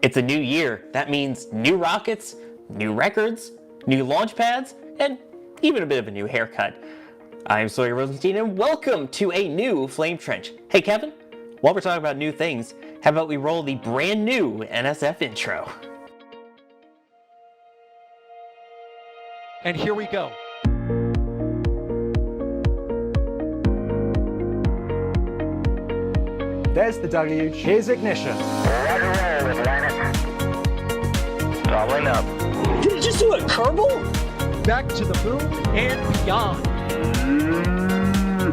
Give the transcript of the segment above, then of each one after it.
It's a new year. That means new rockets, new records, new launch pads, and even a bit of a new haircut. I'm Sawyer Rosenstein, and welcome to a new Flame Trench. Hey Kevin, while we're talking about new things, how about we roll the brand new NSF intro? And here we go. There's the W. Here's ignition. Doubling up. Did it just do a curble? Back to the moon and beyond.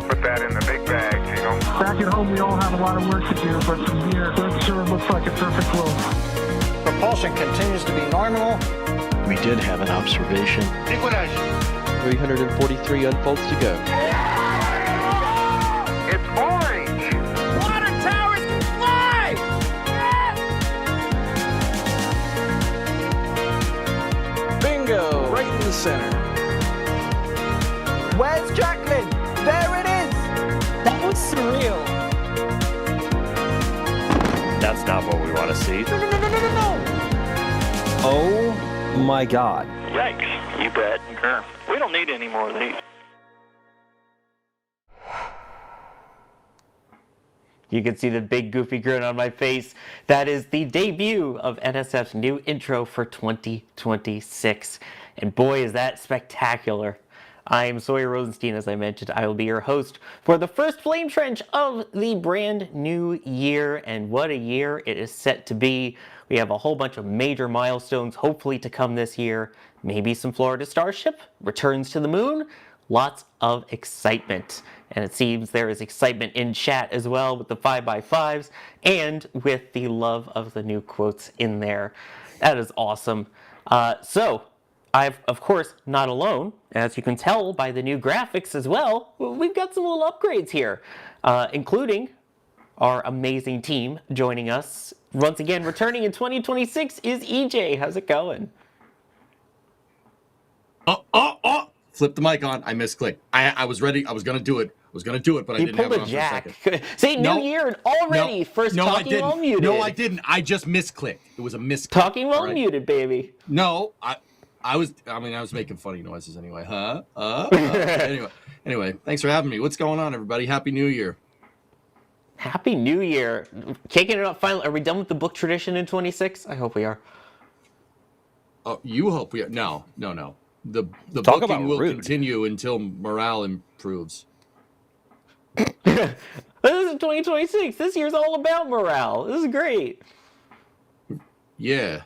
Put that in the big bag, Jingle. Back at home, we all have a lot of work to do, but from here, that sure looks like a perfect flow. Propulsion continues to be normal. We did have an observation. Equalize. 343 unfolds to go. It's orange. Water towers can fly! Bingo! Right in the center. Where's Jacqueline? There it is! That was surreal. That's not what we want to see. No. Oh my god. Yikes. You bet. Sure. We don't need any more of these. You can see the big goofy grin on my face. That is the debut of NSF's new intro for 2026. And boy, is that spectacular. I am Sawyer Rosenstein, as I mentioned. I will be your host for the first Flame Trench of the brand new year. And what a year it is set to be. We have a whole bunch of major milestones hopefully to come this year. Maybe some Florida Starship, returns to the moon. Lots of excitement. And it seems there is excitement in chat as well with the 5x5s and with the love of the new quotes in there. That is awesome. So I've, of course, not alone. As you can tell by the new graphics as well, we've got some little upgrades here, including our amazing team joining us. Once again, returning in 2026 is EJ. How's it going? Oh! Flip the mic on. I misclicked. I was ready. I was going to do it. But I didn't have it on for a jack. second. See, No. new year and already first No, I talking didn't. while muted. No, I didn't. I just misclicked. It was a misclick. Talking while All right? muted, baby. No, I was making funny noises anyway. Anyway, thanks for having me. What's going on, everybody? Happy New Year. Happy New Year. Kicking it up finally. Are we done with the book tradition in 26? I hope we are. Oh, you hope we are. No. The Talk booking about will rude. continue until morale improves. This is 2026. This year's all about morale. This is great. Yeah.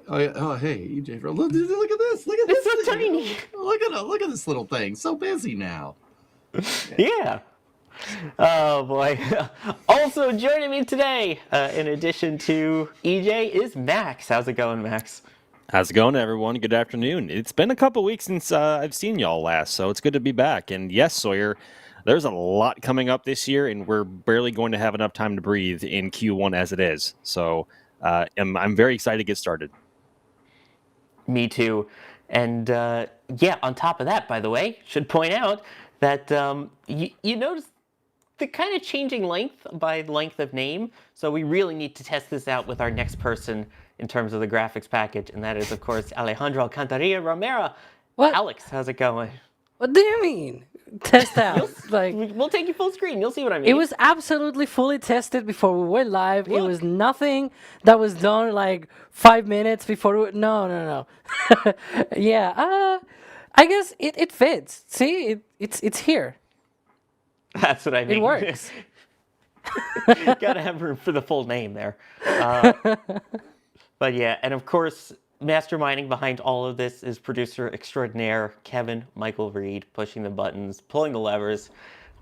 Oh, hey, EJ, look at this. Look at It's this. so thing. tiny. Look at this little thing. So busy now. Yeah. Oh boy. Also joining me today, in addition to EJ, is Max. How's it going, Max? How's it going, everyone? Good afternoon. It's been a couple weeks since I've seen y'all last, so it's good to be back. And yes, Sawyer, there's a lot coming up this year, and we're barely going to have enough time to breathe in Q1 as it is. So I'm very excited to get started. Me too. And yeah, on top of that, by the way, should point out that you notice the kind of changing length by length of name. So we really need to test this out with our next person in terms of the graphics package. And that is, of course, Alejandro Alcantarilla Romero. What? Alex, how's it going? What do you mean? Test out. Like, We'll take you full screen. You'll see what I mean. it was absolutely fully tested before we went live. It Look. was nothing that was done like 5 minutes before. No. Yeah. I guess it fits. See, it's here. That's what I mean. It works. Gotta have room for the full name there. But yeah, and of course, masterminding behind all of this is producer extraordinaire Kevin Michael Reed, pushing the buttons, pulling the levers.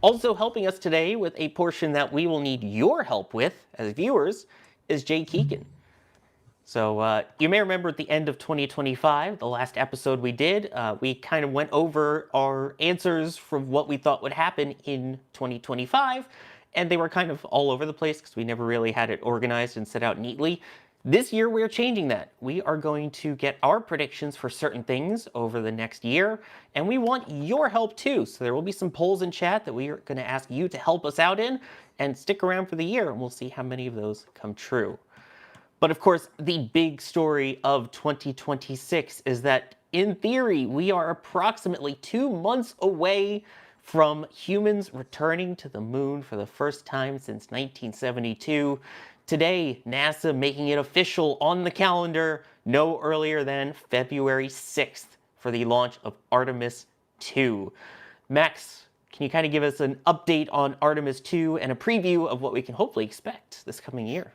Also helping us today with a portion that we will need your help with as viewers is Jay Keegan. So you may remember at the end of 2025, the last episode we did, we kind of went over our answers from what we thought would happen in 2025, and they were kind of all over the place because we never really had it organized and set out neatly. This year, we're changing that. We are going to get our predictions for certain things over the next year, and we want your help too. So there will be some polls in chat that we are going to ask you to help us out in, and stick around for the year, and we'll see how many of those come true. But of course, the big story of 2026 is that, in theory, we are approximately 2 months away from humans returning to the moon for the first time since 1972. Today, NASA making it official on the calendar no earlier than February 6th for the launch of Artemis II. Max, can you kind of give us an update on Artemis II and a preview of what we can hopefully expect this coming year?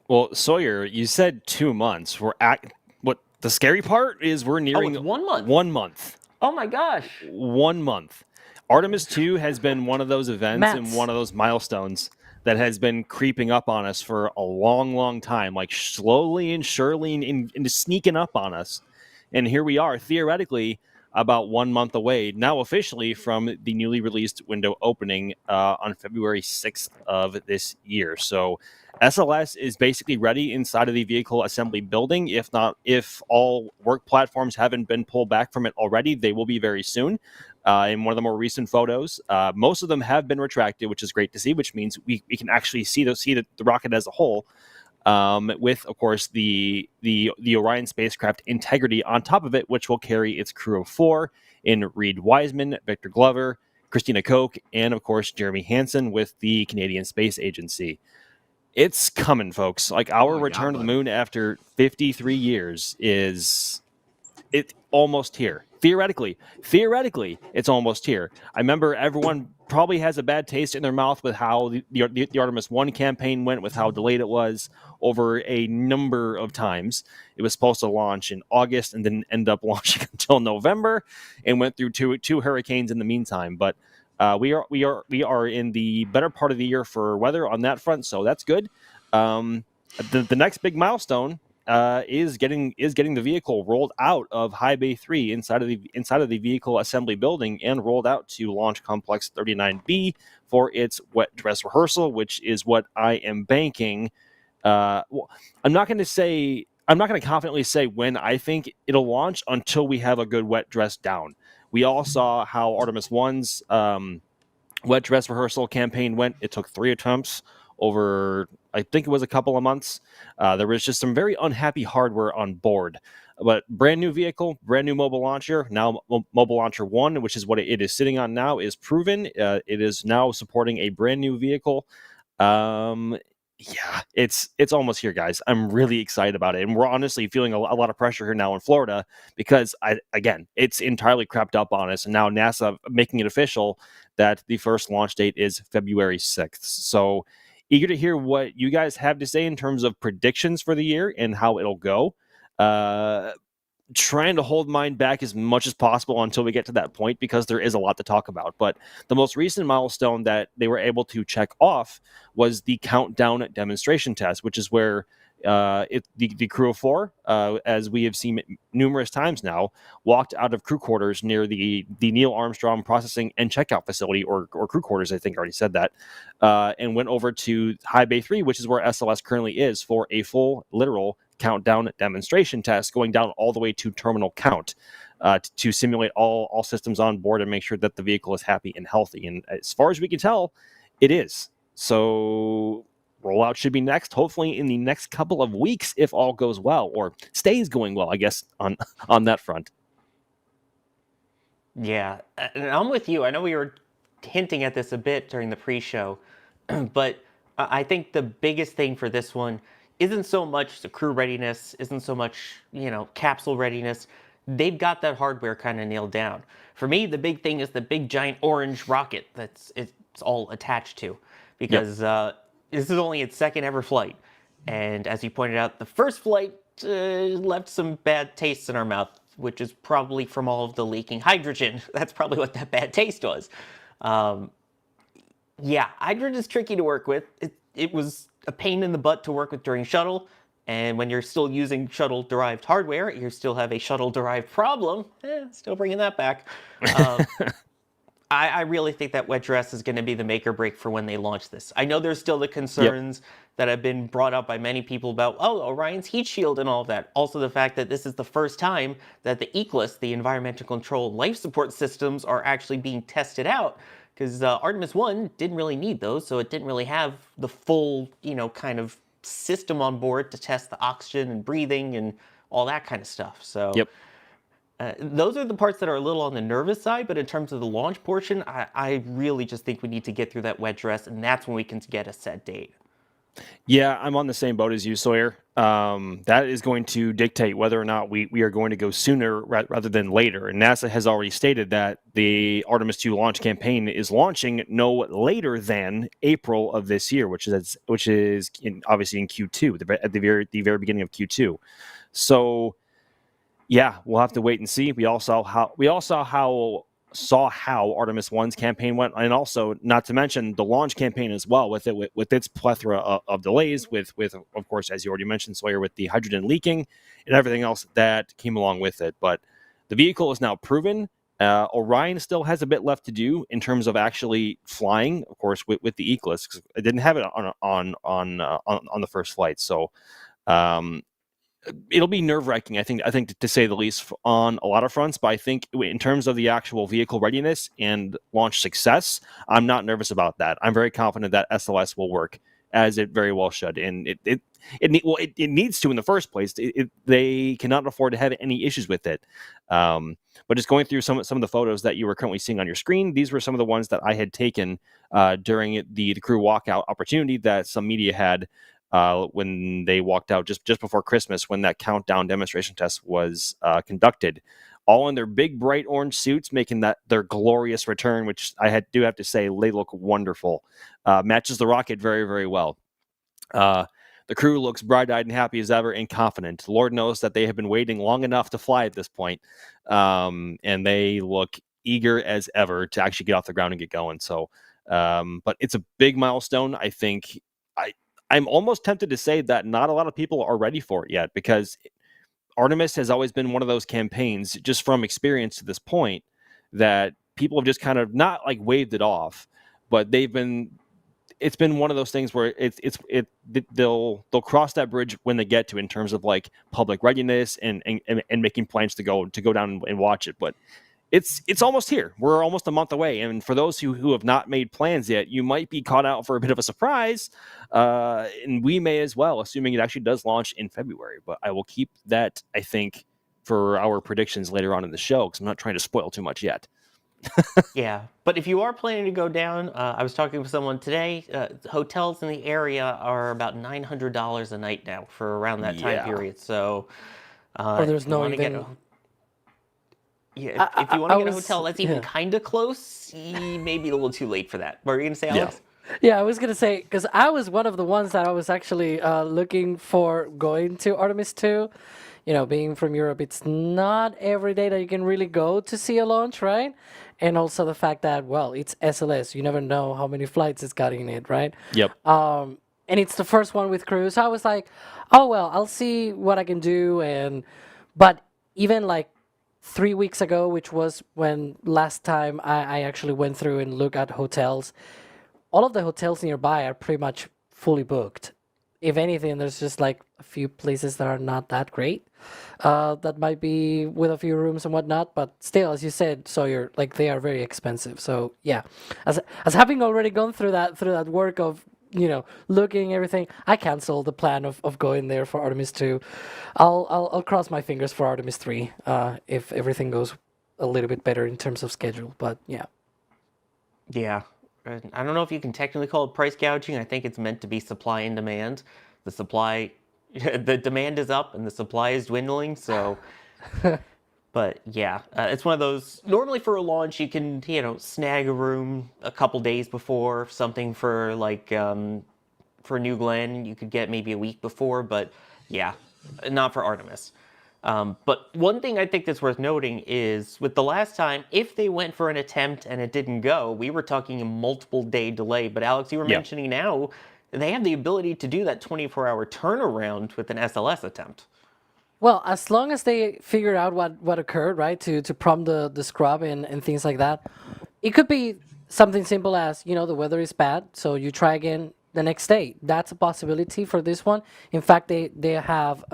Well, Sawyer, you said 2 months. We're at what the scary part is we're nearing it's 1 month. 1 month. Oh my gosh. 1 month. Artemis 2 has been one of those events and one of those milestones that has been creeping up on us for a long, long time, like slowly and surely and sneaking up on us. And here we are, theoretically, about 1 month away, now officially, from the newly released window opening on February 6th of this year. So SLS is basically ready inside of the vehicle assembly building. If all work platforms haven't been pulled back from it already, they will be very soon. In one of the more recent photos, most of them have been retracted, which is great to see, which means we can actually see the rocket as a whole. With, of course, the Orion spacecraft integrity on top of it, which will carry its crew of 4 in Reed Wiseman, Victor Glover, Christina Koch, and, of course, Jeremy Hansen with the Canadian Space Agency. It's coming, folks. Like, our return to the moon after 53 years is almost here. Theoretically, it's almost here. I remember everyone probably has a bad taste in their mouth with how the Artemis I campaign went, with how delayed it was over a number of times. It was supposed to launch in August and didn't end up launching until November, and went through two hurricanes in the meantime. But we are in the better part of the year for weather on that front, so that's good. The next big milestone is getting the vehicle rolled out of High Bay 3 inside of the vehicle assembly building and rolled out to Launch Complex 39B for its wet dress rehearsal, which is what I am banking. I'm not going to confidently say when I think it'll launch until we have a good wet dress down. We all saw how Artemis 1's wet dress rehearsal campaign went. It took 3 attempts over, I think it was a couple of months. There was just some very unhappy hardware on board. But brand new vehicle, brand new mobile launcher. Now Mobile Launcher 1, which is what it is sitting on now, is proven. It is now supporting a brand new vehicle. Yeah, it's almost here, guys. I'm really excited about it. And we're honestly feeling a lot of pressure here now in Florida because, it's entirely crept up on us. And now NASA making it official that the first launch date is February 6th. So eager to hear what you guys have to say in terms of predictions for the year and how it'll go. Trying to hold mine back as much as possible until we get to that point because there is a lot to talk about. But the most recent milestone that they were able to check off was the countdown demonstration test, which is where the crew of 4, as we have seen it numerous times now, walked out of crew quarters near the Neil Armstrong Processing and Checkout Facility, or crew quarters, I think I already said that, and went over to High Bay 3, which is where SLS currently is, for a full, literal countdown demonstration test, going down all the way to terminal count to simulate all systems on board and make sure that the vehicle is happy and healthy. And as far as we can tell, it is. So rollout should be next, hopefully in the next couple of weeks, if all goes well, or stays going well, I guess, on that front. Yeah, and I'm with you. I know we were hinting at this a bit during the pre-show, but I think the biggest thing for this one isn't so much the crew readiness, isn't so much, capsule readiness. They've got that hardware kind of nailed down. For me, the big thing is the big giant orange rocket it's all attached to, because this is only its second ever flight. And as you pointed out, the first flight left some bad tastes in our mouth, which is probably from all of the leaking hydrogen. That's probably what that bad taste was. Hydrogen is tricky to work with. It was a pain in the butt to work with during shuttle, and when you're still using shuttle-derived hardware, you still have a shuttle-derived problem. Still bringing that back. I really think that wet dress is going to be the make or break for when they launch this. I know there's still the concerns that have been brought up by many people about, Orion's heat shield and all of that. Also the fact that this is the first time that the ECLSS, the Environmental Control Life Support Systems, are actually being tested out. Because Artemis 1 didn't really need those, so it didn't really have the full, kind of system on board to test the oxygen and breathing and all that kind of stuff. So Yep. those are the parts that are a little on the nervous side, but in terms of the launch portion, I really just think we need to get through that wet dress, and that's when we can get a set date. Yeah, I'm on the same boat as you, Sawyer. That is going to dictate whether or not we are going to go sooner rather than later. And NASA has already stated that the Artemis II launch campaign is launching no later than April of this year, which is obviously in Q2, at the very beginning of Q2. So, yeah, we'll have to wait and see. We all saw how Artemis I's campaign went, and also not to mention the launch campaign as well, with its plethora of delays, with of course, as you already mentioned, Sawyer, with the hydrogen leaking and everything else that came along with it. But the vehicle is now proven. Orion still has a bit left to do in terms of actually flying, of course, with the Eclipse, because it didn't have it on the first flight. So it'll be nerve-wracking, I think, to say the least, on a lot of fronts. But I think in terms of the actual vehicle readiness and launch success, I'm not nervous about that. I'm very confident that SLS will work as it very well should, and it needs to in the first place. They cannot afford to have any issues with it. But just going through some of the photos that you were currently seeing on your screen, these were some of the ones that I had taken during the crew walkout opportunity that some media had. When they walked out just before Christmas, when that countdown demonstration test was conducted, all in their big bright orange suits, making that their glorious return, which do have to say they look wonderful. Matches the rocket very, very well. The crew looks bright-eyed and happy as ever and confident. Lord knows that they have been waiting long enough to fly at this point, and they look eager as ever to actually get off the ground and get going. So, but it's a big milestone. I think I'm almost tempted to say that not a lot of people are ready for it yet, because Artemis has always been one of those campaigns, just from experience to this point, that people have just kind of not like waved it off, but it's been one of those things where they'll cross that bridge when they get to it, in terms of like public readiness and making plans to go down and watch it. But it's almost here. We're almost a month away, and for those who have not made plans yet, you might be caught out for a bit of a surprise, and we may as well, assuming it actually does launch in February. But I will keep that, I think, for our predictions later on in the show, because I'm not trying to spoil too much yet. Yeah, but if you are planning to go down, I was talking with someone today. Hotels in the area are about $900 a night now for around that time period. So, Or there's no even. Yeah, if you want to get a hotel that's even kind of close, maybe a little too late for that. What were you going to say, Alex? Yeah, I was going to say, because I was one of the ones that I was actually looking for going to Artemis II. You know, being from Europe, it's not every day that you can really go to see a launch, right? And also the fact that, well, it's SLS. You never know how many flights it's got in it, right? Yep. And it's the first one with crew. So I was like, oh, well, I'll see what I can do. But even like 3 weeks ago, which was when last time I actually went through and looked at hotels, all of the hotels nearby are pretty much fully booked. If anything, there's just like a few places that are not that great, that might be with a few rooms and whatnot. But still, as you said, Sawyer, like they are very expensive. So yeah, as having already gone through that work of, you know, looking everything, I canceled the plan of going there for Artemis II. I'll cross my fingers for Artemis III if everything goes a little bit better in terms of schedule. But yeah. Yeah. I don't know if you can technically call it price gouging. I think it's meant to be supply and demand. The demand is up and the supply is dwindling. So, but yeah, it's one of those. Normally for a launch, you can, you know, snag a room a couple days before. Something for like for New Glenn, you could get maybe a week before. But yeah, not for Artemis. But one thing I think that's worth noting is with the last time, if they went for an attempt and it didn't go, we were talking a multiple day delay. But Alex, you were mentioning now they have the ability to do that 24-hour turnaround with an SLS attempt. Well, as long as they figure out what occurred, right, to prompt the scrub and things like that, it could be something simple as, you know, the weather is bad, so you try again, the next day. That's a possibility for this one. In fact, they have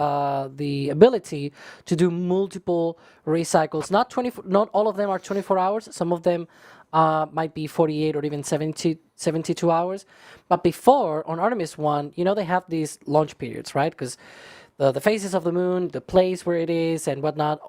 the ability to do multiple recycles. Not all of them are 24 hours. Some of them might be 48 or even 72 hours. But before, on Artemis 1, they have these launch periods, right? Because the phases of the moon, the place where it is, and whatnot,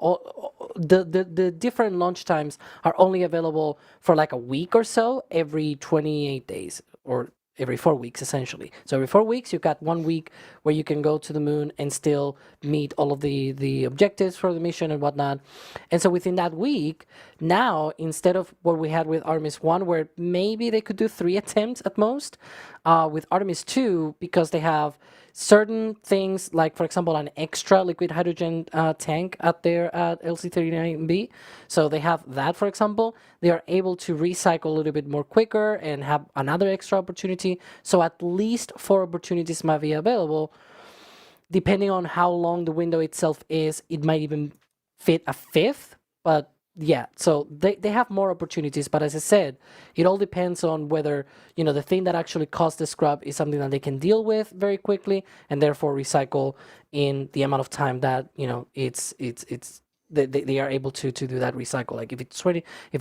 the different launch times are only available for like a week or so every 28 days, or every 4 weeks, essentially. So every 4 weeks, you've got 1 week where you can go to the moon and still meet all of the objectives for the mission and whatnot. And so within that week, now, instead of what we had with Artemis 1, where maybe they could do 3 attempts at most, with Artemis 2, because they have certain things, like, for example, an extra liquid hydrogen tank out there at LC-39B. So they have that, for example. They are able to recycle a little bit more quicker and have another extra opportunity. So at least 4 opportunities might be available. Depending on how long the window itself is, it might even fit a 5th. But yeah, so they have more opportunities. But as I said, it all depends on whether, the thing that actually caused the scrub is something that they can deal with very quickly and therefore recycle in the amount of time that, they are able to do that recycle. Like if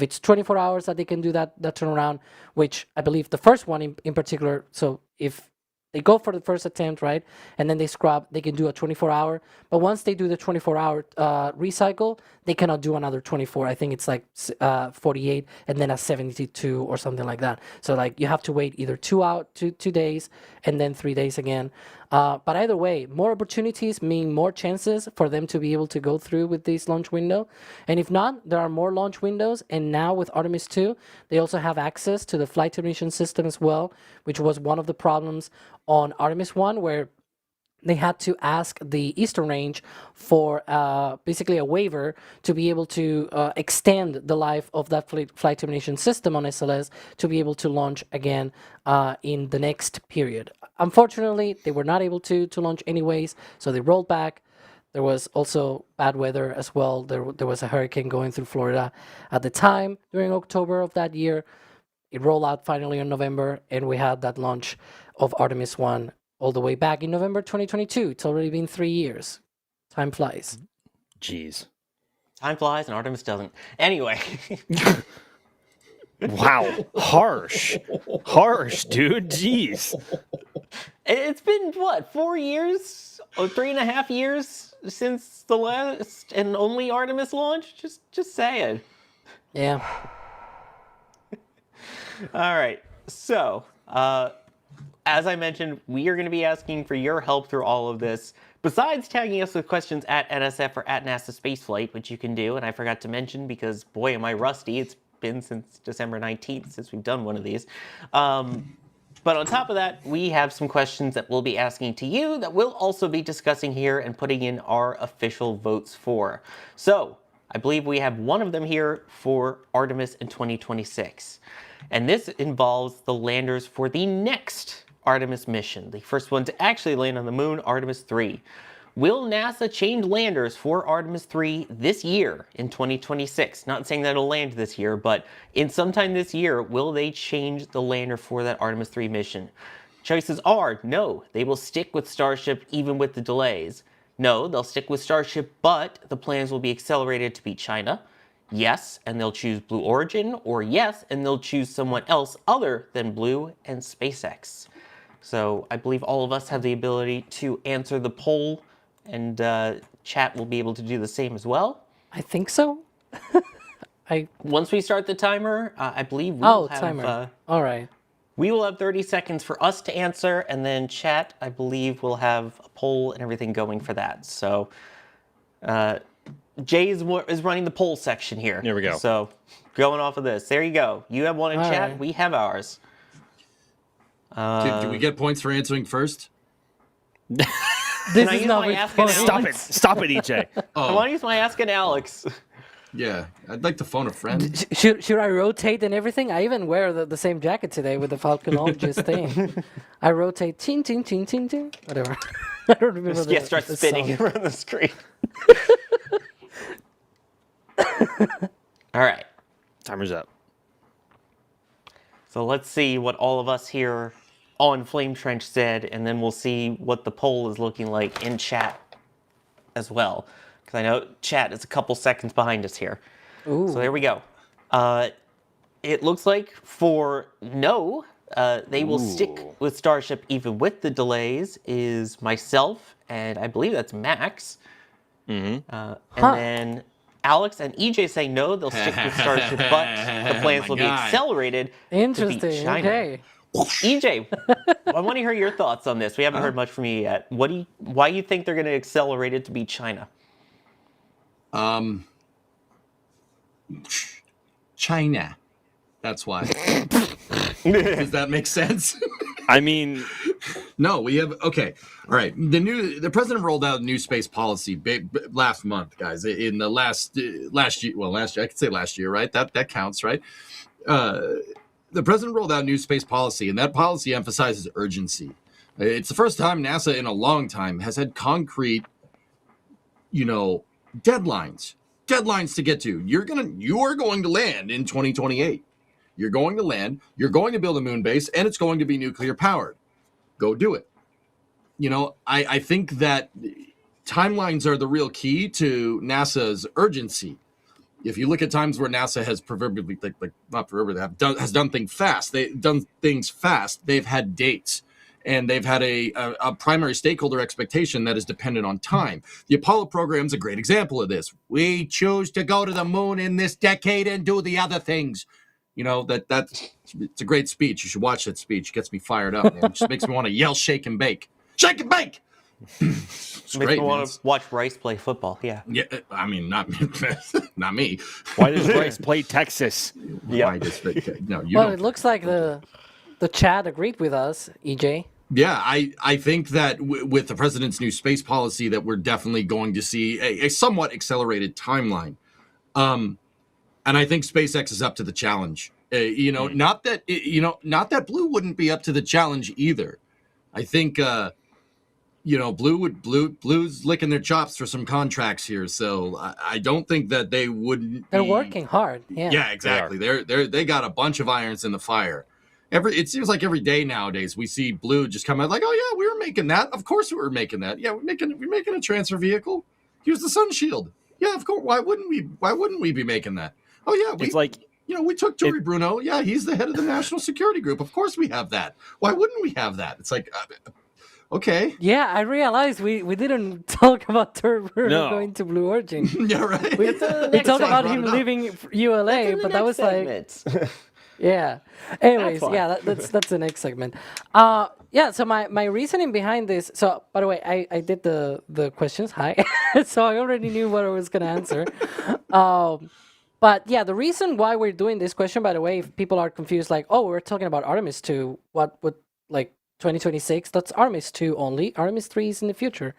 it's 24 hours that they can do that turnaround, which I believe the first one in particular. So if they go for the first attempt, right, and then they scrub, they can do a 24-hour. But once they do the 24-hour recycle, they cannot do another 24. I think it's like 48 and then a 72 or something like that. So like you have to wait either 2 days and then 3 days again. But either way, more opportunities mean more chances for them to be able to go through with this launch window. And if not, there are more launch windows. And now with Artemis II, they also have access to the flight termination system as well, which was one of the problems on Artemis 1, where they had to ask the Eastern Range for basically a waiver to be able to extend the life of that flight termination system on SLS to be able to launch again in the next period. Unfortunately, they were not able to launch anyways, so they rolled back. There was also bad weather as well. There was a hurricane going through Florida at the time during October of that year. It rolled out finally in November, and we had that launch of Artemis 1 all the way back in November 2022. It's already been 3 years. Time flies. Jeez. Time flies and Artemis doesn't. Anyway. Wow. Harsh, dude. Jeez. It's been, 4 years? Or 3.5 years since the last and only Artemis launch? Just saying. Yeah. All right. So, as I mentioned, we are going to be asking for your help through all of this. Besides tagging us with questions at NSF or at NASASpaceflight, which you can do, and I forgot to mention because, boy, am I rusty. It's been since December 19th since we've done one of these. But on top of that, we have some questions that we'll be asking to you that we'll also be discussing here and putting in our official votes for. So, I believe we have one of them here for Artemis in 2026. And this involves the landers for the next Artemis mission, the first one to actually land on the moon, Artemis III. Will NASA change landers for Artemis III this year in 2026? Not saying that it'll land this year, but in sometime this year, will they change the lander for that Artemis III mission? Choices are no, they will stick with Starship even with the delays. No, they'll stick with Starship, but the plans will be accelerated to beat China. Yes, and they'll choose Blue Origin, or yes, and they'll choose someone else other than Blue and SpaceX. So I believe all of us have the ability to answer the poll, and chat will be able to do the same as well. I think so. Once we start the timer, I believe we will have... timer. All right. We will have 30 seconds for us to answer, and then chat, I believe, will have a poll and everything going for that. So... Jay is running the poll section here. There we go. So, going off of this. There you go. You have one in All chat. right. We have ours. Do we get points for answering first? This Can I is use not my with Ask an points. Alex? Stop it, EJ. I want to use my Ask an Alex. Yeah, I'd like to phone a friend. Should I rotate and everything? I even wear the same jacket today with the Falconologist thing. I rotate, ting, ting, ting, ting, ting. Whatever. I don't remember Just, start the spinning song. around the screen. All right. Timer's up. So let's see what all of us here on Flame Trench said, and then we'll see what the poll is looking like in chat as well. Because I know chat is a couple seconds behind us here. Ooh. So there we go. It looks like for no, they will stick with Starship even with the delays, is myself, and I believe that's Max. And then Alex and EJ say no, they'll stick with Starship, but the plans will be accelerated to beat Interesting. China. Okay. EJ, I want to hear your thoughts on this. We haven't heard much from you yet. Why do you think they're going to accelerate it to beat China? China. That's why. Does that make sense? I mean, no, we have okay. All right. The president rolled out a new space policy last month, guys. In the last year. Well, last year I could say last year, right? That counts, right? The president rolled out a new space policy, and that policy emphasizes urgency. It's the first time NASA in a long time has had concrete, deadlines to get to. You are going to land in 2028. You're going to land, you're going to build a moon base, and it's going to be nuclear powered. Go do it. I think that timelines are the real key to NASA's urgency. If you look at times where NASA has proverbially, has done things fast, they've had dates. And they've had a primary stakeholder expectation that is dependent on time. The Apollo program is a great example of this. We choose to go to the moon in this decade and do the other things. It's a great speech. You should watch that speech. It gets me fired up, man. It just makes me want to yell, shake and bake. Shake and bake! It's Makes great, me want to watch Rice play football, yeah. Yeah, I mean, not me. why does Rice play Texas? No, It looks like the chat agreed with us, EJ. Yeah, I think that with the president's new space policy that we're definitely going to see a somewhat accelerated timeline. And I think SpaceX is up to the challenge. Not that Blue wouldn't be up to the challenge either. I think Blue's licking their chops for some contracts here, so I don't think that they wouldn't. They're working hard. Yeah. Yeah, exactly. They got a bunch of irons in the fire. It seems like every day nowadays we see Blue just come out like, oh yeah, we were making that. Of course we were making that. Yeah, we're making a transfer vehicle. Here's the sun shield. Yeah, of course. Why wouldn't we be making that? Oh yeah, we took Tory Bruno. Yeah, he's the head of the National Security Group. Of course we have that. Why wouldn't we have that? It's like, okay. Yeah, I realized we didn't talk about Tory Bruno going to Blue Origin. Yeah, right. We talked about him leaving ULA, but that was segment. Yeah. Anyways, that's the next segment. So my reasoning behind this. So by the way, I did the questions. Hi. So I already knew what I was gonna answer. But yeah, the reason why we're doing this question, by the way, if people are confused, like, oh, we're talking about Artemis II, what would 2026? That's Artemis II only. Artemis III is in the future.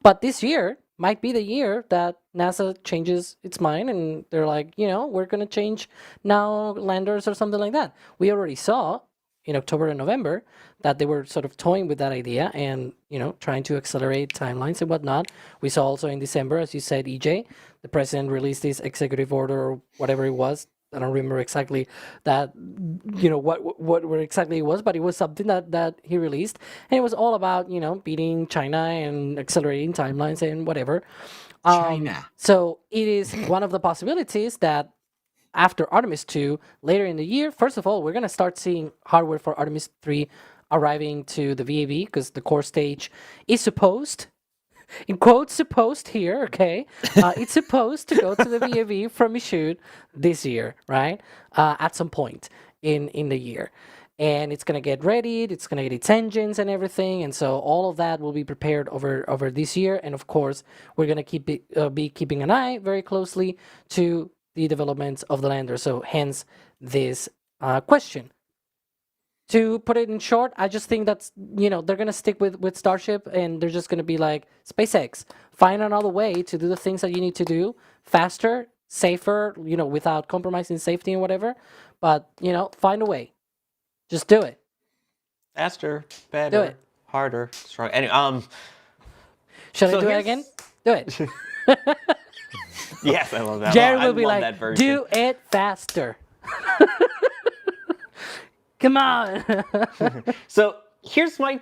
But this year might be the year that NASA changes its mind and they're like, we're going to change now landers or something like that. We already saw in October and November that they were sort of toying with that idea and, trying to accelerate timelines and whatnot. We saw also in December, as you said, EJ, the president released this executive order or whatever it was. I don't remember exactly that, what exactly it was, but it was something that he released. And it was all about, beating China and accelerating timelines and whatever. China. So it is one of the possibilities that after Artemis II, later in the year, first of all, we're going to start seeing hardware for Artemis III arriving to the VAB because the core stage is supposed, in quotes, supposed here, okay? It's supposed to go to the VAB from Michoud this year, right? At some point in the year. And it's going to get readied, it's going to get its engines and everything. And so all of that will be prepared over this year. And of course, we're going to be keeping an eye very closely to the developments of the lander. So hence this question. To put it in short, I just think that's, they're going to stick with Starship and they're just going to be like, SpaceX, find another way to do the things that you need to do faster, safer, without compromising safety and whatever. But, find a way. Just do it. Faster, better, do it. Harder, stronger. Anyway, Shall I do it again? Do it. Yes, I love that. Jared will be like, do it faster. Come on. So here's my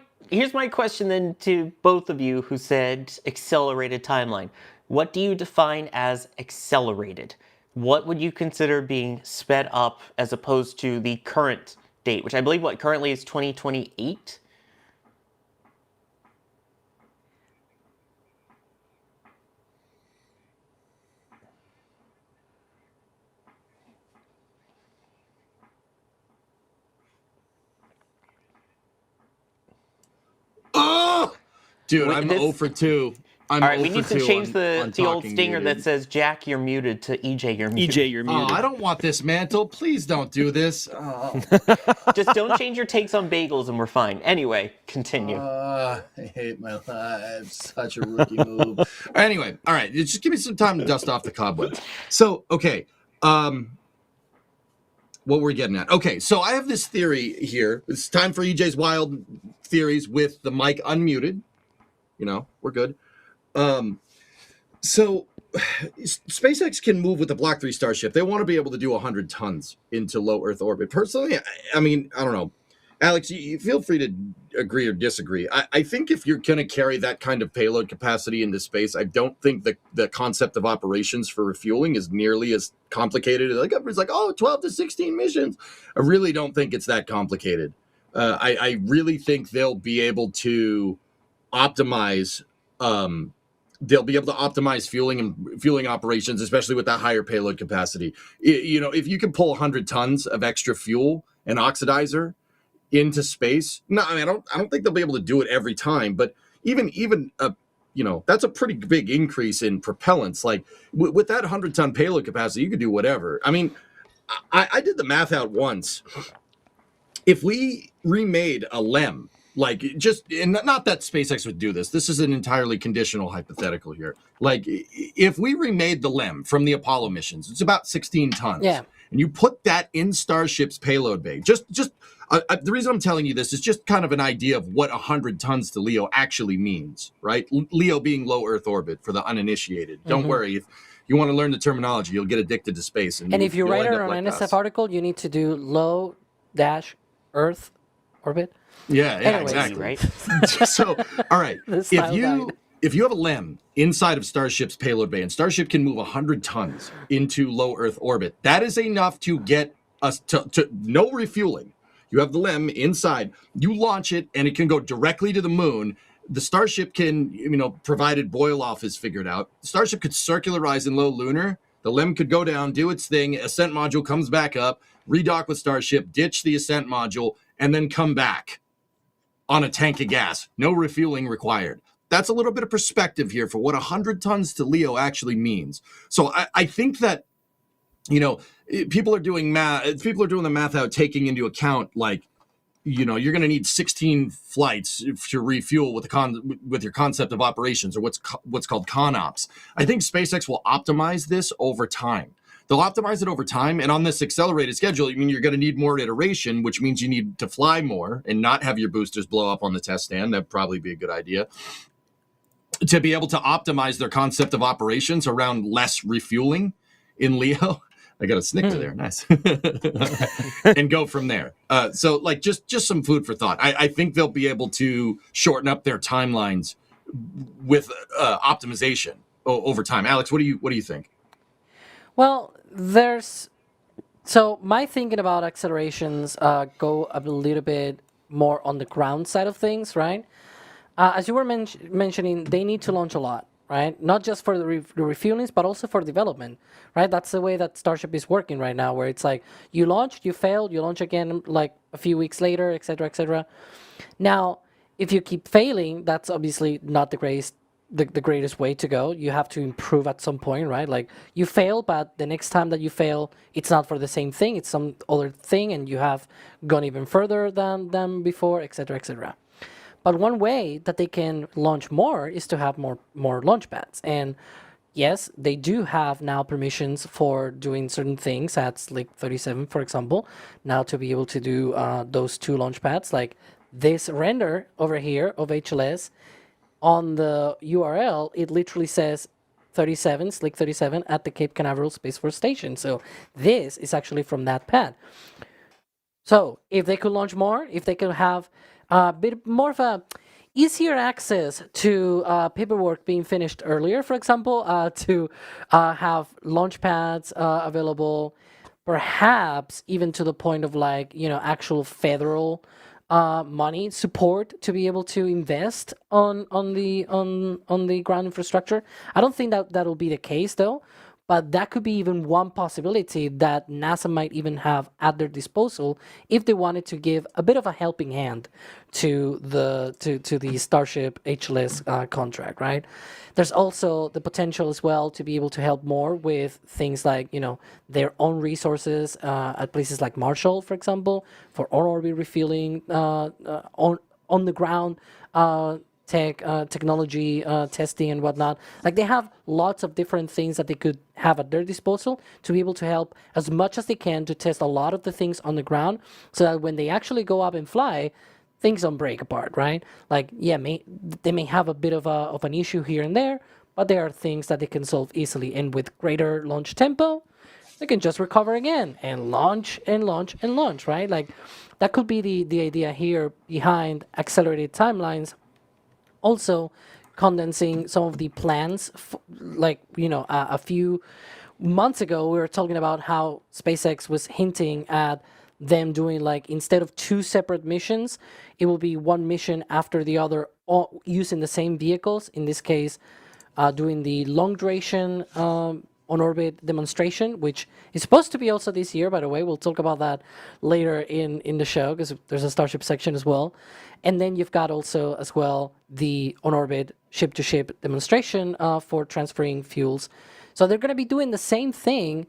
question then to both of you who said accelerated timeline. What do you define as accelerated? What would you consider being sped up as opposed to the current date, which I believe what currently is 2028? Oh, dude, Wait, I'm this- 0 for 2. I'm All right, 0 we for need to 2 change on the old talking stinger muted. that says Jack, you're muted to EJ, you're muted. EJ, you're muted. Oh, I don't want this mantle. Please don't do this. Oh, Just don't change your takes on bagels and we're fine. Anyway, continue. I hate my life. Such a rookie move. Anyway, all right. Just give me some time to dust off the cobwebs. So, okay. What we're getting at. Okay, so I have this theory here. It's time for EJ's wild theories with the mic unmuted. You know, we're good. So SpaceX can move with the Block 3 Starship. They want to be able to do 100 tons into low Earth orbit. Personally, I mean, I don't know. Alex, you feel free to agree or disagree. I think if you're going to carry that kind of payload capacity into space, I don't think the concept of operations for refueling is nearly as complicated. Like everybody's like, oh, 12 to 16 missions. I really don't think it's that complicated. I really think they'll be able to optimize fueling operations, especially with that higher payload capacity. You know, if you can pull 100 tons of extra fuel and oxidizer into space, no, I mean, I don't think they'll be able to do it every time, but even you know, that's a pretty big increase in propellants. Like with that 100-ton payload capacity, you could do whatever. I mean, I did the math out once. If we remade a LEM, like just, and not that SpaceX would do this. This is an entirely conditional hypothetical here. Like if we remade the LEM from the Apollo missions, it's about 16 tons. Yeah. And you put that in Starship's payload bay. The reason I'm telling you this is just kind of an idea of what 100 tons to LEO actually means, right? LEO being low Earth orbit for the uninitiated. Don't worry. If you want to learn the terminology, you'll get addicted to space. And if you you'll write end it up on an like NSF us. article, you need to do low dash Earth orbit. Yeah, Anyways, exactly. Right? So, all right. The style guide. If you have a LEM inside of Starship's payload bay, and Starship can move 100 tons into low Earth orbit, that is enough to get us to no refueling. You have the LEM inside, you launch it, and it can go directly to the moon. The Starship can, you know, provided boil off is figured out, Starship could circularize in low lunar. The LEM could go down, do its thing, ascent module comes back up, redock with Starship, ditch the ascent module, and then come back on a tank of gas. No refueling required. That's a little bit of perspective here for what 100 tons to LEO actually means. So I think that, you know, people are doing the math out, taking into account, like, you know, you're going to need 16 flights to refuel with your concept of operations, or what's called ConOps. I think SpaceX will optimize this over time. They'll optimize it over time, and on this accelerated schedule, I mean, you're going to need more iteration, which means you need to fly more and not have your boosters blow up on the test stand. That'd probably be a good idea. To be able to optimize their concept of operations around less refueling in LEO. I got a snicker there. Nice. And go from there. So like just some food for thought. I think they'll be able to shorten up their timelines with optimization over time. Alex, what do you think? Well, so my thinking about accelerations go a little bit more on the ground side of things, right? As you were mentioning, they need to launch a lot, right? Not just for the refuelings, but also for development, right? That's the way that Starship is working right now, where it's like you launch, you failed, you launch again like a few weeks later, et cetera, et cetera. Now, if you keep failing, that's obviously not the greatest way to go. You have to improve at some point, right? Like you fail, but the next time that you fail, it's not for the same thing, it's some other thing, and you have gone even further than before, et cetera, et cetera. But one way that they can launch more is to have more launch pads. And yes, they do have now permissions for doing certain things at Slick 37, for example, now to be able to do those 2 launch pads. Like this render over here of HLS, on the URL, it literally says 37, Slick 37 at the Cape Canaveral Space Force Station. So this is actually from that pad. So if they could launch more, if they could have a bit more of a easier access to paperwork being finished earlier, for example, to have launch pads available, perhaps even to the point of like, actual federal money support to be able to invest on the ground infrastructure. I don't think that that'll be the case though, but that could be even one possibility that NASA might even have at their disposal if they wanted to give a bit of a helping hand to the Starship HLS contract, right? There's also the potential as well to be able to help more with things like their own resources at places like Marshall, for example, for on-orbit refueling, on the ground technology testing and whatnot. Like they have lots of different things that they could have at their disposal to be able to help as much as they can to test a lot of the things on the ground, so that when they actually go up and fly, things don't break apart, right? Like, yeah, they may have a bit of an issue here and there, but there are things that they can solve easily, and with greater launch tempo, they can just recover again and launch and launch and launch, right? Like that could be the idea here behind accelerated timelines. Also condensing some of the plans, a few months ago we were talking about how SpaceX was hinting at them doing, like, instead of 2 separate missions, it will be one mission after the other, all using the same vehicles. In this case, doing the long duration on-orbit demonstration, which is supposed to be also this year, by the way. We'll talk about that later in the show, because there's a Starship section as well. And then you've got also as well the on-orbit ship-to-ship demonstration for transferring fuels. So they're going to be doing the same thing.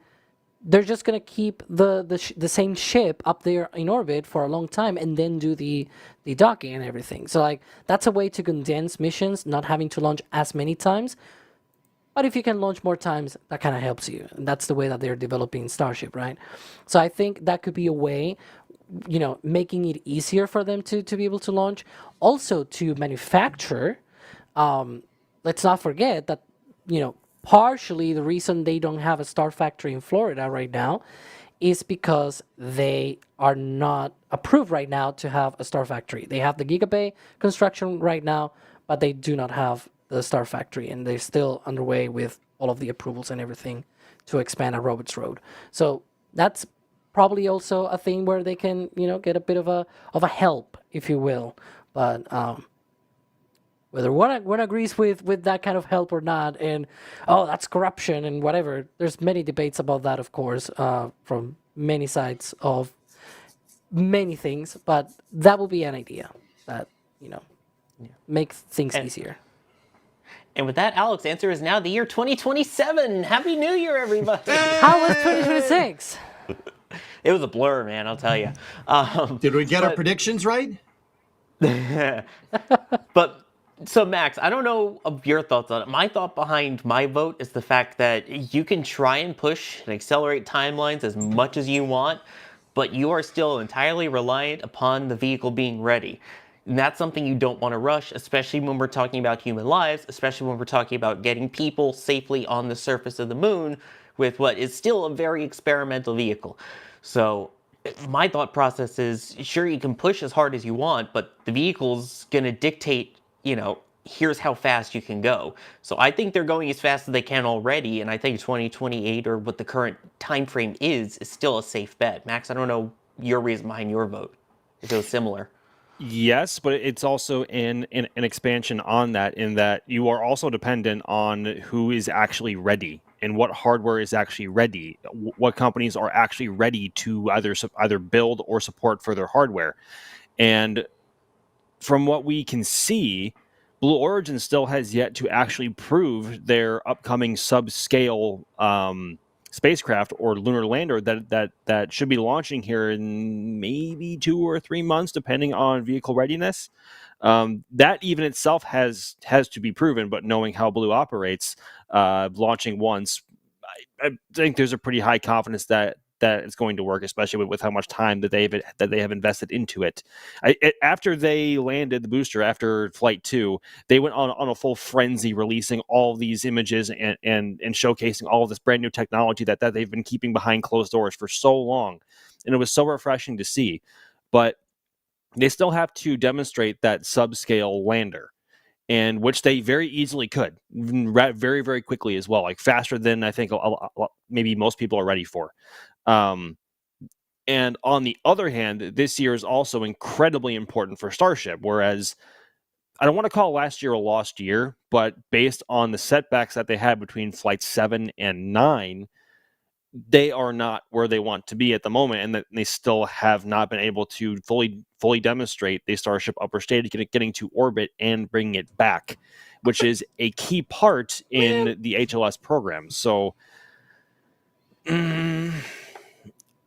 They're just going to keep the same ship up there in orbit for a long time and then do the docking and everything. So like that's a way to condense missions, not having to launch as many times. But if you can launch more times, that kind of helps you. And that's the way that they're developing Starship, right? So I think that could be a way, making it easier for them to be able to launch. Also to manufacture. Let's not forget that, partially the reason they don't have a Star Factory in Florida right now is because they are not approved right now to have a Star Factory. They have the Giga Bay construction right now, but they do not have the Star Factory, and they're still underway with all of the approvals and everything to expand a Roberts Road. So that's probably also a thing where they can, get a bit of a help, if you will. But whether one agrees with that kind of help or not, and that's corruption and whatever, there's many debates about that, of course, from many sides of many things. But that will be an idea that make things easier. And with that, Alex, answer is now the year 2027. Happy New Year, everybody. How was 2026? It was a blur, man, I'll tell you. Did we get our predictions right? But so, Max, I don't know of your thoughts on it. My thought behind my vote is the fact that you can try and push and accelerate timelines as much as you want, but you are still entirely reliant upon the vehicle being ready. And that's something you don't want to rush, especially when we're talking about human lives, especially when we're talking about getting people safely on the surface of the moon with what is still a very experimental vehicle. So my thought process is, sure, you can push as hard as you want, but the vehicle's going to dictate, here's how fast you can go. So I think they're going as fast as they can already, and I think 2028, or what the current time frame is still a safe bet. Max, I don't know your reason behind your vote, if it was similar. Yes, but it's also an expansion on that, in that you are also dependent on who is actually ready and what hardware is actually ready, what companies are actually ready to either build or support further hardware. And from what we can see, Blue Origin still has yet to actually prove their upcoming subscale spacecraft or lunar lander that should be launching here in maybe 2 or 3 months, depending on vehicle readiness. That even itself has to be proven, but knowing how Blue operates, launching once, I think there's a pretty high confidence that it's going to work, especially with how much time that they have invested into it. After they landed the booster, after Flight 2, they went on a full frenzy, releasing all these images and showcasing all of this brand new technology that they've been keeping behind closed doors for so long, and it was so refreshing to see. But they still have to demonstrate that subscale lander, and which they very easily could, very, very quickly as well, like faster than I think maybe most people are ready for. And on the other hand, this year is also incredibly important for Starship, whereas I don't want to call last year a lost year, but based on the setbacks that they had between Flight 7 and 9, they are not where they want to be at the moment, and that they still have not been able to fully demonstrate the Starship upper stage, getting to orbit and bringing it back, which is a key part in the HLS program. So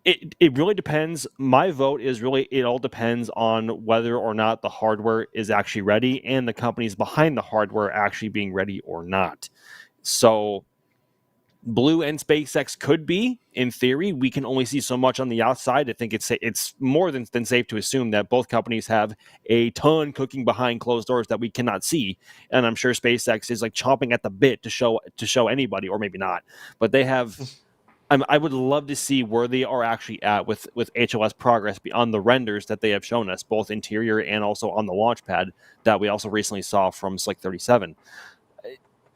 it really depends. My vote is really, it all depends on whether or not the hardware is actually ready and the companies behind the hardware actually being ready or not. So Blue and SpaceX could be, in theory. We can only see so much on the outside. I think it's more than safe to assume that both companies have a ton cooking behind closed doors that we cannot see, and I'm sure SpaceX is like chomping at the bit to show anybody, or maybe not. But they have. I would love to see where they are actually at with HLS progress beyond the renders that they have shown us, both interior and also on the launch pad that we also recently saw from Slick 37.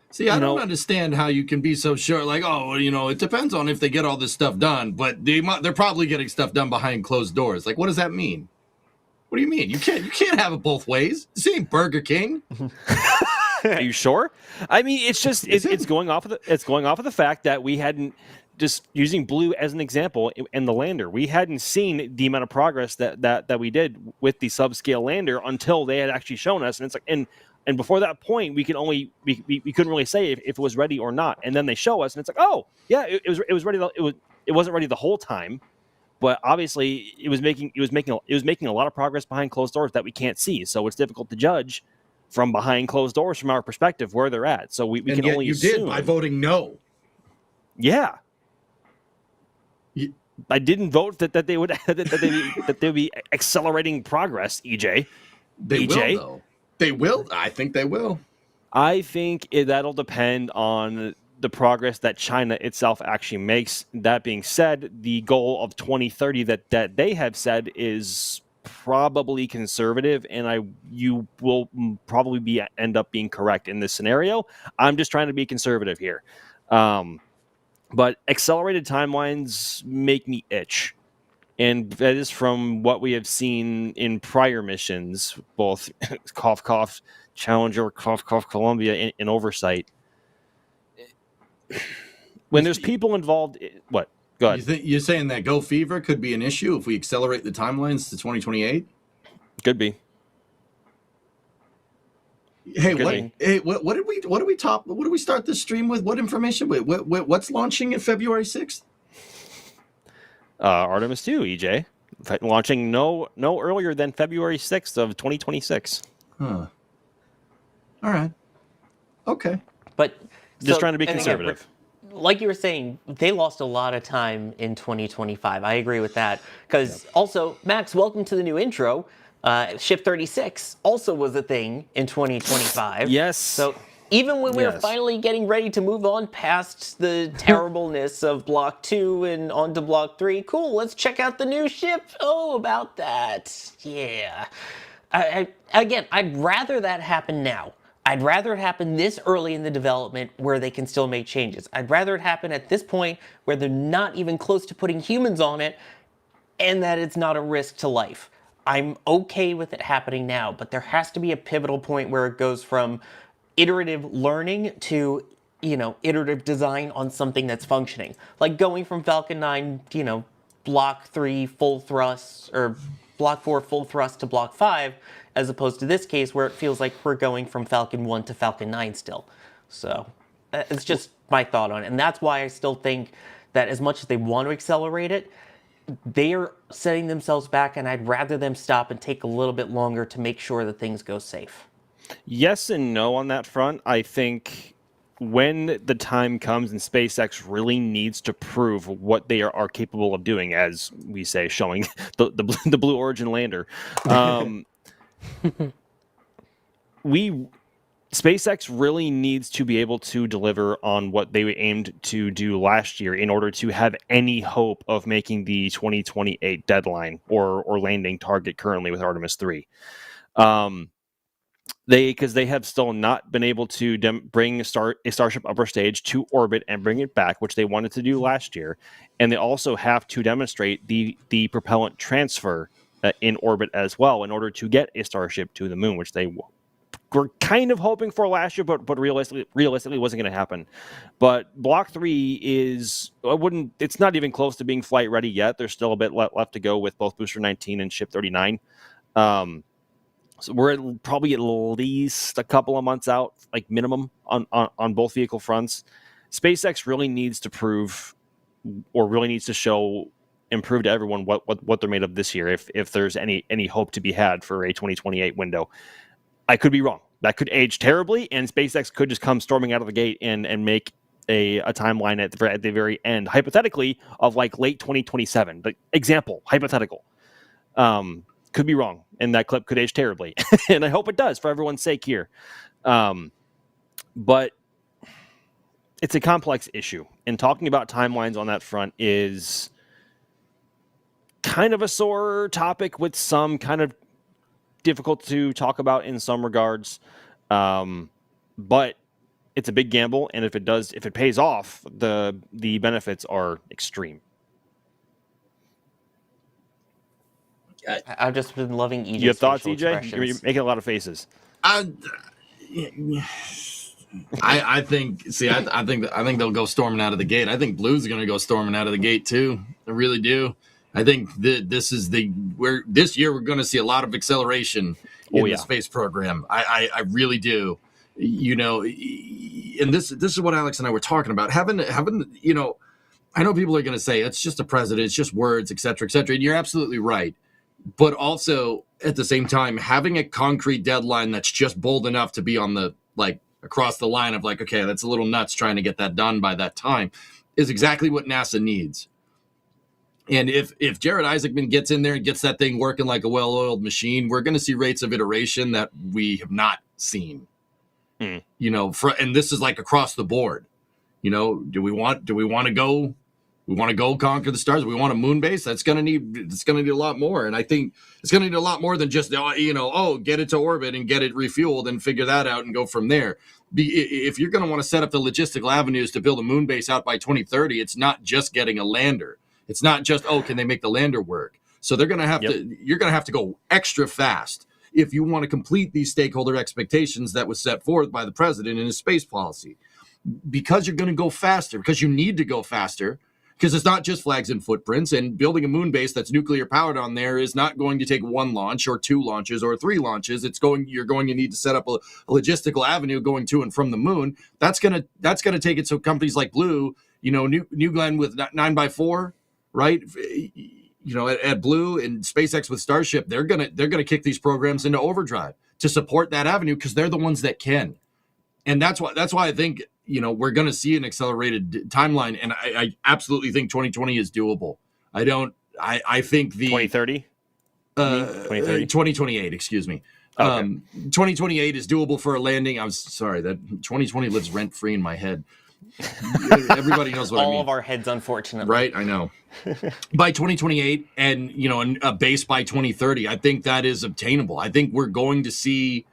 See, I don't understand how you can be so sure. Like, oh, it depends on if they get all this stuff done, but they're probably getting stuff done behind closed doors. Like, what does that mean? What do you mean? You can't have it both ways. This ain't Burger King. Are you sure? I mean, it's just it's going off of the fact that we hadn't, just using Blue as an example in the lander, we hadn't seen the amount of progress that we did with the subscale lander until they had actually shown us, and it's like and before that point, we couldn't really say if it was ready or not. And then they show us, and it's like, oh yeah, it was ready. It wasn't ready the whole time, but obviously it was making a lot of progress behind closed doors that we can't see. So it's difficult to judge from behind closed doors from our perspective where they're at. So we can only assume. You did by voting no. Yeah. I didn't vote that they would that they would be accelerating progress. EJ, they will though. They will. I think they will. I think that'll depend on the progress that China itself actually makes. That being said, the goal of 2030 that they have said is probably conservative, and you will probably end up being correct in this scenario. I'm just trying to be conservative here. But accelerated timelines make me itch. And that is from what we have seen in prior missions, both cough, cough, Challenger, cough, cough, Columbia, and Oversight. When there's people involved, what? Go ahead. You're saying that Go Fever could be an issue if we accelerate the timelines to 2028? Could be. Hey, what did we start this stream with? What information? What's launching at February 6th? Artemis II, EJ. Launching no earlier than February 6th of 2026. Huh. All right. Okay. But just trying to be conservative. Again, like you were saying, they lost a lot of time in 2025. I agree with that. Because also, Max, welcome to the new intro. Ship 36 also was a thing in 2025. Yes. So even when we were finally getting ready to move on past the terribleness of Block 2 and onto Block 3, cool, let's check out the new ship. Oh, about that. Yeah. Again, I'd rather that happen now. I'd rather it happen this early in the development where they can still make changes. I'd rather it happen at this point where they're not even close to putting humans on it and that it's not a risk to life. I'm okay with it happening now, but there has to be a pivotal point where it goes from iterative learning to, iterative design on something that's functioning. Like going from Falcon 9, Block 3 full thrust, or Block 4 full thrust to Block 5, as opposed to this case where it feels like we're going from Falcon 1 to Falcon 9 still. So it's just my thought on it. And that's why I still think that as much as they want to accelerate it, they are setting themselves back, and I'd rather them stop and take a little bit longer to make sure that things go safe. Yes and no on that front. I think when the time comes and SpaceX really needs to prove what they are capable of doing, as we say, showing the Blue Origin lander, SpaceX really needs to be able to deliver on what they aimed to do last year in order to have any hope of making the 2028 deadline or landing target currently with Artemis III. Because they have still not been able to bring a Starship upper stage to orbit and bring it back, which they wanted to do last year, and they also have to demonstrate the propellant transfer in orbit as well in order to get a Starship to the moon, which they were kind of hoping for last year, but realistically wasn't going to happen. But Block 3 it's not even close to being flight ready yet. There's still a bit left to go with both Booster 19 and Ship 39. So we're probably at least a couple of months out, like minimum, on both vehicle fronts. SpaceX really needs to prove, or really needs to show and prove to everyone what they're made of this year, if there's any hope to be had for a 2028 window. I could be wrong. That could age terribly, and SpaceX could just come storming out of the gate and make a timeline at the very end, hypothetically, of like late 2027. The example, hypothetical. Could be wrong, and that clip could age terribly. And I hope it does for everyone's sake here. But it's a complex issue, and talking about timelines on that front is kind of a sore topic with some kind of difficult to talk about in some regards. But it's a big gamble, and if it pays off, the benefits are extreme. I've just been loving EJ's You have thoughts, facial EJ? expressions. You're making a lot of faces. I think they'll go storming out of the gate. I think Blue's going to go storming out of the gate too. I really do. I think that this year we're going to see a lot of acceleration in the space program. I really do. You know, and this is what Alex and I were talking about. Having you know, I know people are going to say it's just a president, it's just words, et cetera, and you're absolutely right. But also at the same time, having a concrete deadline that's just bold enough to be on the across the line of okay, that's a little nuts trying to get that done by that time is exactly what NASA needs. And if Jared Isaacman gets in there and gets that thing working like a well-oiled machine, we're going to see rates of iteration that we have not seen. You know, and this is like across the board. You know, do we want to go? We want to go conquer the stars. We want a moon base. It's going to need a lot more. And I think it's going to need a lot more than just, get it to orbit and get it refueled and figure that out and go from there. If you're going to want to set up the logistical avenues to build a moon base out by 2030, it's not just getting a lander. It's not just, can they make the lander work? So they're going to have you're going to have to go extra fast if you want to complete these stakeholder expectations that was set forth by the president in his space policy. Because you're going to go faster, because you need to go faster, because it's not just flags and footprints, and building a moon base that's nuclear powered on there is not going to take one launch or two launches or three launches. You're going to need to set up a logistical avenue going to and from the moon. That's going to take it. So companies like Blue, New Glenn with 9x4, right? At Blue and SpaceX with Starship, they're gonna kick these programs into overdrive to support that avenue because they're the ones that can. And that's why I think we're going to see an accelerated timeline, and I absolutely think 2020 is doable. I think the 2030, 2028, excuse me. Okay. 2028 is doable for a landing. I'm sorry that 2020 lives rent free in my head. Everybody knows what I mean. All of our heads, unfortunately. Right, I know. By 2028, and a base by 2030, I think that is obtainable. I think we're going to see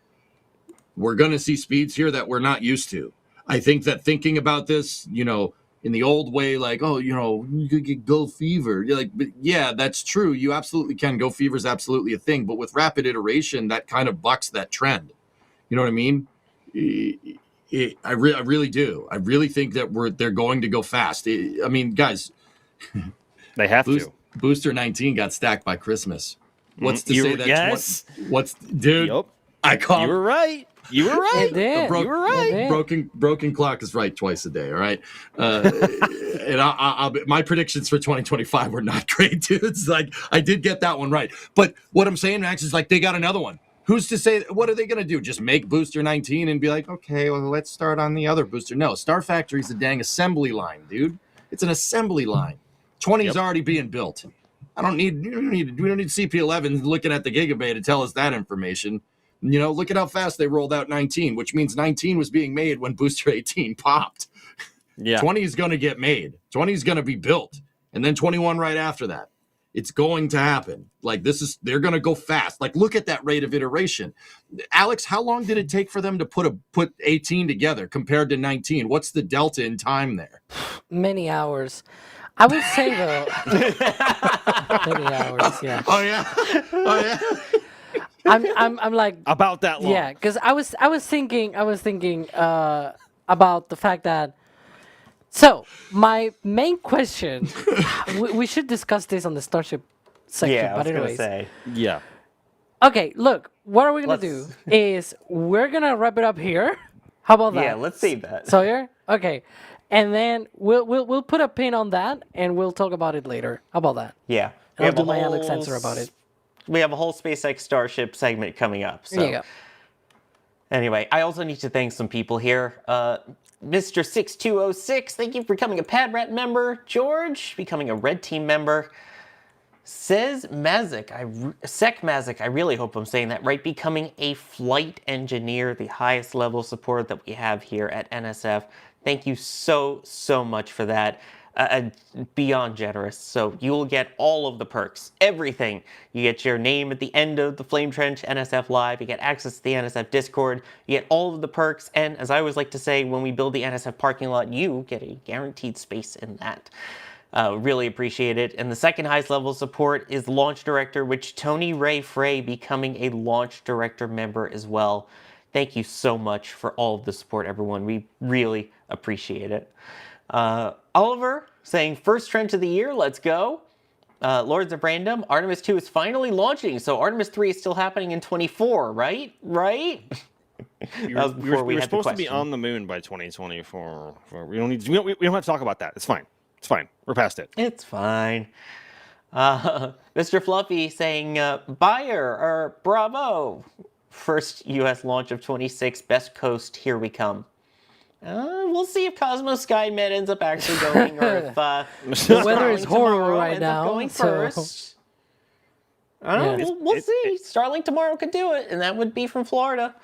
speeds here that we're not used to. I think that thinking about this, in the old way, you could get Go Fever. You're like, but yeah, that's true. You absolutely can. Go Fever is absolutely a thing. But with rapid iteration, that kind of bucks that trend. You know what I mean? I really do. I really think that they're going to go fast. Guys, they have to. Booster 19 got stacked by Christmas. What's to say that? Yes. What's dude? Yep. You were right. You were right. You were right. Broken clock is right twice a day. All right. And my predictions for 2025 were not great, dudes. Like I did get that one right, but what I'm saying, Max, is they got another one. Who's to say? What are they going to do? Just make Booster 19 and be like, okay, well, let's start on the other booster. No, Star Factory's a dang assembly line, dude. It's an assembly line. 20 is already being built. We don't need CP11 looking at the gigabay to tell us that information. You know, look at how fast they rolled out 19, which means 19 was being made when booster 18 popped. Yeah. 20 is going to get made. 20 is going to be built. And then 21 right after that. It's going to happen. Like, they're going to go fast. Like, look at that rate of iteration. Alex, how long did it take for them to put 18 together compared to 19? What's the delta in time there? Many hours. I would say though, many hours. Yeah. Oh yeah. Oh yeah. I'm like About that long. yeah, because I was thinking about the fact that. So my main question, we should discuss this on the Starship section. Yeah, I but was gonna anyways, say. Yeah. okay. Look, what are we gonna do? Is we're gonna wrap it up here. How about that? Yeah, let's save that. Sawyer? Okay. And then we'll put a pin on that and we'll talk about it later. How about that? Yeah. And I'll do my Alex answer about it. We have a whole SpaceX Starship segment coming up. So. There you go. Anyway, I also need to thank some people here. Mr. 6206, thank you for becoming a PadRat member. George, becoming a Red Team member. Says Mazik, Sek Mazik, I really hope I'm saying that right, becoming a flight engineer, the highest level of support that we have here at NSF. Thank you so much for that. Beyond generous. So you will get all of the perks, everything. You get your name at the end of the Flame Trench NSF Live. You get access to the NSF Discord. You get all of the perks. And as I always like to say, when we build the NSF parking lot, you get a guaranteed space in that. Really appreciate it. And the second highest level of support is Launch Director, which Tony Ray Frey becoming a Launch Director member as well. Thank you so much for all of the support, everyone. We really appreciate it. Oliver saying first trench of the year, let's go. Lords of Random, Artemis II is finally launching, so Artemis III is still happening in 24, right? Right? We were supposed to be on the moon by 2024. We don't have to talk about that. It's fine. It's fine. We're past it. It's fine. Mr. Fluffy saying, Bayer, or bravo. First U.S. launch of 26, best coast, here we come. We'll see if Cosmos SkyMed ends up actually going, or if the weather is horrible right now. Going first. I don't know. We'll see. Starlink tomorrow could do it, and that would be from Florida.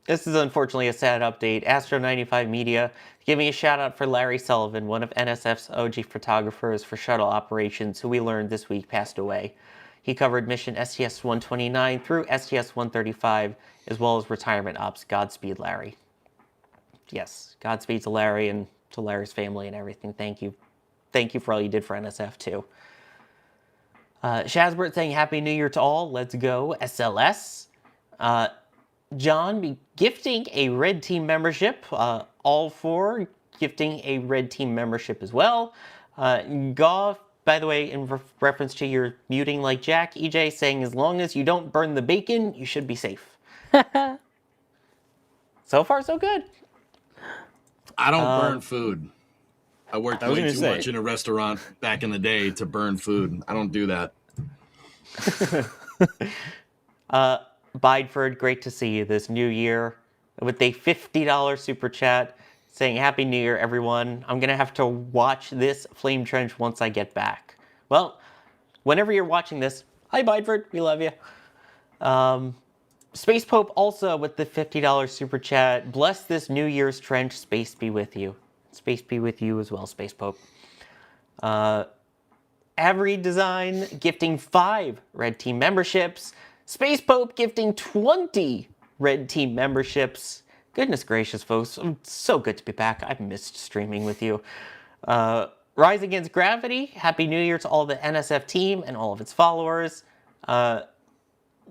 This is unfortunately a sad update. Astro95 Media giving a shout out for Larry Sullivan, one of NSF's OG photographers for shuttle operations, who we learned this week passed away. He covered mission STS-129 through STS-135, as well as retirement ops. Godspeed, Larry. Yes, Godspeed to Larry and to Larry's family and everything. Thank you. Thank you for all you did for NSF, too. Shazbert saying Happy New Year to all. Let's go. SLS. John be gifting a Red Team membership. All four gifting a Red Team membership as well. Goff, by the way, in reference to your muting like Jack, EJ saying as long as you don't burn the bacon, you should be safe. So far, so good. I don't burn food. I worked way too much in a restaurant back in the day to burn food. I don't do that. Bideford, great to see you this new year with a $50 super chat saying Happy New Year, everyone. I'm going to have to watch this Flame Trench once I get back. Well, whenever you're watching this, hi Bideford, we love you. Space Pope also with the $50 super chat. Bless this New Year's trench. Space be with you. Space be with you as well, Space Pope. Avery Design gifting 5 Red Team memberships. Space Pope gifting 20 Red Team memberships. Goodness gracious, folks. It's so good to be back. I've missed streaming with you. Rise Against Gravity. Happy New Year to all the NSF team and all of its followers.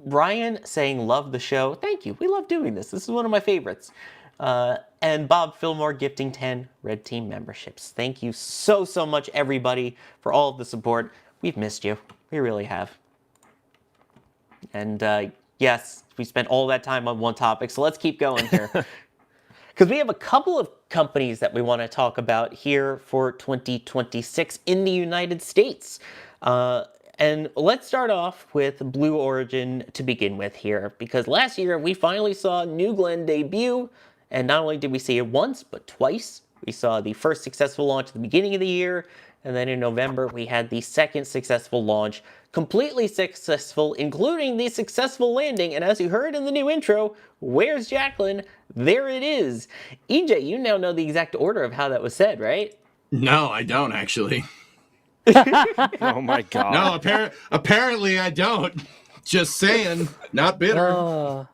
Ryan saying love the show. Thank you. We love doing this. This is one of my favorites. And Bob Fillmore gifting 10 Red Team memberships. Thank you so much, everybody, for all of the support. We've missed you. We really have. And yes, we spent all that time on one topic, so let's keep going here. Because we have a couple of companies that we want to talk about here for 2026 in the United States. And let's start off with Blue Origin to begin with here, because last year we finally saw New Glenn debut, and not only did we see it once, but twice. We saw the first successful launch at the beginning of the year, And then in November, we had the second successful launch, completely successful, including the successful landing. And as you heard in the new intro, where's Jacqueline? There it is. EJ, you now know the exact order of how that was said, right? No, I don't actually. Oh my god. No, apparently I don't. Just saying, not bitter.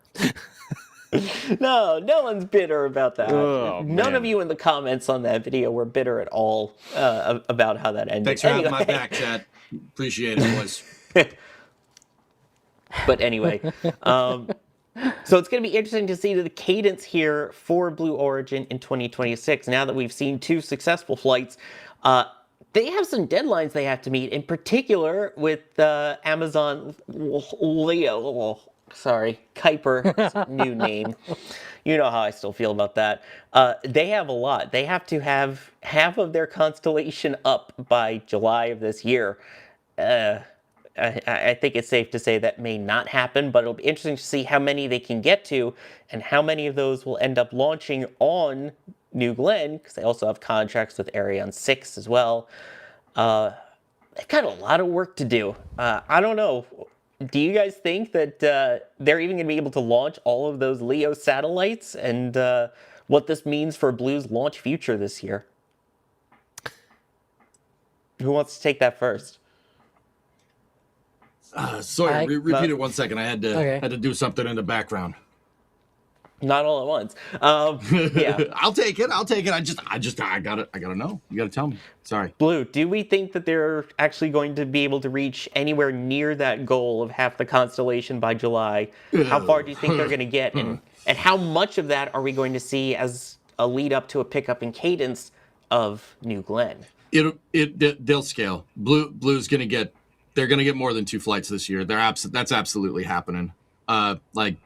No, no one's bitter about that. Oh, None of man. you in the comments on that video were bitter at all about how that ended. Thanks for having my back, Chad. Appreciate it, boys. But anyway, so it's going to be interesting to see the cadence here for Blue Origin in 2026. Now that we've seen 2 successful flights, they have some deadlines they have to meet, in particular with Amazon Leo. Sorry, Kuiper's new name. You know how I still feel about that. They have a lot. They have to have half of their constellation up by July of this year. I think it's safe to say that may not happen, but it'll be interesting to see how many they can get to and how many of those will end up launching on New Glenn, because they also have contracts with Ariane 6 as well. They've got a lot of work to do. I don't know. Do you guys think that they're even going to be able to launch all of those LEO satellites, and what this means for Blue's launch future this year? Who wants to take that first? Sorry, repeat it 1 second. I had to do something in the background. Not all at once. Yeah. I'll take it. I gotta know. You gotta tell me. Sorry. Blue, do we think that they're actually going to be able to reach anywhere near that goal of half the constellation by July? How far do you think they're going to get? And how much of that are we going to see as a lead up to a pickup in cadence of New Glenn? They'll scale. Blue's gonna get. They're gonna get more than 2 flights this year. That's absolutely happening. No. Hey.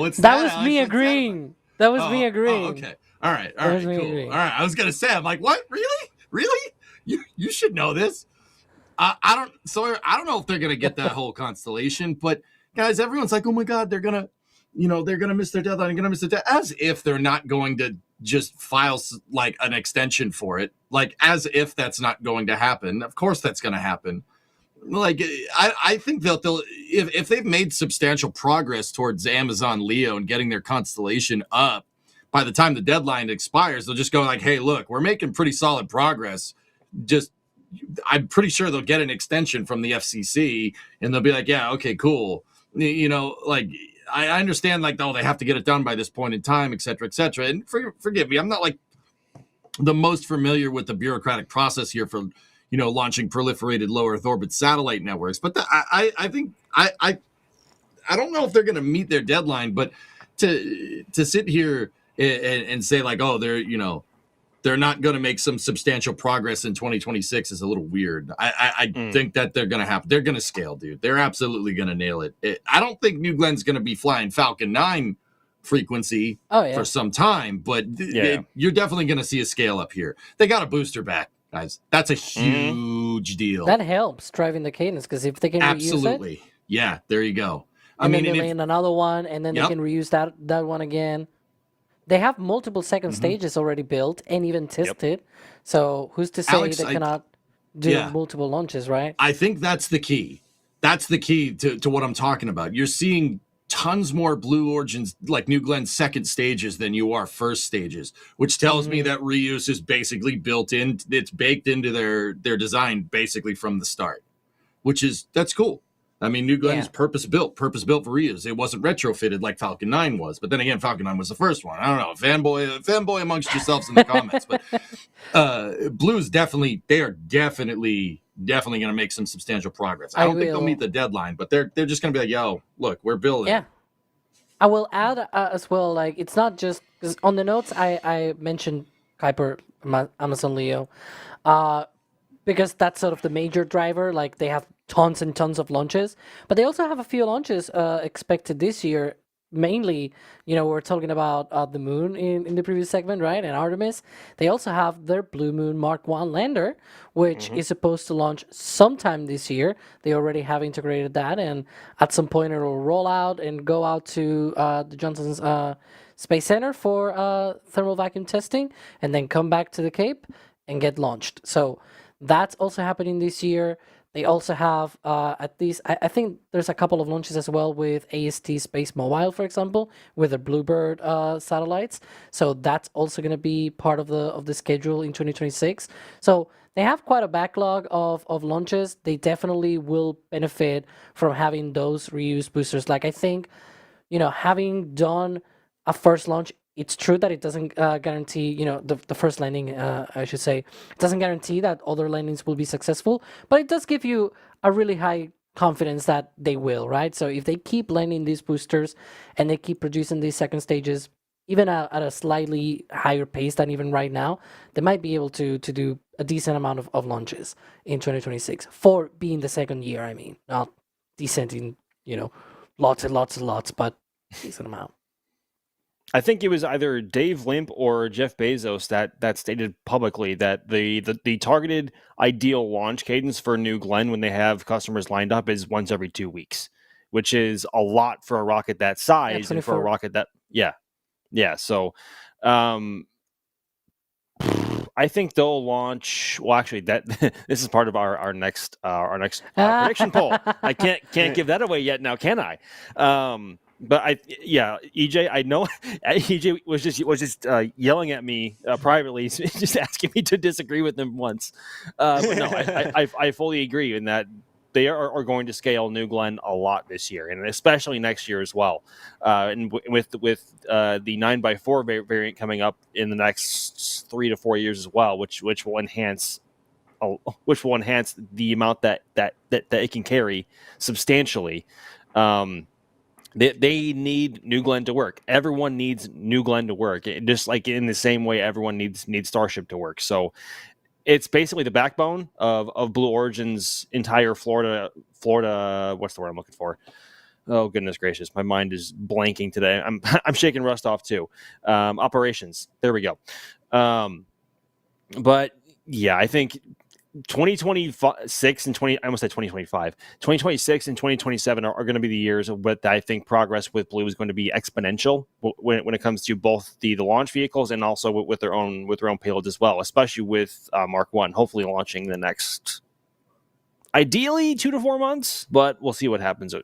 What's That was me agreeing. That was me agreeing. Oh, okay. All right. Cool. Agreeing. All right. I was gonna say, I'm like, what? Really? You should know this. I don't know if they're gonna get that whole constellation, but guys, everyone's like, oh my god, they're gonna miss their deadline. As if they're not going to just file like an extension for it, like as if that's not going to happen. Of course that's going to happen. Like I think they'll if they've made substantial progress towards Amazon Leo and getting their constellation up, by the time the deadline expires, they'll just go like, hey, look, we're making pretty solid progress. I'm pretty sure they'll get an extension from the FCC, and they'll be like, yeah, okay, cool. Like, I understand, like, they have to get it done by this point in time, et cetera, et cetera. And forgive me, I'm not, like, the most familiar with the bureaucratic process here for, launching proliferated low Earth orbit satellite networks. But I think I don't know if they're going to meet their deadline, but to sit here and say, like, oh, they're not going to make some substantial progress in 2026 is a little weird. I think that they're going to happen. They're going to scale, dude. They're absolutely going to nail it. I don't think New Glenn's going to be flying Falcon 9 frequency for some time, but you're definitely going to see a scale up here. They got a booster back, guys. That's a huge deal. That helps driving the cadence, because if they can absolutely reuse it, yeah, there you go. They land another one, and then they can reuse that one again. They have multiple second stages already built and even tested. So who's to say Alex, they cannot do multiple launches, right? I think that's the key. That's the key to what I'm talking about. You're seeing tons more Blue Origins, like New Glenn, second stages than you are first stages, which tells me that reuse is basically built in. It's baked into their design basically from the start, that's cool. I mean, New Glenn is purpose built for reuse. It wasn't retrofitted like Falcon 9 was. But then again, Falcon 9 was the first one. I don't know, fanboy amongst yourselves in the comments. But Blue's definitely going to make some substantial progress. I don't think they'll meet the deadline, but they're just going to be like, yo, look, we're building. Yeah. I will add as well, like, it's not just, because on the notes I mentioned Kuiper, Amazon Leo, because that's sort of the major driver. Like, they have tons and tons of launches, but they also have a few launches expected this year mainly, we're talking about the moon in the previous segment, right? And Artemis. They also have their Blue Moon Mark 1 lander, which is supposed to launch sometime this year. They already have integrated that, and at some point it'll roll out and go out to the Johnson's Space Center for thermal vacuum testing, and then come back to the Cape and get launched. So that's also happening this year. They also have at least, I think there's a couple of launches as well with AST Space Mobile, for example, with the Bluebird satellites. So that's also going to be part of the schedule in 2026. So they have quite a backlog of launches. They definitely will benefit from having those reused boosters. Like, I think, having done a first launch, it's true that it doesn't guarantee, the first landing, I should say, it doesn't guarantee that other landings will be successful, but it does give you a really high confidence that they will, right? So if they keep landing these boosters and they keep producing these second stages, even at a slightly higher pace than even right now, they might be able to do a decent amount of launches in 2026 for being the second year. I mean, not decent in, lots and lots and lots, but decent amount. I think it was either Dave Limp or Jeff Bezos that stated publicly that the targeted ideal launch cadence for New Glenn when they have customers lined up is once every 2 weeks, which is a lot for a rocket that size and for a rocket that So, I think they'll launch. Well, actually, that this is part of our next prediction poll. I can't give that away yet. Now, can I? But EJ, I know EJ was just yelling at me privately, just asking me to disagree with him once. But no, I fully agree in that they are going to scale New Glenn a lot this year, and especially next year as well. And with the 9x4 variant coming up in the next 3 to 4 years as well, which will enhance the amount that it can carry substantially. They need New Glenn to work. Everyone needs New Glenn to work, just like in the same way everyone needs Starship to work. So it's basically the backbone of Blue Origin's entire Florida. What's the word I'm looking for? Oh, goodness gracious. My mind is blanking today. I'm shaking rust off too. Operations. There we go. But yeah, I think 2026 and 2026 and 2027 are going to be the years of what I think progress with Blue is going to be exponential when it comes to both the launch vehicles and also with their own payloads as well, especially with Mark 1, hopefully launching the next, ideally 2 to 4 months, but we'll see what happens.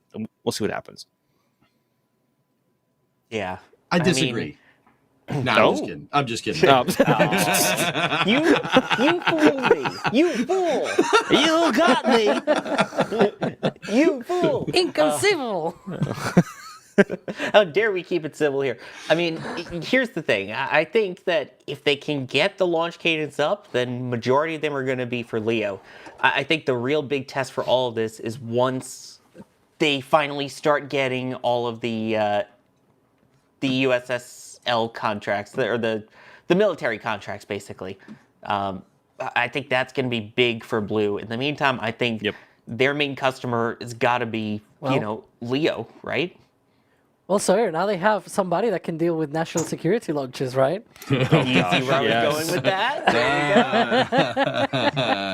Yeah. I disagree. I'm just kidding. You fooled me. You fool. You got me. You fool. Inconceivable. How dare we keep it civil here? I mean, here's the thing. I think that if they can get the launch cadence up, then majority of them are going to be for Leo. I think the real big test for all of this is once they finally start getting all of the USSL contracts, or the military contracts, basically. I think that's going to be big for Blue. In the meantime, I think their main customer has got to be, Leo, right? Well, Sawyer, now they have somebody that can deal with national security launches, right? You see where I was going with that? There you go.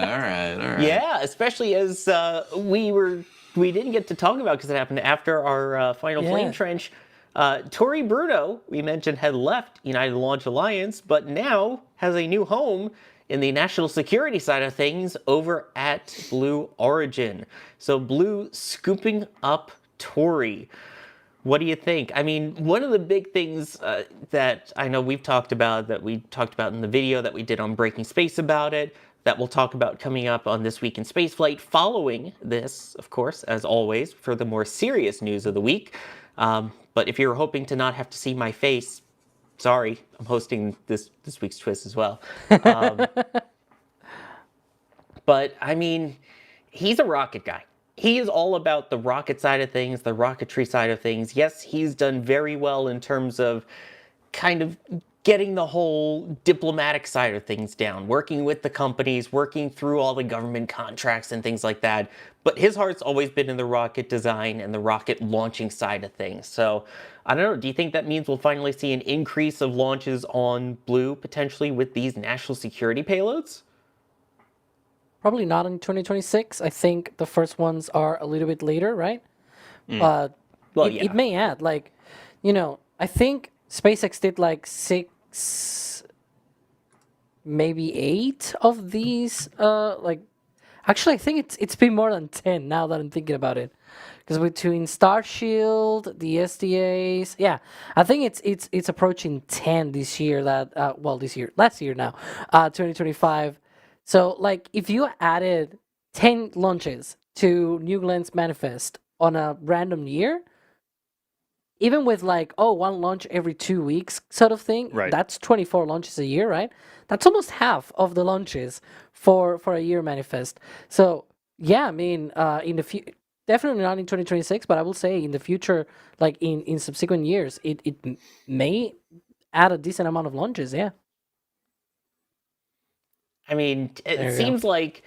All right. Yeah, especially as we didn't get to talk about, because it happened after our final flame trench. Tori Bruno, we mentioned, had left United Launch Alliance, but now has a new home in the national security side of things over at Blue Origin. So Blue scooping up Tori. What do you think? I mean, one of the big things that I know we talked about in the video that we did on Breaking Space about it, that we'll talk about coming up on This Week in Spaceflight, following this, of course, as always, for the more serious news of the week. But if you're hoping to not have to see my face, sorry, I'm hosting this week's twist as well. But, I mean, he's a rocket guy. He is all about the rocket side of things, the rocketry side of things. Yes, he's done very well in terms of kind of getting the whole diplomatic side of things down, working with the companies, working through all the government contracts and things like that. But his heart's always been in the rocket design and the rocket launching side of things. So I don't know, do you think that means we'll finally see an increase of launches on Blue potentially with these national security payloads? Probably not in 2026. I think the first ones are a little bit later, right? But Well, it may add, like, I think SpaceX did like 6, maybe 8 of these. Actually, I think it's been more than 10 now that I'm thinking about it. Because between Starship, the SDAs, yeah, I think it's approaching 10 this year. Last year now, 2025. So, like, if you added 10 launches to New Glenn's manifest on a random year, even with one launch every 2 weeks sort of thing, Right. that's 24 launches a year, right? That's almost half of the launches for a year manifest. So, yeah, I mean, in the definitely not in 2026, but I will say in the future, like in subsequent years, it may add a decent amount of launches, yeah. I mean, There it you seems like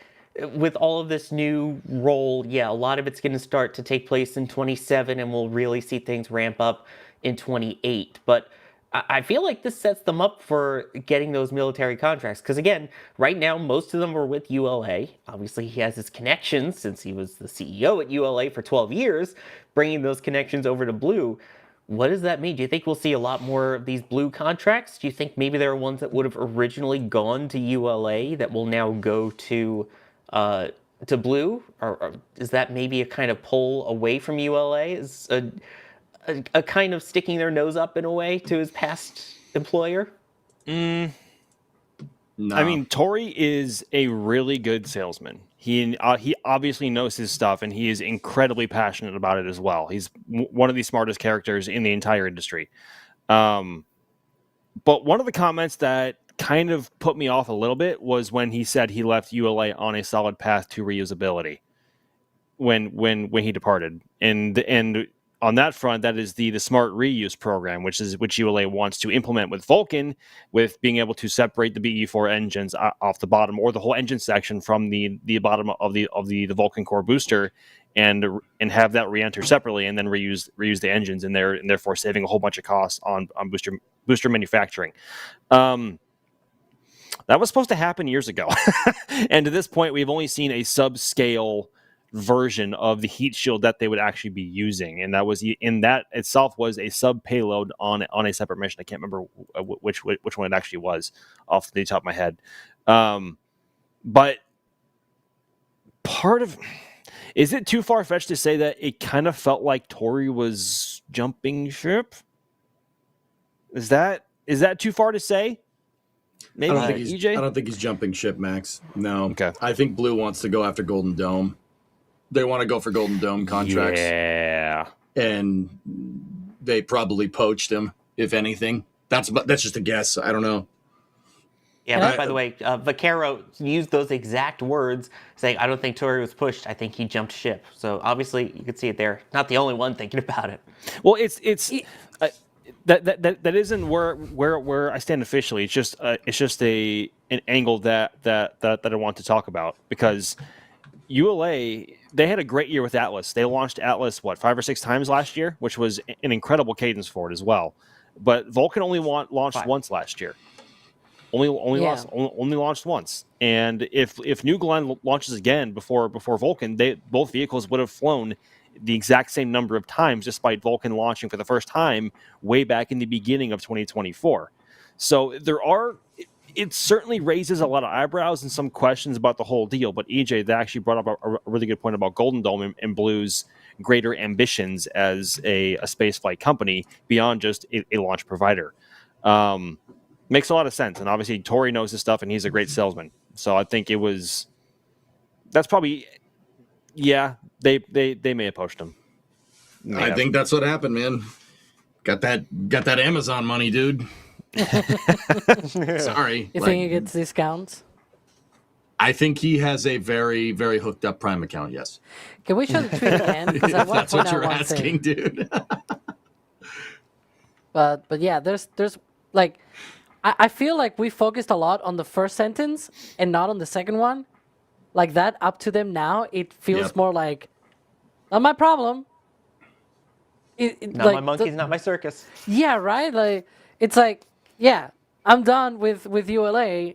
with all of this new role, yeah, a lot of it's going to start to take place in 27 and we'll really see things ramp up in 28. But I feel like this sets them up for getting those military contracts. Because again, right now, most of them are with ULA. Obviously, he has his connections since he was the CEO at ULA for 12 years, bringing those connections over to Blue. What does that mean? Do you think we'll see a lot more of these Blue contracts? Do you think maybe there are ones that would have originally gone to ULA that will now go to Blue? Or is that maybe a kind of pull away from ULA? Is a kind of sticking their nose up in a way to his past employer? No. I mean, Tori is a really good salesman. He obviously knows his stuff, and he is incredibly passionate about it as well. He's one of the smartest characters in the entire industry. But one of the comments that kind of put me off a little bit was when he said he left ULA on a solid path to reusability when he departed. And on that front, that is the smart reuse program, which ULA wants to implement with Vulcan, with being able to separate the BE4 engines off the bottom, or the whole engine section from the bottom of the Vulcan core booster, and have that re-enter separately, and then reuse the engines in there, and therefore saving a whole bunch of costs on booster manufacturing. That was supposed to happen years ago, and to this point, we've only seen a subscale version of the heat shield that they would actually be using, and that itself was a sub payload on a separate mission. I can't remember which one it actually was off the top of my head. But is it too far-fetched to say that it kind of felt like Tori was jumping ship? Is that too far to say? Maybe EJ? I don't think he's jumping ship, Max. No. Okay. I think Blue wants to go after Golden Dome. They want to go for Golden Dome contracts. Yeah. And they probably poached him, if anything. That's just a guess. I don't know. Yeah, but by the way, Vaquero used those exact words, saying, I don't think Tori was pushed. I think he jumped ship. So obviously, you could see it there. Not the only one thinking about it. Well, that isn't where I stand officially. It's just an angle that I want to talk about, because ULA, they had a great year with Atlas. They launched Atlas 5 or 6 times last year, which was an incredible cadence for it as well. But Vulcan only launched once last year. Only launched once. And if New Glenn launches again before Vulcan, both vehicles would have flown the exact same number of times, despite Vulcan launching for the first time way back in the beginning of 2024. So it certainly raises a lot of eyebrows and some questions about the whole deal. But EJ, that actually brought up a really good point about Golden Dome and Blue's greater ambitions as a spaceflight company beyond just a launch provider. Makes a lot of sense. And obviously Tori knows his stuff and he's a great salesman. So I think that's probably, yeah, they may have poached him. I think that's what happened, man. Got that Amazon money, dude. Sorry. You think he gets discounts? I think he has a very, very hooked up Prime account, yes. Can we show the tweet again? Because I want That's to what point you're out one asking, thing. dude. But yeah, there's like, I feel like we focused a lot on the first sentence and not on the second one. Like that, up to them now, it feels Yep. more like, not my problem. Not Like my monkeys, not my circus. yeah, right. Like it's like, yeah, I'm done with ULA.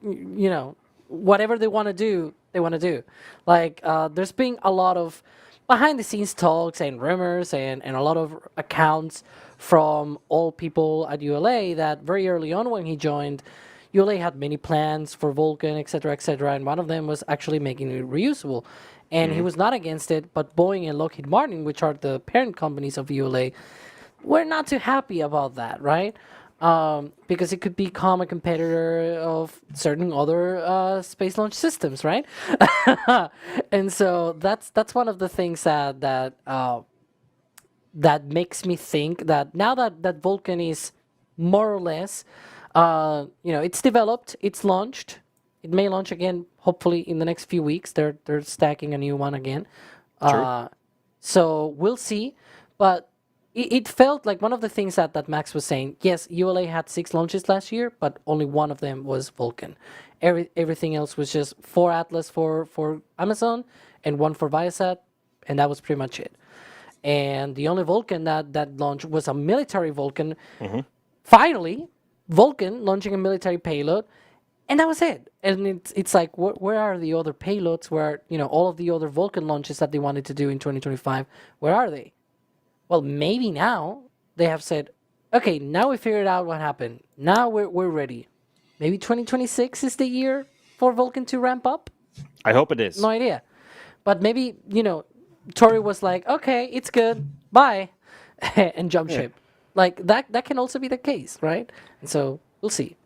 You know, whatever they want to do, they want to do. Like there's been a lot of behind the scenes talks and rumors and a lot of accounts from all people at ULA that very early on when he joined, ULA had many plans for Vulcan, etc., and one of them was actually making it reusable. And he was not against it, but Boeing and Lockheed Martin, which are the parent companies of ULA, were not too happy about that, right? Because it could become a competitor of certain other space launch systems, right? And so that's one of the things that makes me think that now that Vulcan is more or less, it's developed, it's launched. It may launch again, hopefully in the next few weeks. They're stacking a new one again. So we'll see. But it felt like one of the things that Max was saying. Yes, ULA had 6 launches last year, but only one of them was Vulcan. Everything else was just 4 Atlas for Amazon and 1 for Viasat, and that was pretty much it. And the only Vulcan that launched was a military Vulcan. Finally, Vulcan launching a military payload. And that was it. And it's like, where are the other payloads? Where, all of the other Vulcan launches that they wanted to do in 2025, where are they? Well, maybe now they have said, okay, now we figured out what happened. Now we're ready. Maybe 2026 is the year for Vulcan to ramp up? I hope it is. No idea. But maybe, Tori was like, okay, it's good. Bye. And jump ship. Like, that can also be the case, right? And so we'll see.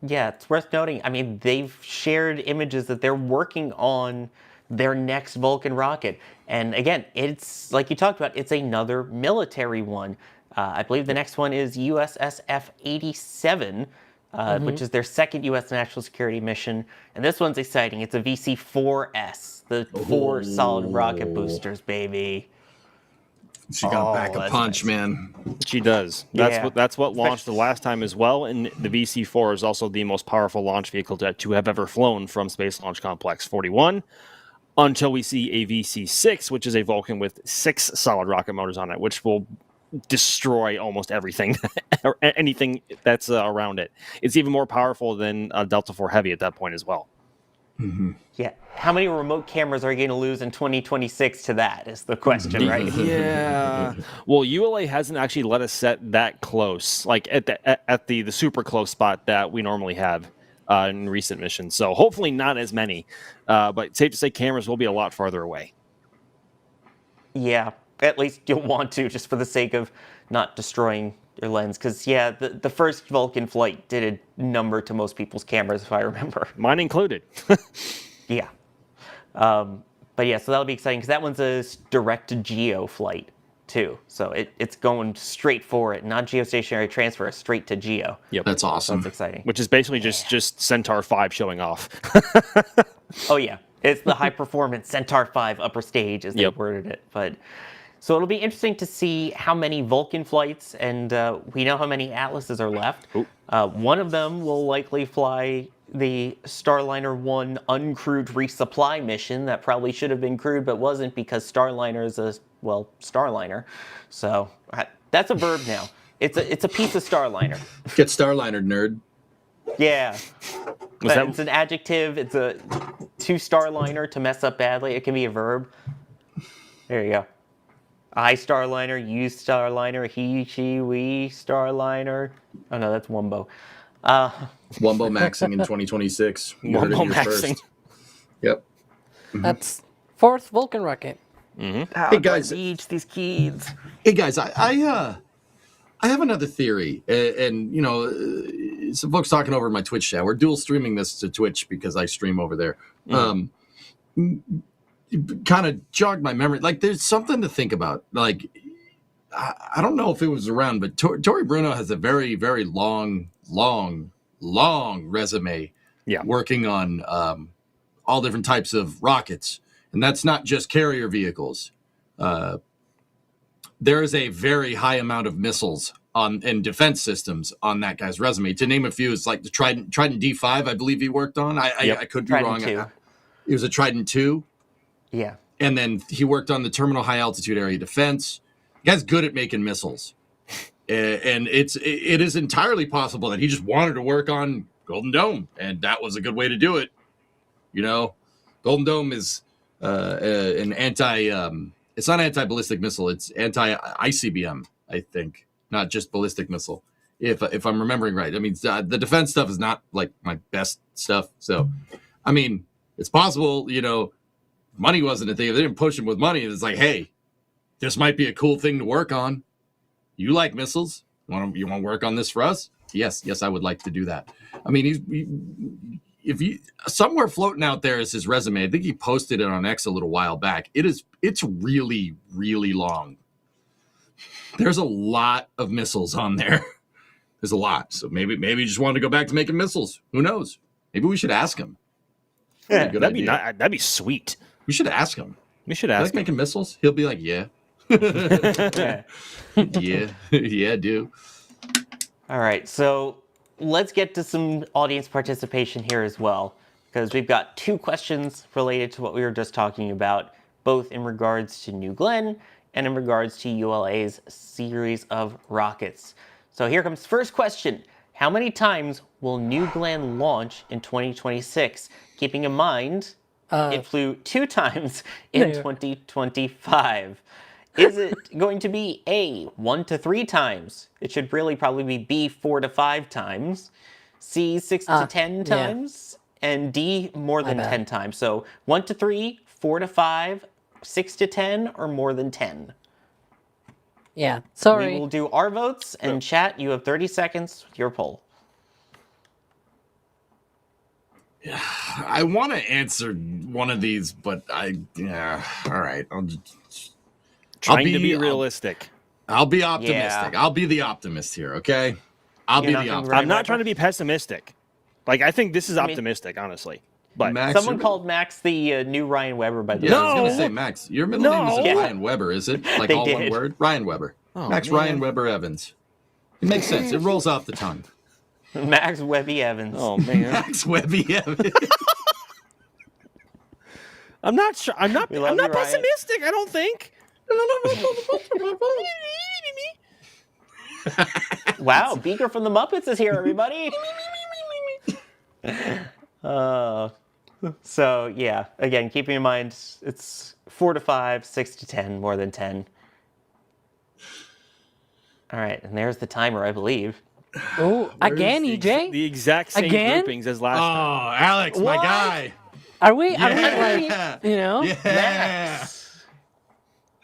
Yeah, it's worth noting. I mean, they've shared images that they're working on their next Vulcan rocket. And again, it's like you talked about, it's another military one. I believe the next one is USSF 87, which is their second U.S. national security mission. And this one's exciting. It's a VC-4S, the 4 solid rocket boosters, baby. She got back a that's punch, nice. man. She does. That's what launched the last time as well, and the VC-4 is also the most powerful launch vehicle to have ever flown from Space Launch Complex 41, until we see a VC-6, which is a Vulcan with 6 solid rocket motors on it, which will destroy almost everything, or anything that's around it. It's even more powerful than a Delta IV Heavy at that point as well. Yeah. How many remote cameras are you going to lose in 2026 to that is the question, right? Yeah. Well, ULA hasn't actually let us set that close, like at the super close spot that we normally have in recent missions. So hopefully not as many, but safe to say cameras will be a lot farther away. Yeah. At least you'll want to, just for the sake of not destroying your lens. Because, yeah, the first Vulcan flight did a number to most people's cameras, if I remember. Mine included. Yeah. But yeah, so that'll be exciting because that one's a direct-to-geo flight, too. So it's going straight for it, not geostationary transfer, straight to geo. Yep. That's awesome. That's exciting. Which is basically just Centaur 5 showing off. Oh, yeah. It's the high-performance Centaur 5 upper stage, as they worded it. But so it'll be interesting to see how many Vulcan flights, and we know how many Atlases are left. One of them will likely fly the Starliner 1 uncrewed resupply mission that probably should have been crewed but wasn't because Starliner is a, Starliner. So that's a verb now. It's a piece of Starliner. Get Starliner, nerd. Yeah. It's an adjective. It's a to Starliner to mess up badly. It can be a verb. There you go. I Starliner, you Starliner, he, she, we Starliner. Oh no, that's Wumbo. Wumbo maxing in 2026. You heard it Wumbo here maxing. first. Yep. That's 4th Vulcan rocket. Hey guys, these kids. Hey guys, I have another theory, and some folks talking over my Twitch chat. We're dual streaming this to Twitch because I stream over there. Kind of jogged my memory. Like, there's something to think about. Like, I don't know if it was around, but Tori Bruno has a very, very long resume. Yeah. Working on all different types of rockets, and that's not just carrier vehicles. There is a very high amount of missiles in defense systems on that guy's resume. To name a few, it's like the Trident D5, I believe he worked on. I could be Trident wrong. 2. It was a Trident 2. Yeah. And then he worked on the Terminal High Altitude Area Defense. The guy's good at making missiles. And it is entirely possible that he just wanted to work on Golden Dome, and that was a good way to do it. You know, Golden Dome is an it's not anti-ballistic missile, it's anti-ICBM, I think, not just ballistic missile, if I'm remembering right. I mean, the defense stuff is not like my best stuff. So, I mean, it's possible, you know, money wasn't a thing. If they didn't push him with money, it's like, hey, this might be a cool thing to work on. You like missiles? You want to work on this for us? Yes, I would like to do that. I mean, if you somewhere floating out there is his resume. I think he posted it on X a little while back. It's really, really long. There's a lot of missiles on there. There's a lot. So maybe he just wanted to go back to making missiles. Who knows? Maybe we should ask him. Yeah, that'd be sweet. We should ask him. We should You ask like him. making missiles? He'll be like, yeah. yeah, I do. All right, so let's get to some audience participation here as well, because we've got 2 questions related to what we were just talking about, both in regards to New Glenn and in regards to ULA's series of rockets. So here comes the first question. How many times will New Glenn launch in 2026? Keeping in mind, it flew 2 times in 2025. Is it going to be A, 1 to 3 times? It should really probably be B, 4 to 5 times. C, 6 to 10 times. And D, more than 10 times. So 1 to 3, 4 to 5, 6 to 10, or more than 10. Yeah, sorry. We will do our votes, and chat, you have 30 seconds with your poll. I want to answer one of these, but all right. Trying to be realistic. I'll be optimistic. Yeah. I'll be the optimist here, okay? I'll You're be not the gonna optimist. write I'm not trying to be pessimistic. Like, I think this is optimistic, honestly. But Max, Someone called Max the new Ryan Weber, by the Yeah, way. I was going to No. say, Max, your middle name isn't Yeah. Ryan Weber, is it? Like They all one did. word? Ryan Weber. Oh, Max man. Ryan Weber Evans. It makes sense. It rolls off the tongue. Max Webby Evans. oh man, Max Webby Evans. I'm not sure. I'm not We love you, Ryan. pessimistic. I don't think. Wow, Beaker from the Muppets is here, everybody. So yeah, again, keeping in mind it's 4 to 5, 6 to 10, more than 10. All right, and there's the timer, I believe. Oh, again, The EJ? exact same Again? groupings as last Oh, time. Alex, my What? guy. Are we like, Yeah. you know? Yeah. Max,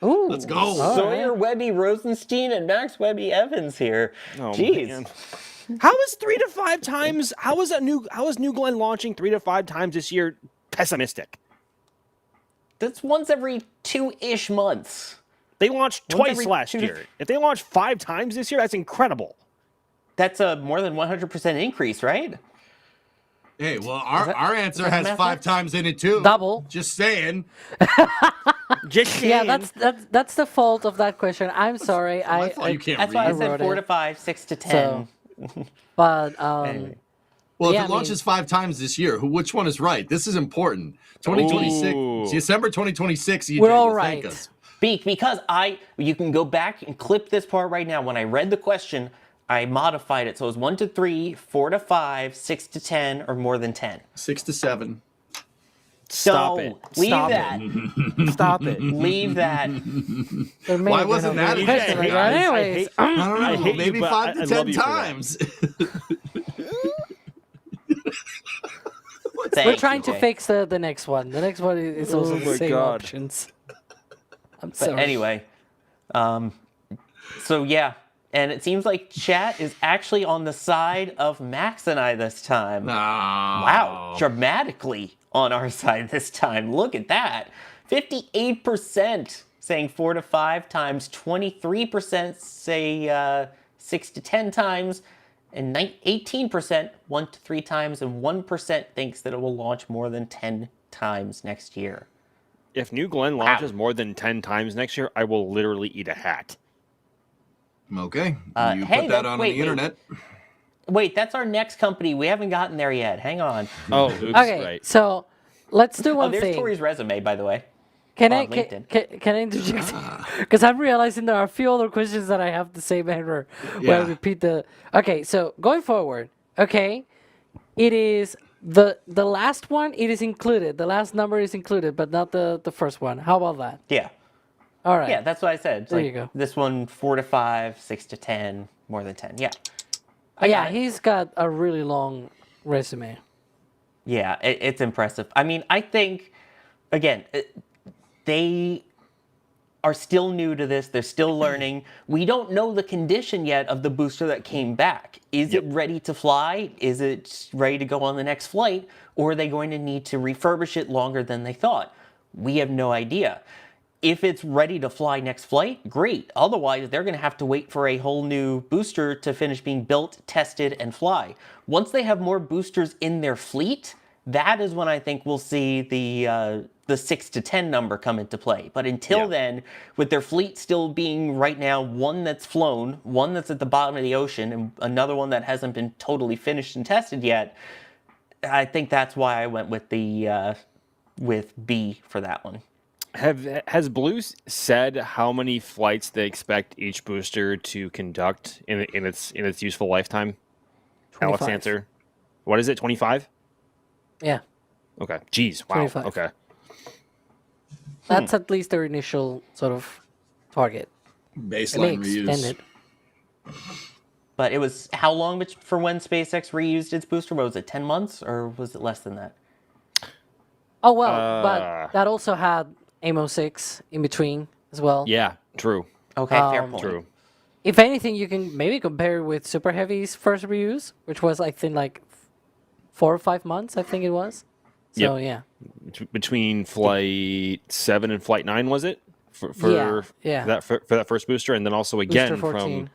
Ooh. Let's go. All Sawyer right. Webby Rosenstein and Max Webby Evans here. Oh, Jeez. man. How is 3 to 5 times? How is New Glenn launching 3 to 5 times this year pessimistic? That's once every 2-ish months. They launched Once twice every last 2 to year. If they launched 5 times this year, that's incredible. That's a more than 100% increase, right? Hey, well, our answer that has math 5 right? times in it, too. Double. Just saying. Just saying. Yeah, that's the fault of that question. I'm sorry. I thought you can't That's read. why I said wrote 4 it. to 5, 6 to 10. But Anyway. Well, Yeah, if it launches 5 times this year, which one is right? This is important. 2026, Ooh. December 2026. EJ We're all will thank right. us. Because you can go back and clip this part right now. When I read the question, I modified it. So it was 1 to 3, 4 to 5, 6 to 10, or more than 10. 6 to 7. Stop No, it. leave Stop that. it. Stop it. Leave that. there may Why have been wasn't a that weird a question hate? like that. I Anyways, hate- I don't know. I hate you, maybe but 5 to I 10 love you for that. times. Thank we're you, trying to Jay. fix the next one. The next one is also Oh the my same God. options. I'm But sorry. anyway, so yeah, and it seems like chat is actually on the side of Max and I this time. Wow, dramatically on our side this time. Look at that. 58% saying 4 to 5 times, 23% say 6 to 10 times, and 18% 1 to 3 times, and 1% thinks that it will launch more than 10 times next year. If New Glenn launches more than 10 times next year, I will literally eat a hat. Okay. You hey, put that on wait, the internet. Wait, that's our next company. We haven't gotten there yet. Hang on. Oh, oops, Okay, right. so let's do Oh, one there's thing. Tori's resume, by the way. Can on I LinkedIn. can I interject? Because I'm realizing there are a few other questions that I have the same error where I Yeah. repeat the. Okay, so going forward, okay, it is the last one. It is included. The last number is included, but not the first one. How about that? Yeah. All right. Yeah, that's what I said. It's There like, you go. This one, 4 to 5, 6 to 10, more than 10. Yeah. Yeah, got it. he's got a really long resume. Yeah, it's impressive. I mean, I think, again, they are still new to this. They're still learning. We don't know the condition yet of the booster that came back. Is it ready to fly? Is it ready to go on the next flight? Or are they going to need to refurbish it longer than they thought? We have no idea. If it's ready to fly next flight, great. Otherwise, they're going to have to wait for a whole new booster to finish being built, tested, and fly. Once they have more boosters in their fleet, that is when I think we'll see the 6 to 10 number come into play. But until then, with their fleet still being right now one that's flown, one that's at the bottom of the ocean, and another one that hasn't been totally finished and tested yet, I think that's why I went with the with B for that one. Has Blue said how many flights they expect each booster to conduct in its useful lifetime? 25. Alex, answer. What is it? 25? Yeah, Okay. Jeez. Wow. 25. Okay. that's at least their initial sort of target. Baseline They reuse. extend it. But it was how long for when SpaceX reused its booster? What was it, 10 months or was it less than that? Oh well, but that also had AMO 6 in between as well. Yeah. True. Okay, fair point. True. If anything, you can maybe compare it with Super Heavy's first reuse, which was I think like 4 or 5 months. I think it was. So Yep. yeah. Between Flight 7 and Flight 9, was it? For Yeah. that first booster, and then also again Booster 14. from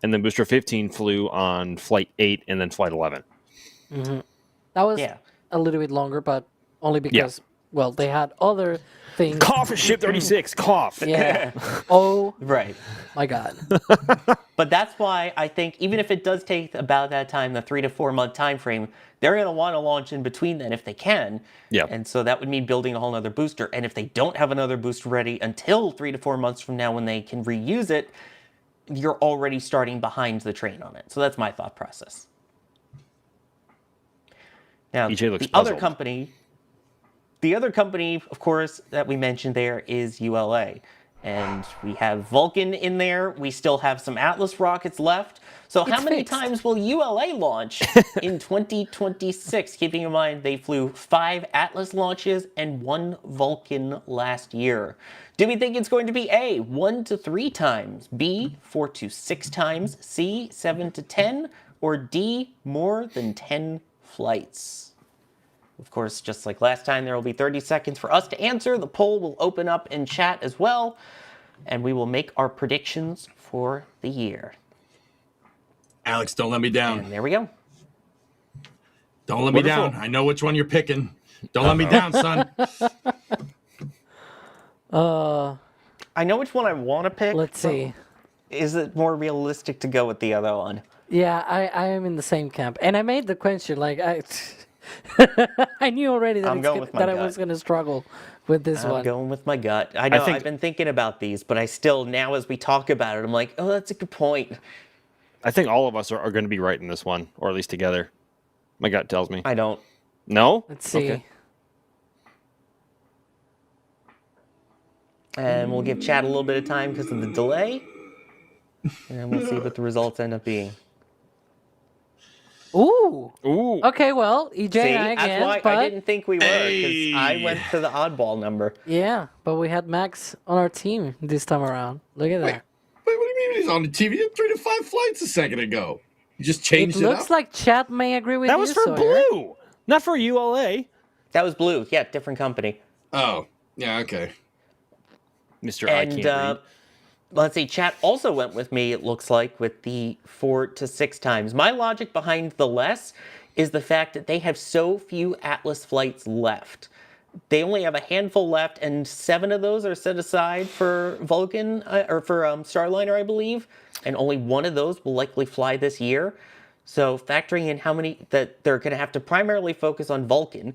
and then Booster 15 flew on Flight 8 and then Flight 11. That was Yeah. a little bit longer, but only because well they had other things. Cough at Ship 36. Cough. Yeah. Oh Right. my God. But that's why I think even if it does take about that time, the 3 to 4 month time frame, they're going to want to launch in between then if they can. Yeah. And so that would mean building a whole other booster. And if they don't have another booster ready until 3 to 4 months from now when they can reuse it, you're already starting behind the train on it. So that's my thought process. Now, EJ looks the other puzzled. company, of course, that we mentioned there is ULA. And we have Vulcan in there. We still have some Atlas rockets left. So how many fixed. times will ULA launch in 2026? Keeping in mind they flew 5 Atlas launches and 1 Vulcan last year. Do we think it's going to be A, 1 to 3 times, B, 4 to 6 times, C, 7 to 10, or D, more than 10 flights? Of course, just like last time, there will be 30 seconds for us to answer. The poll will open up in chat as well, and we will make our predictions for the year. Alex, don't let me down. And there we go. Don't let me Wonderful. down. I know which one you're picking. Don't let me down, son. I know which one I want to pick. Let's see. Is it more realistic to go with the other one? Yeah, I am in the same camp, and I made the question like I. I knew already that, I'm going with my that I gut. was going to struggle with this I'm one. going with my gut. I know think- I've been thinking about these, but I still, now as we talk about it, I'm like, oh, that's a good point. I think all of us are going to be right in this one, or at least together. My gut tells me. I don't. No? Let's see. Okay. And we'll give chat a little bit of time because of the delay. And we'll see what the results end up being. Ooh. Ooh. Okay, well, EJ See, and I again, that's why but I didn't think we were, because I went to the oddball number. yeah, but we had Max on our team this time around. Look at that. Wait, what do you mean he's on the TV? He had 3 to 5 flights a second ago. You just It changed it, looks up? like chat may agree with That you, was for Sawyer. Blue, not for ULA. That was Blue. Yeah, different company. Oh, yeah, okay. Mr. I can't read. Let's see, chat also went with me, it looks like, with the 4 to 6 times. My logic behind the less is the fact that they have so few Atlas flights left they only have a handful left, and 7 of those are set aside for Vulcan or for Starliner, I believe, and only 1 of those will likely fly this year. So factoring in how many that they're going to have to primarily focus on Vulcan,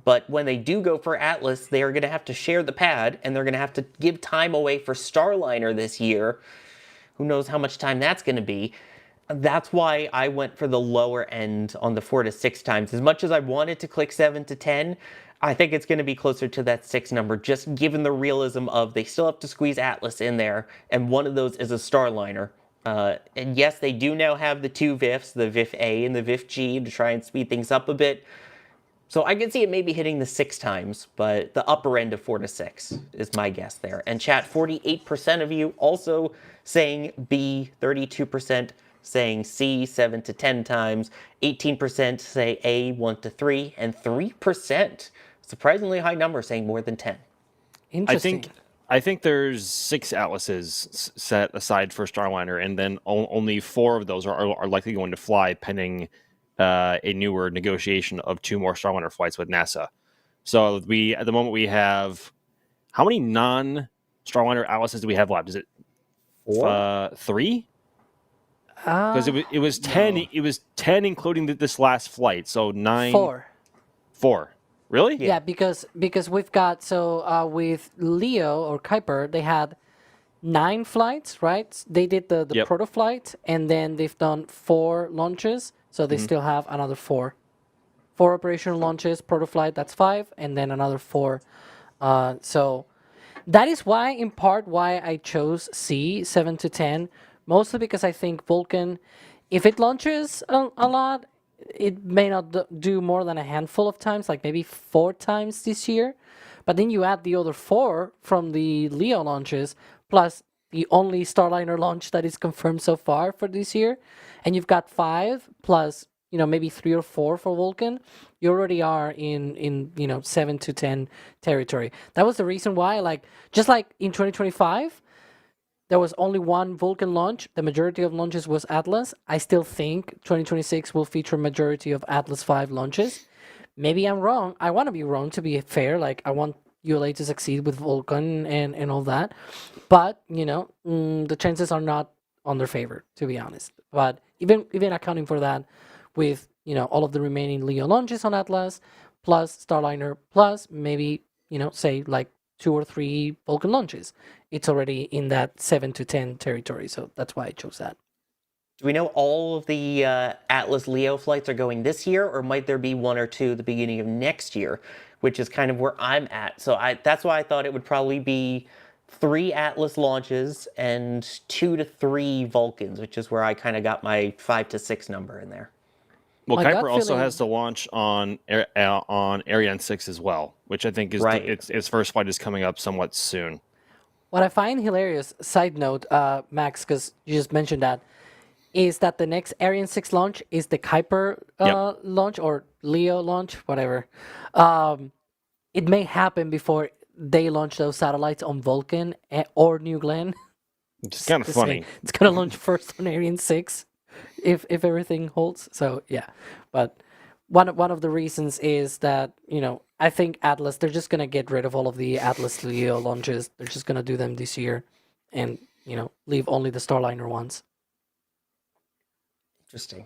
but when they do go for Atlas, they are going to have to share the pad, and they're going to have to give time away for Starliner this year. Who knows how much time that's going to be. That's why I went for the lower end on the 4 to 6 times. As much as I wanted to click 7 to 10, I think it's going to be closer to that 6 number, just given the realism of they still have to squeeze Atlas in there, and one of those is a Starliner. And yes, they do now have the 2 VIFs, the VIF A and the VIF G, to try and speed things up a bit. So I can see it maybe hitting the 6 times, but the upper end of 4 to 6 is my guess there. And chat, 48% of you also saying B, 32% saying C, 7 to 10 times, 18% say A, 1 to 3, and 3%, surprisingly high number, saying more than 10. Interesting. I think there's 6 Atlases set aside for Starliner, and then only 4 of those are likely going to fly pending a newer negotiation of 2 more Starliner flights with NASA. So at the moment we have, how many non-Starliner Atlases do we have left? Is it 3? Because it was 10. No. It was 10 including this last flight. So 9. 4. Really? Yeah, because we've got with Leo or Kuiper, they had 9 flights, right? They did the proto flight, and then they've done 4 launches, so they still have another 4. 4 operational launches, proto flight, that's 5, and then another 4. So that is why, in part, why I chose C, 7 to 10, mostly because I think Vulcan, if it launches a lot, it may not do more than a handful of times, like maybe 4 times this year. But then you add the other 4 from the Leo launches, plus the only Starliner launch that is confirmed so far for this year, and you've got 5 plus, maybe 3 or 4 for Vulcan. You already are in 7 to 10 territory. That was the reason why, just like in 2025, there was only 1 Vulcan launch. The majority of launches was Atlas. I still think 2026 will feature a majority of Atlas 5 launches. Maybe I'm wrong. I want to be wrong, to be fair. I want ULA to succeed with Vulcan and all that. But, the chances are not on their favor, to be honest. But even accounting for that, with, all of the remaining Leo launches on Atlas, plus Starliner, plus maybe, say 2 or 3 Vulcan launches, it's already in that 7 to 10 territory. So that's why I chose that. Do we know all of the Atlas Leo flights are going this year, or might there be 1 or 2 at the beginning of next year, which is kind of where I'm at. So that's why I thought it would probably be 3 Atlas launches and 2 to 3 Vulcans, which is where I kind of got my 5 to 6 number in there. Well, Kuiper also has to launch on Arianespace as well, which I think is right. Its first flight is coming up somewhat soon. What I find hilarious, side note, Max, because you just mentioned that, is that the next Arianespace launch is the Kuiper launch, or Leo launch, whatever. It may happen before they launch those satellites on Vulcan or New Glenn. It's kind of funny. It's going to launch first on Arianespace. If everything holds. So yeah, but one of the reasons is that I think Atlas, they're just gonna get rid of all of the Atlas Leo launches. They're just gonna do them this year, and leave only the Starliner ones. Interesting.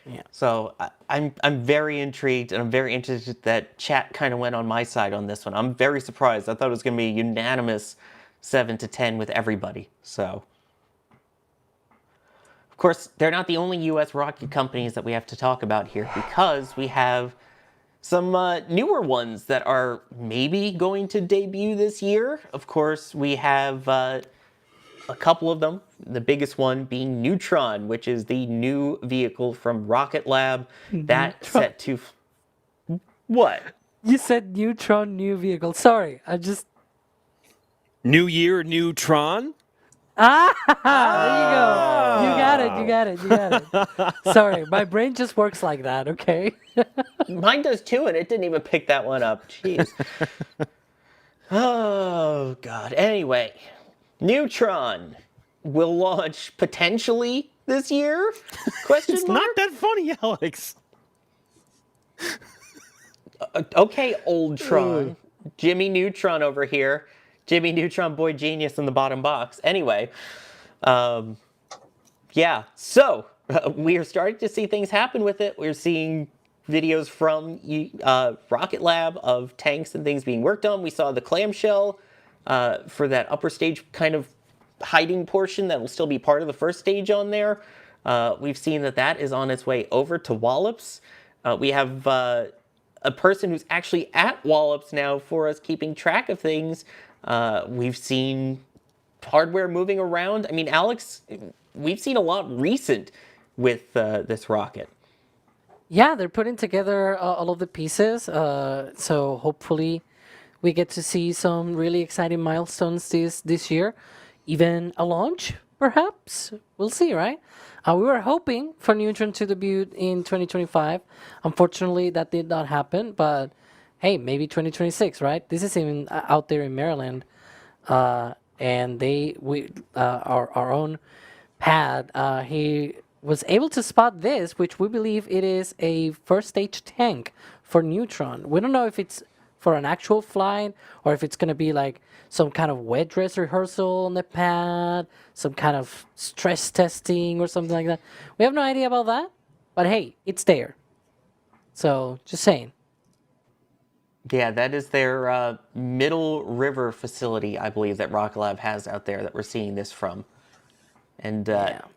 Yeah. So I'm very intrigued, and I'm very interested that chat kind of went on my side on this one. I'm very surprised. I thought it was gonna be a unanimous 7 to 10 with everybody. So. Of course, they're not the only U.S. rocket companies that we have to talk about here, because we have some newer ones that are maybe going to debut this year. Of course, we have a couple of them, the biggest one being Neutron, which is the new vehicle from Rocket Lab. That's set to... What? You said Neutron, new vehicle. Sorry, I just... New year, Neutron? There you go. You got it. Sorry, my brain just works like that, okay? Mine does too, and it didn't even pick that one up. Jeez. Oh, God. Anyway, Neutron will launch potentially this year? Question It's mark? not that funny, Alex. Okay, old Tron. Jimmy Neutron over here. Jimmy Neutron, boy genius in the bottom box. Anyway, yeah, so we are starting to see things happen with it. We're seeing videos from Rocket Lab of tanks and things being worked on. We saw the clamshell for that upper stage kind of hiding portion that will still be part of the first stage on there. We've seen that is on its way over to Wallops. We have a person who's actually at Wallops now for us keeping track of things. We've seen hardware moving around. I mean, Alex, we've seen a lot recent with this rocket. Yeah, they're putting together all of the pieces. So hopefully we get to see some really exciting milestones this year. Even a launch, perhaps. We'll see, right? We were hoping for Neutron to debut in 2025. Unfortunately, that did not happen. But hey, maybe 2026, right? This is even out there in Maryland. And our own Pad, he was able to spot this, which we believe it is a first stage tank for Neutron. We don't know if it's for an actual flight or if it's going to be like some kind of wet dress rehearsal on the pad, some kind of stress testing or something like that. We have no idea about that, but hey, it's there. So just saying. Yeah, that is their Middle River facility, I believe, that Rocket Lab has out there that we're seeing this from. And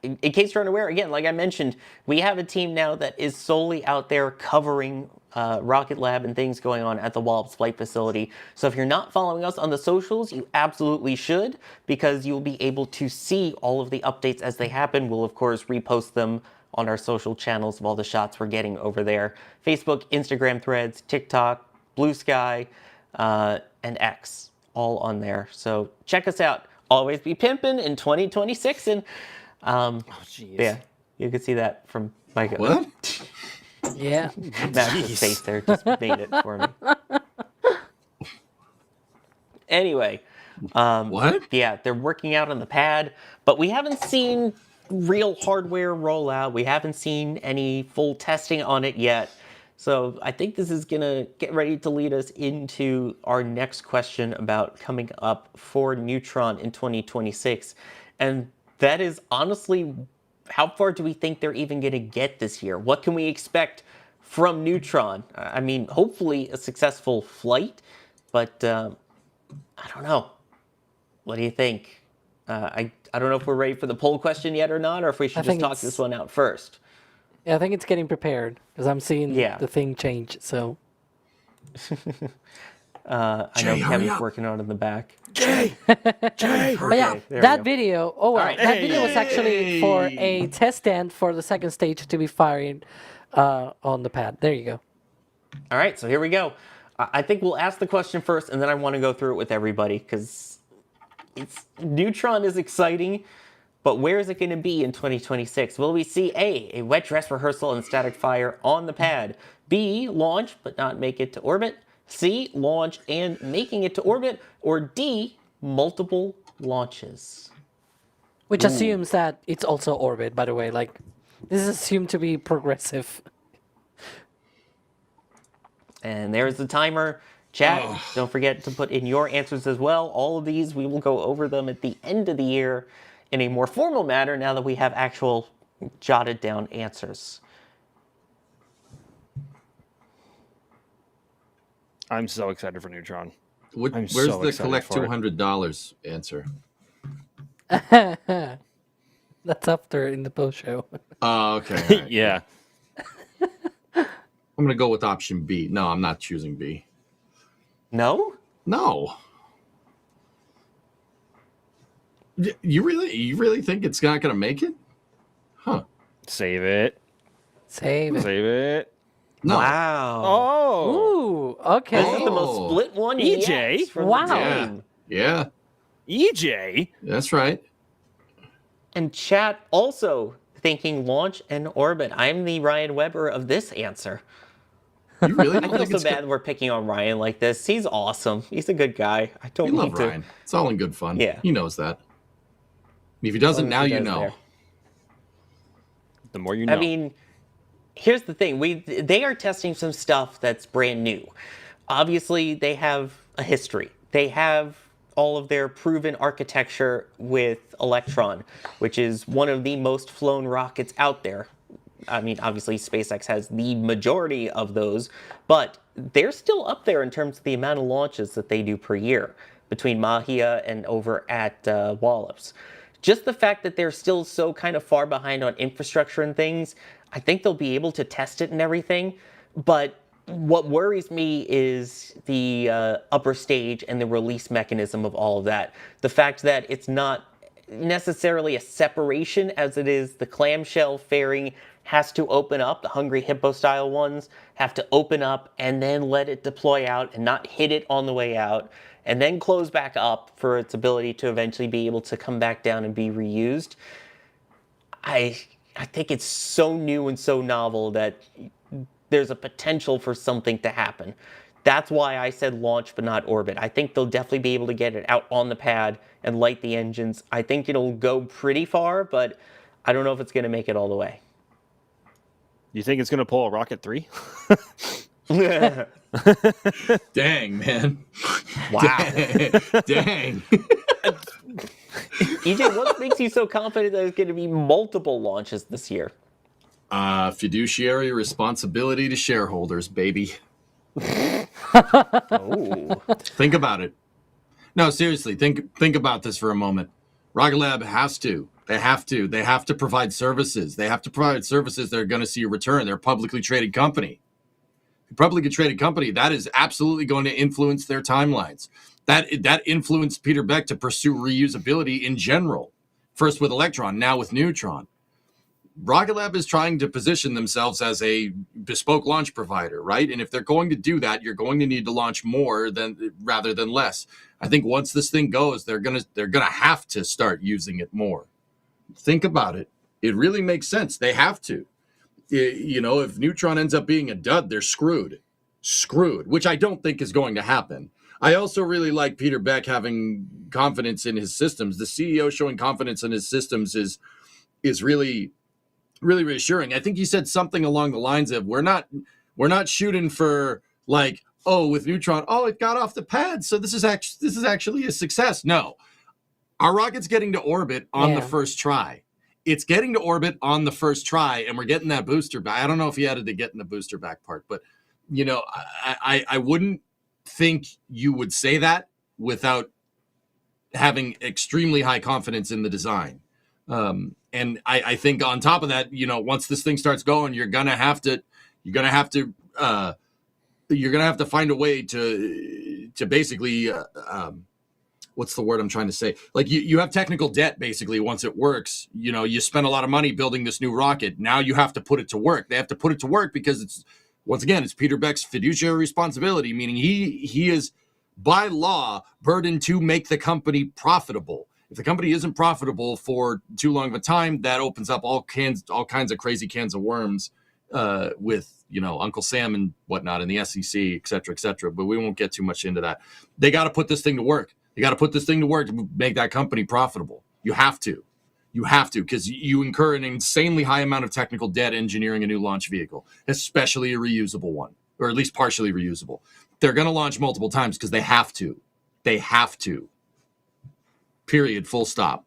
in case you're unaware, again, like I mentioned, we have a team now that is solely out there covering Rocket Lab and things going on at the Wallops flight facility. So if you're not following us on the socials, you absolutely should, because you'll be able to see all of the updates as they happen. We'll, of course, repost them on our social channels of all the shots we're getting over there. Facebook, Instagram threads, TikTok, Blue Sky, and X, all on there. So check us out. Always be pimping in 2026, and yeah, you can see that from Micah. What? Yeah. Max's face there just made it for me. Anyway, What? yeah, they're working out on the pad, but we haven't seen real hardware rollout. We haven't seen any full testing on it yet. So I think this is going to get ready to lead us into our next question about coming up for Neutron in 2026. And that is honestly, how far do we think they're even going to get this year? What can we expect from Neutron? I mean, hopefully a successful flight, but I don't know. What do you think? I don't know if we're ready for the poll question yet or not, or if we should just talk this one out first. Yeah, I think it's getting prepared because I'm seeing the thing change. So I know Kevin's working on it in the back. Jay! But yeah, that video. Oh, well, that video was actually for a test stand for the second stage to be fired on the pad. There you go. All right, so here we go. I think we'll ask the question first, and then I want to go through it with everybody because Neutron is exciting. But where is it going to be in 2026? Will we see A, wet dress rehearsal and static fire on the pad, B, launch but not make it to orbit, C, launch and making it to orbit, or D, multiple launches? Which assumes that it's also orbit, by the way. Like, this is assumed to be progressive. And there's the timer. Chat, don't forget to put in your answers as well. All of these, we will go over them at the end of the year in a more formal manner now that we have actual jotted down answers. I'm so excited for Neutron. Where's so the excited collect for it. $200 answer? That's after in the post show. Oh, okay. All right. Yeah. I'm going to go with option B. No, I'm not choosing B. No? No. You really think it's not going to make it? Huh. Save it. Save it. Save it. No. Wow. Oh. Ooh, okay. This is the most split one EJ? yet from Wow. the Yeah. team. Yeah. EJ? That's right. And chat also thinking launch and orbit. I'm the Ryan Weber of this answer. You really I don't feel think so it's bad we're picking on Ryan like this. He's awesome. He's a good guy. I We don't love need to. Ryan. It's all in good fun. Yeah. He knows that. If he doesn't, As now long as he you does know. there. The more you know. I mean, here's the thing. They are testing some stuff that's brand new. Obviously, they have a history. They have all of their proven architecture with Electron, which is one of the most flown rockets out there. I mean, obviously, SpaceX has the majority of those, but they're still up there in terms of the amount of launches that they do per year between Mahia and over at Wallops. Just the fact that they're still so kind of far behind on infrastructure and things, I think they'll be able to test it and everything. But what worries me is the upper stage and the release mechanism of all of that. The fact that it's not necessarily a separation as it is the clamshell fairing has to open up, the Hungry Hippo style ones have to open up and then let it deploy out and not hit it on the way out, and then close back up for its ability to eventually be able to come back down and be reused. I think it's so new and so novel that there's a potential for something to happen. That's why I said launch but not orbit. I think they'll definitely be able to get it out on the pad and light the engines. I think it'll go pretty far, but I don't know if it's going to make it all the way. You think it's going to pull a Rocket 3? Dang, man. Wow. Dang. EJ, what makes you so confident that there's going to be multiple launches this year? Fiduciary responsibility to shareholders, baby. Oh. Think about it. No, seriously, think about this for a moment. Rocket Lab has to. They have to provide services. They have to provide services that are going to see a return. They're a publicly traded company. A publicly traded company, that is absolutely going to influence their timelines. That influenced Peter Beck to pursue reusability in general. First with Electron, now with Neutron. Rocket Lab is trying to position themselves as a bespoke launch provider, right? And if they're going to do that, you're going to need to launch more rather than less. I think once this thing goes, they're gonna have to start using it more. Think about it. It really makes sense. They have to. If Neutron ends up being a dud, they're screwed, which I don't think is going to happen. I also really like Peter Beck having confidence in his systems. The CEO showing confidence in his systems is really, really reassuring. I think he said something along the lines of, we're not shooting for like, oh, with Neutron, oh, it got off the pad, so this is actually a success. No. Our rocket's getting to orbit on the first try. It's getting to orbit on the first try, and we're getting that booster back. I don't know if he added the getting the booster back part, but I wouldn't think you would say that without having extremely high confidence in the design. And I think on top of that, once this thing starts going, you're gonna have to find a way to basically what's the word I'm trying to say? Like you have technical debt basically once it works. You spend a lot of money building this new rocket. Now you have to put it to work. They have to put it to work because it's Peter Beck's fiduciary responsibility, meaning he is by law burdened to make the company profitable. If the company isn't profitable for too long of a time, that opens up all kinds of crazy cans of worms with Uncle Sam and whatnot and the SEC, et cetera, et cetera. But we won't get too much into that. They got to put this thing to work. You got to put this thing to work to make that company profitable. You have to, because you incur an insanely high amount of technical debt engineering a new launch vehicle, especially a reusable one, or at least partially reusable. They're going to launch multiple times because they have to. They have to. Period. Full stop.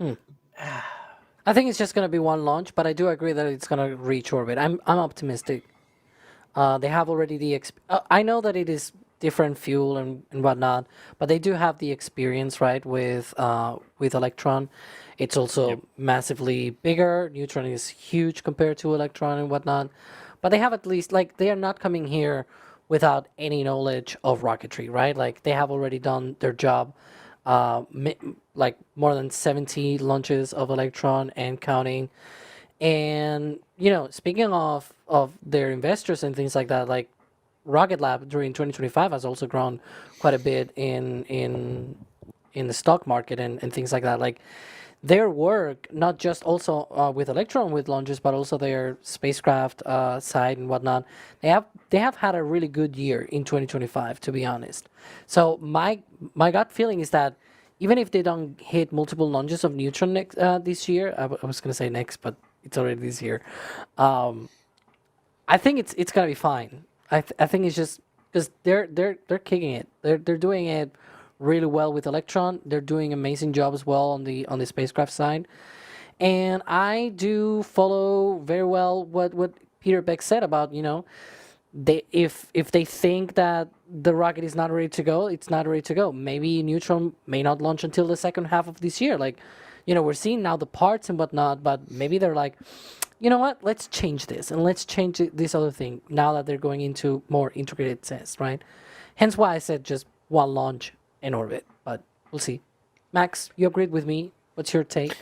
I think it's just going to be one launch, but I do agree that it's going to reach orbit. I'm optimistic. They have already I know that it is different fuel and whatnot, but they do have the experience, right, with Electron. It's also massively bigger. Neutron is huge compared to Electron and whatnot. But they have at least, they are not coming here without any knowledge of rocketry, right? Like, they have already done their job. More than 70 launches of Electron and counting. And, speaking of their investors and things like that, Rocket Lab during 2025 has also grown quite a bit in the stock market and things like that. Their work, not just also with Electron with launches, but also their spacecraft side and whatnot, they have had a really good year in 2025, to be honest. So my gut feeling is that even if they don't hit multiple launches of Neutron this year, I was going to say next, but it's already this year. I think it's gonna be fine. I think it's just because they're kicking it. They're doing it really well with Electron. They're doing amazing job as well on the spacecraft side. And I do follow very well what Peter Beck said about, they if they think that the rocket is not ready to go, it's not ready to go. Maybe Neutron may not launch until the second half of this year. Like, we're seeing now the parts and whatnot, but maybe they're like, you know what? Let's change this and let's change this other thing now that they're going into more integrated tests, right? Hence why I said just one launch in orbit, but we'll see. Max, you agreed with me. What's your take?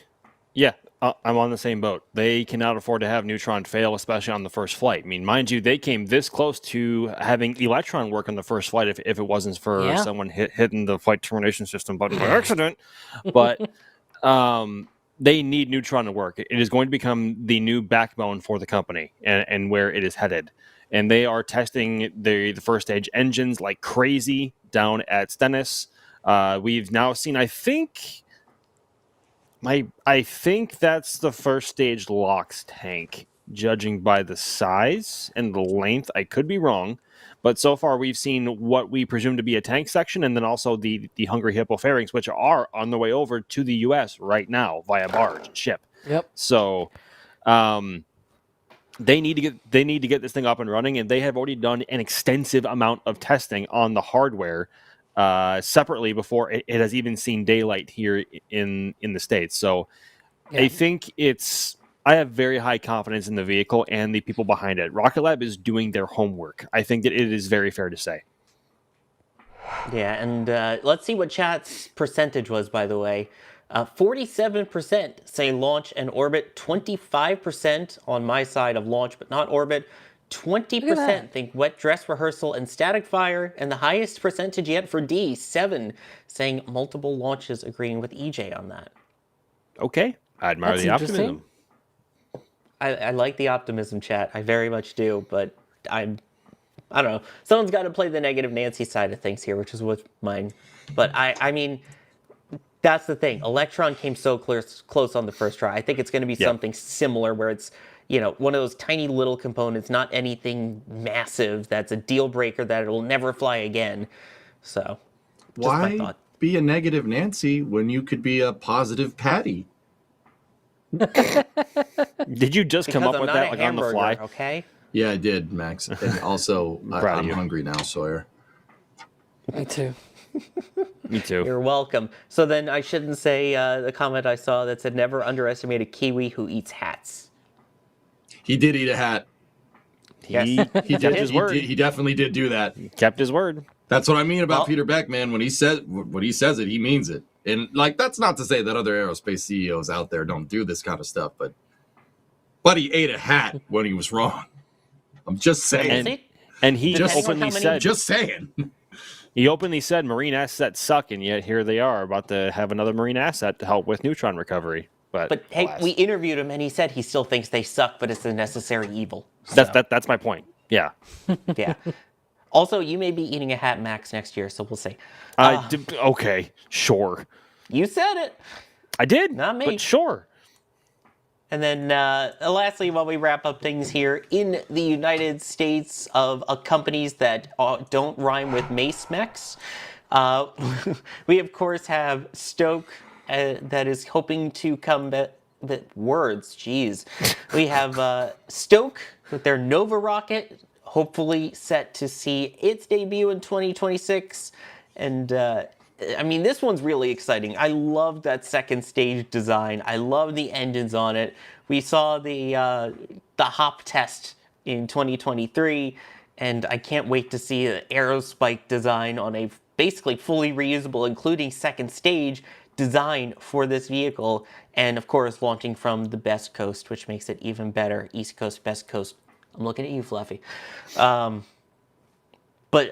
Yeah, I'm on the same boat. They cannot afford to have Neutron fail, especially on the first flight. I mean, mind you, they came this close to having Electron work on the first flight if it wasn't for someone hitting the flight termination system button by accident. But they need Neutron to work. It is going to become the new backbone for the company and where it is headed. And they are testing the first stage engines like crazy down at Stennis. We've now seen, I think that's the first stage LOX tank, judging by the size and the length. I could be wrong, but so far we've seen what we presume to be a tank section, and then also the Hungry Hippo fairings, which are on their way over to the U.S. right now via barge and ship. Yep. So, they need to get this thing up and running, and they have already done an extensive amount of testing on the hardware separately before it has even seen daylight here in the States. So I think I have very high confidence in the vehicle and the people behind it. Rocket Lab is doing their homework. I think that it is very fair to say. Yeah, and let's see what chat's percentage was, by the way. 47% say launch and orbit, 25% on my side of launch but not orbit, 20% think wet dress rehearsal and static fire, and the highest percentage yet for D, 7, saying multiple launches, agreeing with EJ on that. Okay, I admire the optimism. I like the optimism, chat. I very much do, but I don't know. Someone's got to play the negative Nancy side of things here, which is what's mine. But I mean, that's the thing. Electron came so close on the first try. I think it's going to be something similar where it's, one of those tiny little components, not anything massive that's a deal breaker that it'll never fly again. So, just my thought. Be a negative Nancy when you could be a positive Patty? Did you just come up with that like on the fly? Okay. Yeah, I did, Max. And also, I'm hungry now, Sawyer. Me too. Me too. You're welcome. So then I shouldn't say the comment I saw that said never underestimate a Kiwi who eats hats. He did eat a hat. Yes. He did his word. He definitely did do that. He kept his word. That's what I mean about Peter Beck, man. When he says it, he means it. And that's not to say that other aerospace CEOs out there don't do this kind of stuff, but he ate a hat when he was wrong. I'm just saying. And he just openly said, just saying. He openly said marine assets suck, and yet here they are about to have another marine asset to help with neutron recovery. But hey, we interviewed him, and he said he still thinks they suck, but it's a necessary evil. So. That's my point. Yeah. Yeah. Also, you may be eating a hat, Max, next year, so we'll see. Okay, sure. You said it. I did. Not me. But sure. And then lastly, while we wrap up things here, in the United States of companies that don't rhyme with Mace-Mex, we, of course, have Stoke that is hoping to come back. We have Stoke with their Nova rocket, hopefully set to see its debut in 2026. And I mean, this one's really exciting. I love that second stage design. I love the engines on it. We saw the hop test in 2023, and I can't wait to see an aerospike design on a basically fully reusable, including second stage design for this vehicle. And of course, launching from the Best Coast, which makes it even better. East Coast, Best Coast. I'm looking at you, Fluffy. But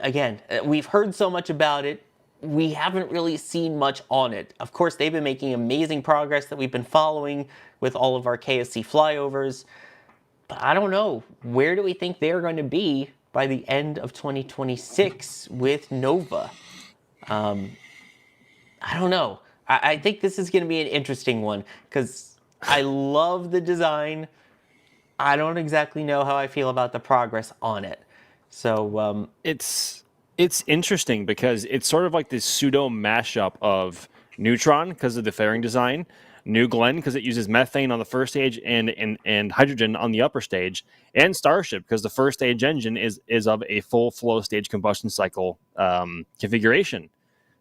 again, we've heard so much about it. We haven't really seen much on it. Of course, they've been making amazing progress that we've been following with all of our KSC flyovers. But I don't know. Where do we think they're going to be by the end of 2026 with Nova? I don't know. I think this is going to be an interesting one because I love the design. I don't exactly know how I feel about the progress on it. So It's interesting because it's sort of like this pseudo mashup of Neutron because of the fairing design, New Glenn because it uses methane on the first stage and hydrogen on the upper stage, and Starship because the first stage engine is of a full flow stage combustion cycle configuration.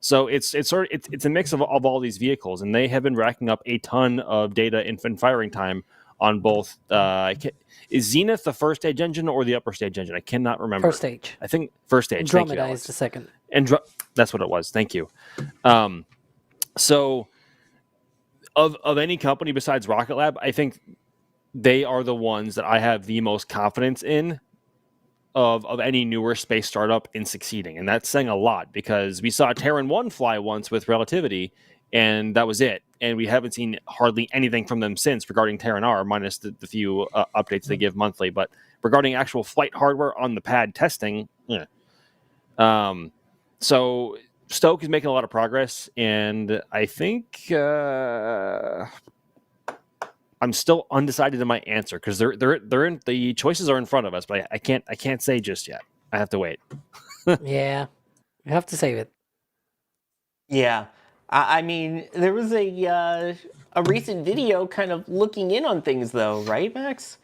So it's a mix of all these vehicles, and they have been racking up a ton of data and firing time on both. Is Zenith the first stage engine or the upper stage engine? I cannot remember. First stage. I think first stage. Thank you, Andromeda Alex. is the second. That's what it was. Thank you. So of any company besides Rocket Lab, I think they are the ones that I have the most confidence in of any newer space startup in succeeding. And that's saying a lot because we saw Terran 1 fly once with Relativity, and that was it. And we haven't seen hardly anything from them since regarding Terran R, minus the few updates they give monthly. But regarding actual flight hardware on the pad testing, yeah. So Stoke is making a lot of progress, and I think I'm still undecided in my answer because they're in the choices are in front of us, but I can't say just yet. I have to wait. Yeah, you have to save it. yeah, I mean, there was a recent video kind of looking in on things, though, right, Max?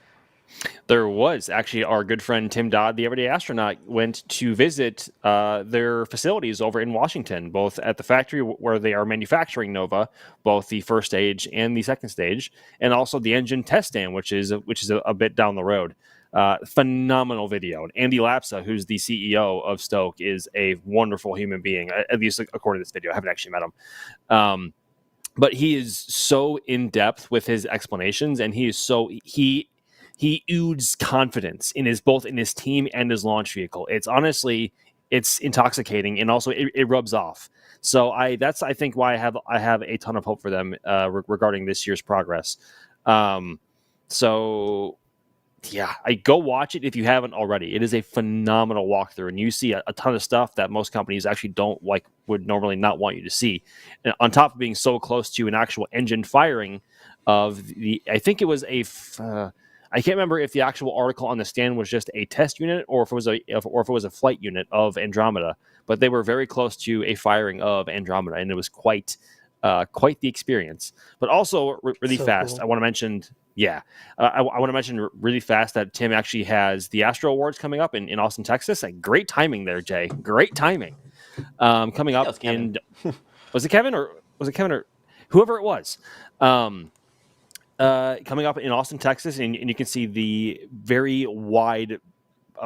There was actually our good friend Tim Dodd, the Everyday Astronaut, went to visit their facilities over in Washington, both at the factory where they are manufacturing Nova, both the first stage and the second stage, and also the engine test stand, which is a bit down the road. Phenomenal video. And Andy Lapsa, who's the CEO of Stoke, is a wonderful human being, at least according to this video. I haven't actually met him. But he is so in depth with his explanations, and he oozes confidence in both his team and his launch vehicle. It's honestly, it's intoxicating, and also it rubs off. So that's I think why I have a ton of hope for them regarding this year's progress. So yeah, I go watch it if you haven't already. It is a phenomenal walkthrough, and you see a ton of stuff that most companies actually don't like, would normally not want you to see. And on top of being so close to an actual engine firing of I think it was I can't remember if the actual article on the stand was just a test unit or if it was a flight unit of Andromeda, but they were very close to a firing of Andromeda, and it was quite the experience. But also really So fast, cool. I want to mention. Yeah, I want to mention really fast that Tim actually has the Astro Awards coming up in Austin, Texas. Great timing there, Jay. Great timing. Coming up in was it Kevin or whoever it was? Coming up in Austin, Texas, and you can see the very wide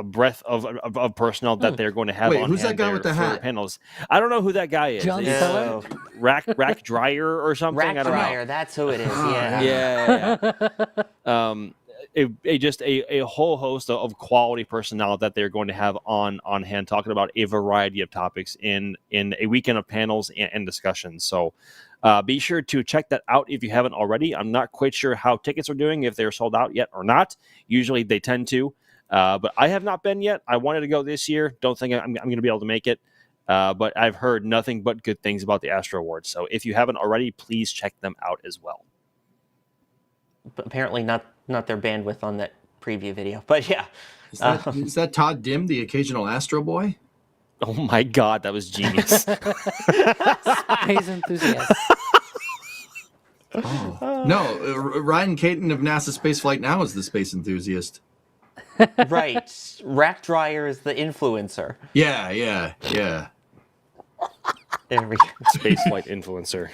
breadth of personnel that they're going to have. Wait, on who's that hand guy there with the for hat? Panels. I don't know who that guy is. John It's, Feller? Rack Dryer or something. Rack I don't Dryer, know. that's who it is. Yeah. Yeah. Just a whole host of quality personnel that they're going to have on hand, talking about a variety of topics in a weekend of panels and discussions. So be sure to check that out if you haven't already. I'm not quite sure how tickets are doing, if they're sold out yet or not. Usually they tend to, but I have not been yet. I wanted to go this year. Don't think I'm going to be able to make it. But I've heard nothing but good things about the Astro Awards. So if you haven't already, please check them out as well. But apparently not their bandwidth on that preview video. But yeah. Is that Todd Dim, the occasional Astro Boy? Oh my God, that was genius. Space enthusiast. No, Ryan Caton of NASA Spaceflight now is the space enthusiast. Right. Rack Dryer is the influencer. Yeah. There we go. Spaceflight influencer.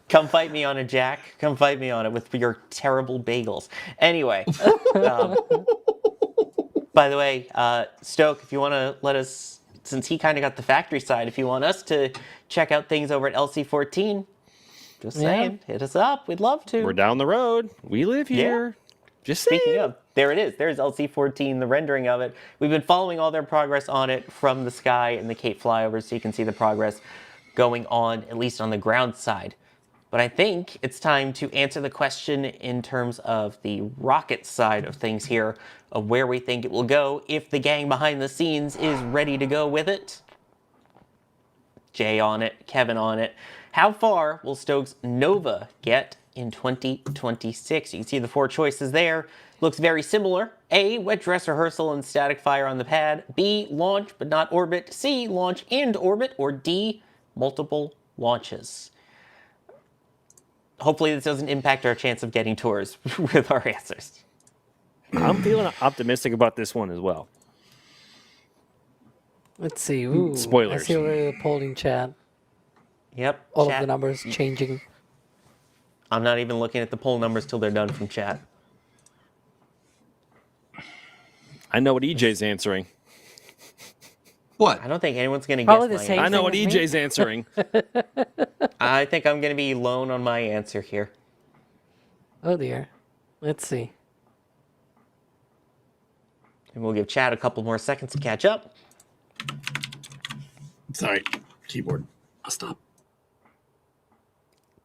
Come fight me on it, Jack. Come fight me on it with your terrible bagels. Anyway. By the way, Stoke, if you want to let us, since he kind of got the factory side, if you want us to check out things over at LC14, just saying, hit us up. We'd love to. We're down the road. We live here. Just saying. Speaking of, there it is. There's LC14, the rendering of it. We've been following all their progress on it from the sky and the Cape flyovers, so you can see the progress going on, at least on the ground side. But I think it's time to answer the question in terms of the rocket side of things here, of where we think it will go, if the gang behind the scenes is ready to go with it. Jay on it, Kevin on it. How far will Stoke's Nova get in 2026. You can see the 4 choices there. Looks very similar. A, wet dress rehearsal and static fire on the pad. B, launch but not orbit. C, launch and orbit. Or D, multiple launches. Hopefully this doesn't impact our chance of getting tours with our answers. I'm feeling optimistic about this one as well. Let's see. Ooh, Spoilers. I see already the polling chat. Yep. All chat. of the numbers changing. I'm not even looking at the poll numbers till they're done from chat. I know what EJ's answering. What? I don't think anyone's going to Probably guess the my same I answer. know what thing as me. EJ's answering. I think I'm going to be lone on my answer here. Oh dear. Let's see. And we'll give chat a couple more seconds to catch up. Sorry, keyboard. I'll stop.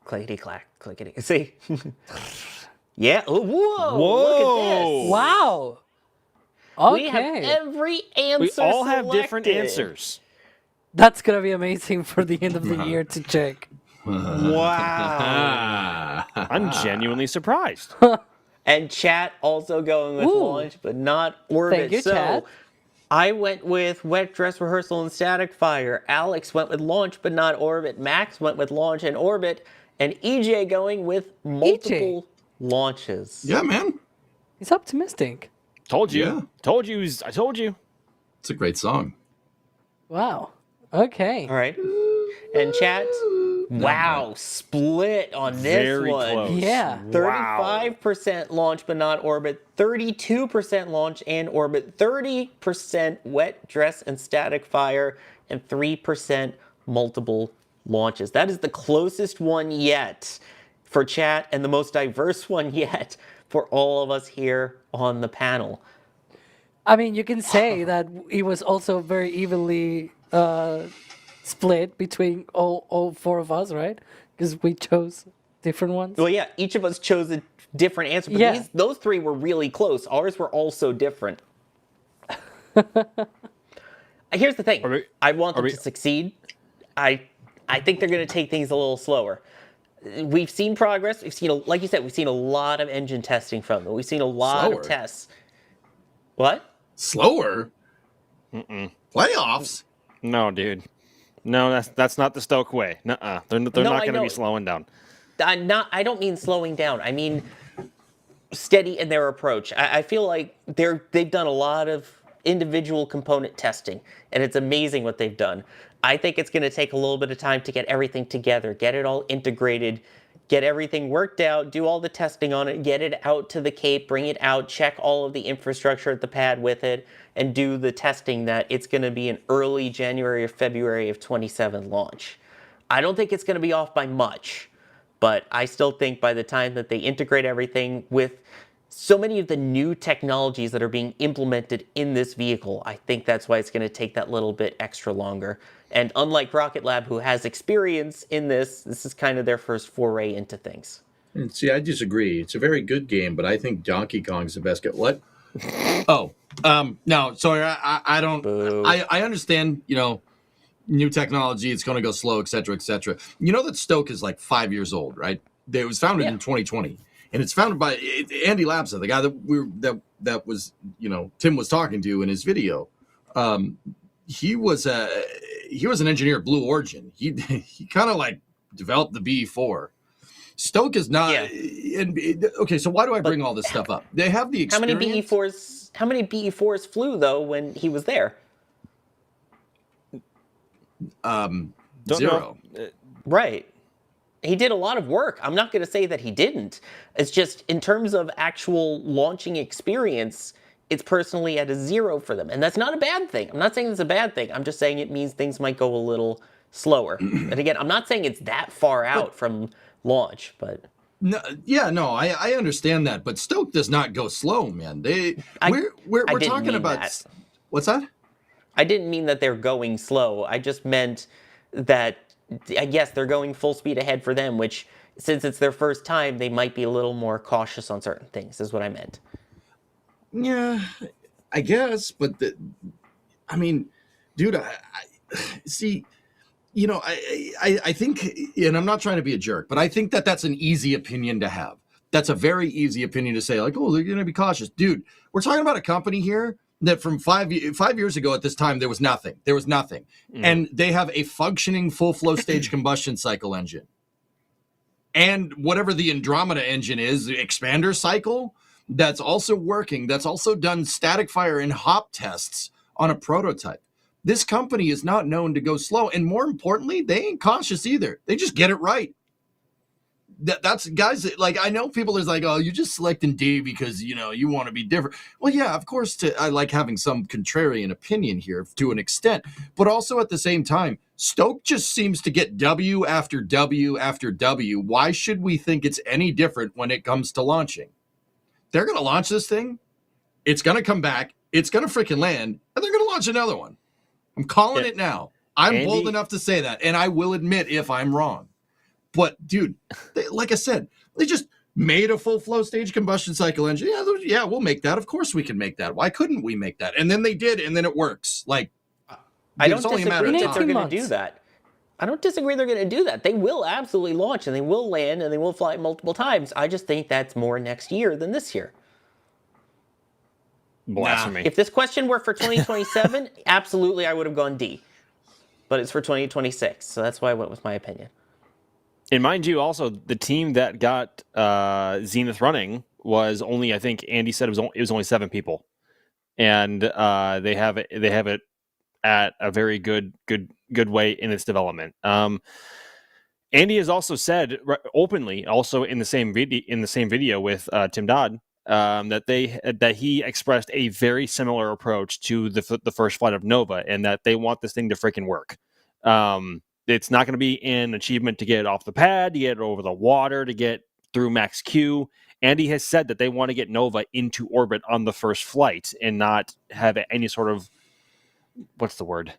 Clickety clack, clickety. See? Yeah. Oh, whoa. Whoa. Look at this. Wow. We have Okay. every answer We all have different selected. answers. That's gonna be amazing for the end of the year to check. Wow. I'm genuinely surprised. And chat also going with Ooh. launch, but not orbit. Thank you, so chat. I went with wet dress rehearsal and static fire. Alex went with launch, but not orbit. Max went with launch and orbit. And EJ going with multiple launches. Yeah, man. He's optimistic. Told you. Yeah. Told you. I told you. It's a great song. Wow. Okay. All right. And chat, wow, split on this Very one. close. Yeah. 35% launch but not orbit, 32% launch and orbit, 30% wet dress and static fire, and 3% multiple launches. That is the closest one yet for chat and the most diverse one yet for all of us here on the panel. I mean, you can say that it was also very evenly split between all 4 of us, right? Because we chose different ones. Well, yeah, each of us chose a different answer, but Yeah. those 3 were really close. Ours were also different. Here's the thing. I want them to succeed. I think they're going to take things a little slower. We've seen progress. We've seen, like you said, we've seen a lot of engine testing from them. We've seen a lot Slower? of tests. What? Slower? Playoffs? No, dude. No, that's not the Stoke way. Nuh-uh. They're not I going to know. be slowing down. I don't mean slowing down. I mean steady in their approach. I feel like they've done a lot of individual component testing, and it's amazing what they've done. I think it's going to take a little bit of time to get everything together, get it all integrated, get everything worked out, do all the testing on it, get it out to the Cape, bring it out, check all of the infrastructure at the pad with it, and do the testing that it's going to be an early January or February of 27 launch. I don't think it's going to be off by much, but I still think by the time that they integrate everything with so many of the new technologies that are being implemented in this vehicle, I think that's why it's going to take that little bit extra longer. And unlike Rocket Lab, who has experience in this is kind of their first foray into things. And see, I disagree. It's a very good game, but I think Donkey Kong's the best. What? Oh, no, sorry. I don't. I understand. New technology. It's going to go slow, et cetera, et cetera. You know that Stoke is like 5 years old, right? It was founded in 2020, and it's founded by Andy Lapsa, the guy that was Tim was talking to in his video. He was an engineer at Blue Origin. He kind of like developed the BE-4. Stoke is not. Yeah. Okay, so why do I bring all this stuff up? They have the experience. How many BE-4s flew though when he was there? Zero. Right. He did a lot of work. I'm not going to say that he didn't. It's just in terms of actual launching experience, it's personally at a 0 for them. And that's not a bad thing. I'm not saying it's a bad thing. I'm just saying it means things might go a little slower. And again, I'm not saying it's that far out from launch, but... No, I understand that, but Stoke does not go slow, man. We're talking about that. What's that? I didn't mean that they're going slow. I just meant that, I guess, they're going full speed ahead for them, which, since it's their first time, they might be a little more cautious on certain things, is what I meant. Yeah, I guess, but dude, I see, I think, and I'm not trying to be a jerk, but I think that that's an easy opinion to have. That's a very easy opinion to say, like, oh, they're going to be cautious. Dude, we're talking about a company here that from 5 years ago at this time, there was nothing. And they have a functioning full flow stage combustion cycle engine. And whatever the Andromeda engine is, the expander cycle, that's also working. That's also done static fire and hop tests on a prototype. This company is not known to go slow. And more importantly, they ain't cautious either. They just get it right. That's guys, like, I know people is like, oh, you're just selecting D because, you want to be different. Well, yeah, of course, I like having some contrarian opinion here to an extent. But also at the same time, Stoke just seems to get W after W after W. Why should we think it's any different when it comes to launching? They're going to launch this thing. It's going to come back. It's going to freaking land. And they're going to launch another one. I'm calling it now. I'm bold enough to say that. And I will admit if I'm wrong. But, dude, like I said, they just made a full flow stage combustion cycle engine. Yeah, we'll make that. Of course we can make that. Why couldn't we make that? And then they did, and then it works. Like, I don't it's only a disagree matter of that they're time. going to do that. I don't disagree they're going to do that. They will absolutely launch, and they will land, and they will fly multiple times. I just think that's more next year than this year. Blasphemy. If this question were for 2027, absolutely I would have gone D. But it's for 2026, so that's why I went with my opinion. And mind you, also, the team that got Zenith running was only, I think Andy said it was only 7 people. And they have it at a very good way in its development. Andy has also said openly, also in the same video with Tim Dodd, that he expressed a very similar approach to the first flight of Nova, and that they want this thing to freaking work. It's not going to be an achievement to get it off the pad, to get it over the water, to get through max Q. Andy has said that they want to get Nova into orbit on the first flight and not have any sort of, what's the word?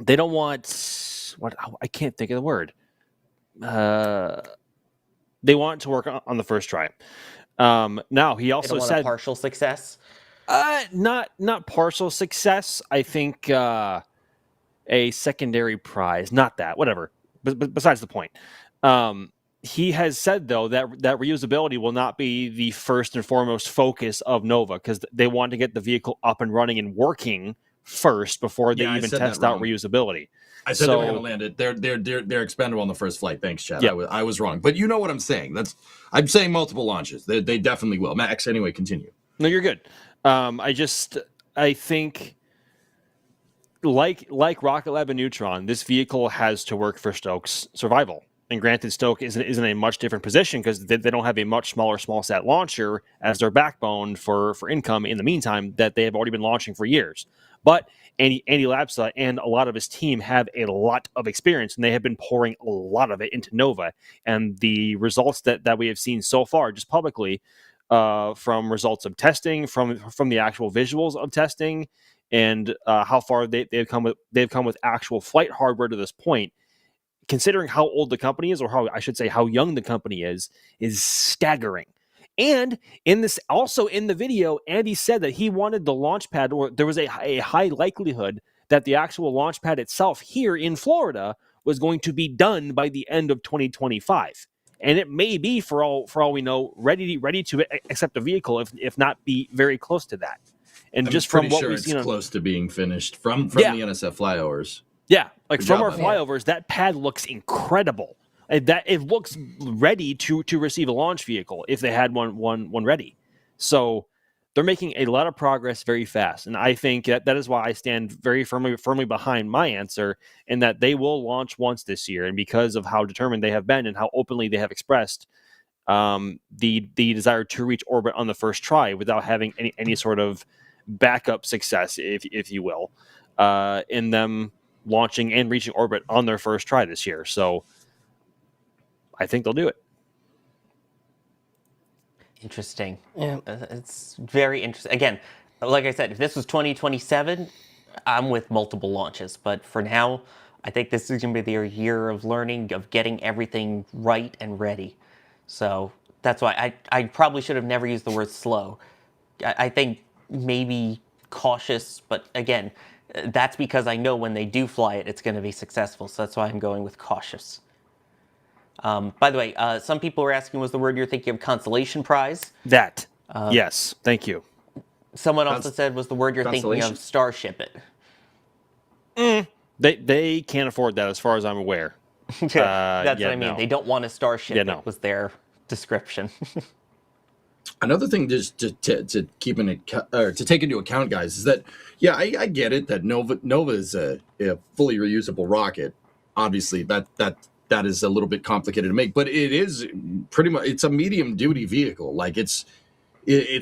They don't want, I can't think of the word. They want it to work on the first try. Now, he also said a partial success. Not partial success. I think a secondary prize. Not that. Whatever. But besides the point. He has said though that reusability will not be the first and foremost focus of Nova, because they want to get the vehicle up and running and working first before they even test out reusability. I said they were going to land it. They're expendable on the first flight. Thanks, Chad. Yeah. I was wrong, but you know what I'm saying. I'm saying multiple launches. They definitely will. Max, anyway, continue. No, you're good. I think like Rocket Lab and Neutron, this vehicle has to work for Stoke's survival. And granted, Stoke isn't in a much different position because they don't have a much smaller small-sat launcher as their backbone for income in the meantime that they have already been launching for years. But Andy Lapsa and a lot of his team have a lot of experience, and they have been pouring a lot of it into Nova. And the results that we have seen so far, just publicly, from results of testing, from the actual visuals of testing, and how far they've come with actual flight hardware to this point, considering how old the company is, or how young the company is staggering. And in the video, Andy said that he wanted the launch pad, or there was a high likelihood that the actual launch pad itself here in Florida was going to be done by the end of 2025. And it may be, for all we know, ready to accept a vehicle, if not be very close to that. And I'm just from what we've seen, close to being finished from the NSF flyovers. Yeah, like from our flyovers, that pad looks incredible. That it looks ready to receive a launch vehicle if they had one ready. So they're making a lot of progress very fast, and I think that is why I stand very firmly behind my answer, in that they will launch once this year. And because of how determined they have been and how openly they have expressed the desire to reach orbit on the first try without having any sort of backup success, if you will, in them launching and reaching orbit on their first try this year. So I think they'll do it. Interesting. Yeah. It's very interesting. Again, like I said, if this was 2027, I'm with multiple launches. But for now, I think this is going to be their year of learning, of getting everything right and ready. So that's why I probably should have never used the word slow. I think maybe cautious, but again, That's because I know when they do fly it, it's going to be successful. So that's why I'm going with cautious. By the way, some people were asking, was the word you're thinking of consolation prize? That. Yes. Thank you. Someone also said, was the word you're thinking Constellation? of Starship it? They can't afford that, as far as I'm aware. That's yeah, what I mean. no. They don't want a Starship. Yeah, no. It was their description. Another thing just to keep or to take into account, guys, is that I get it that Nova is a fully reusable rocket. Obviously, that is a little bit complicated to make, but it is pretty much, it's a medium duty vehicle. Like it's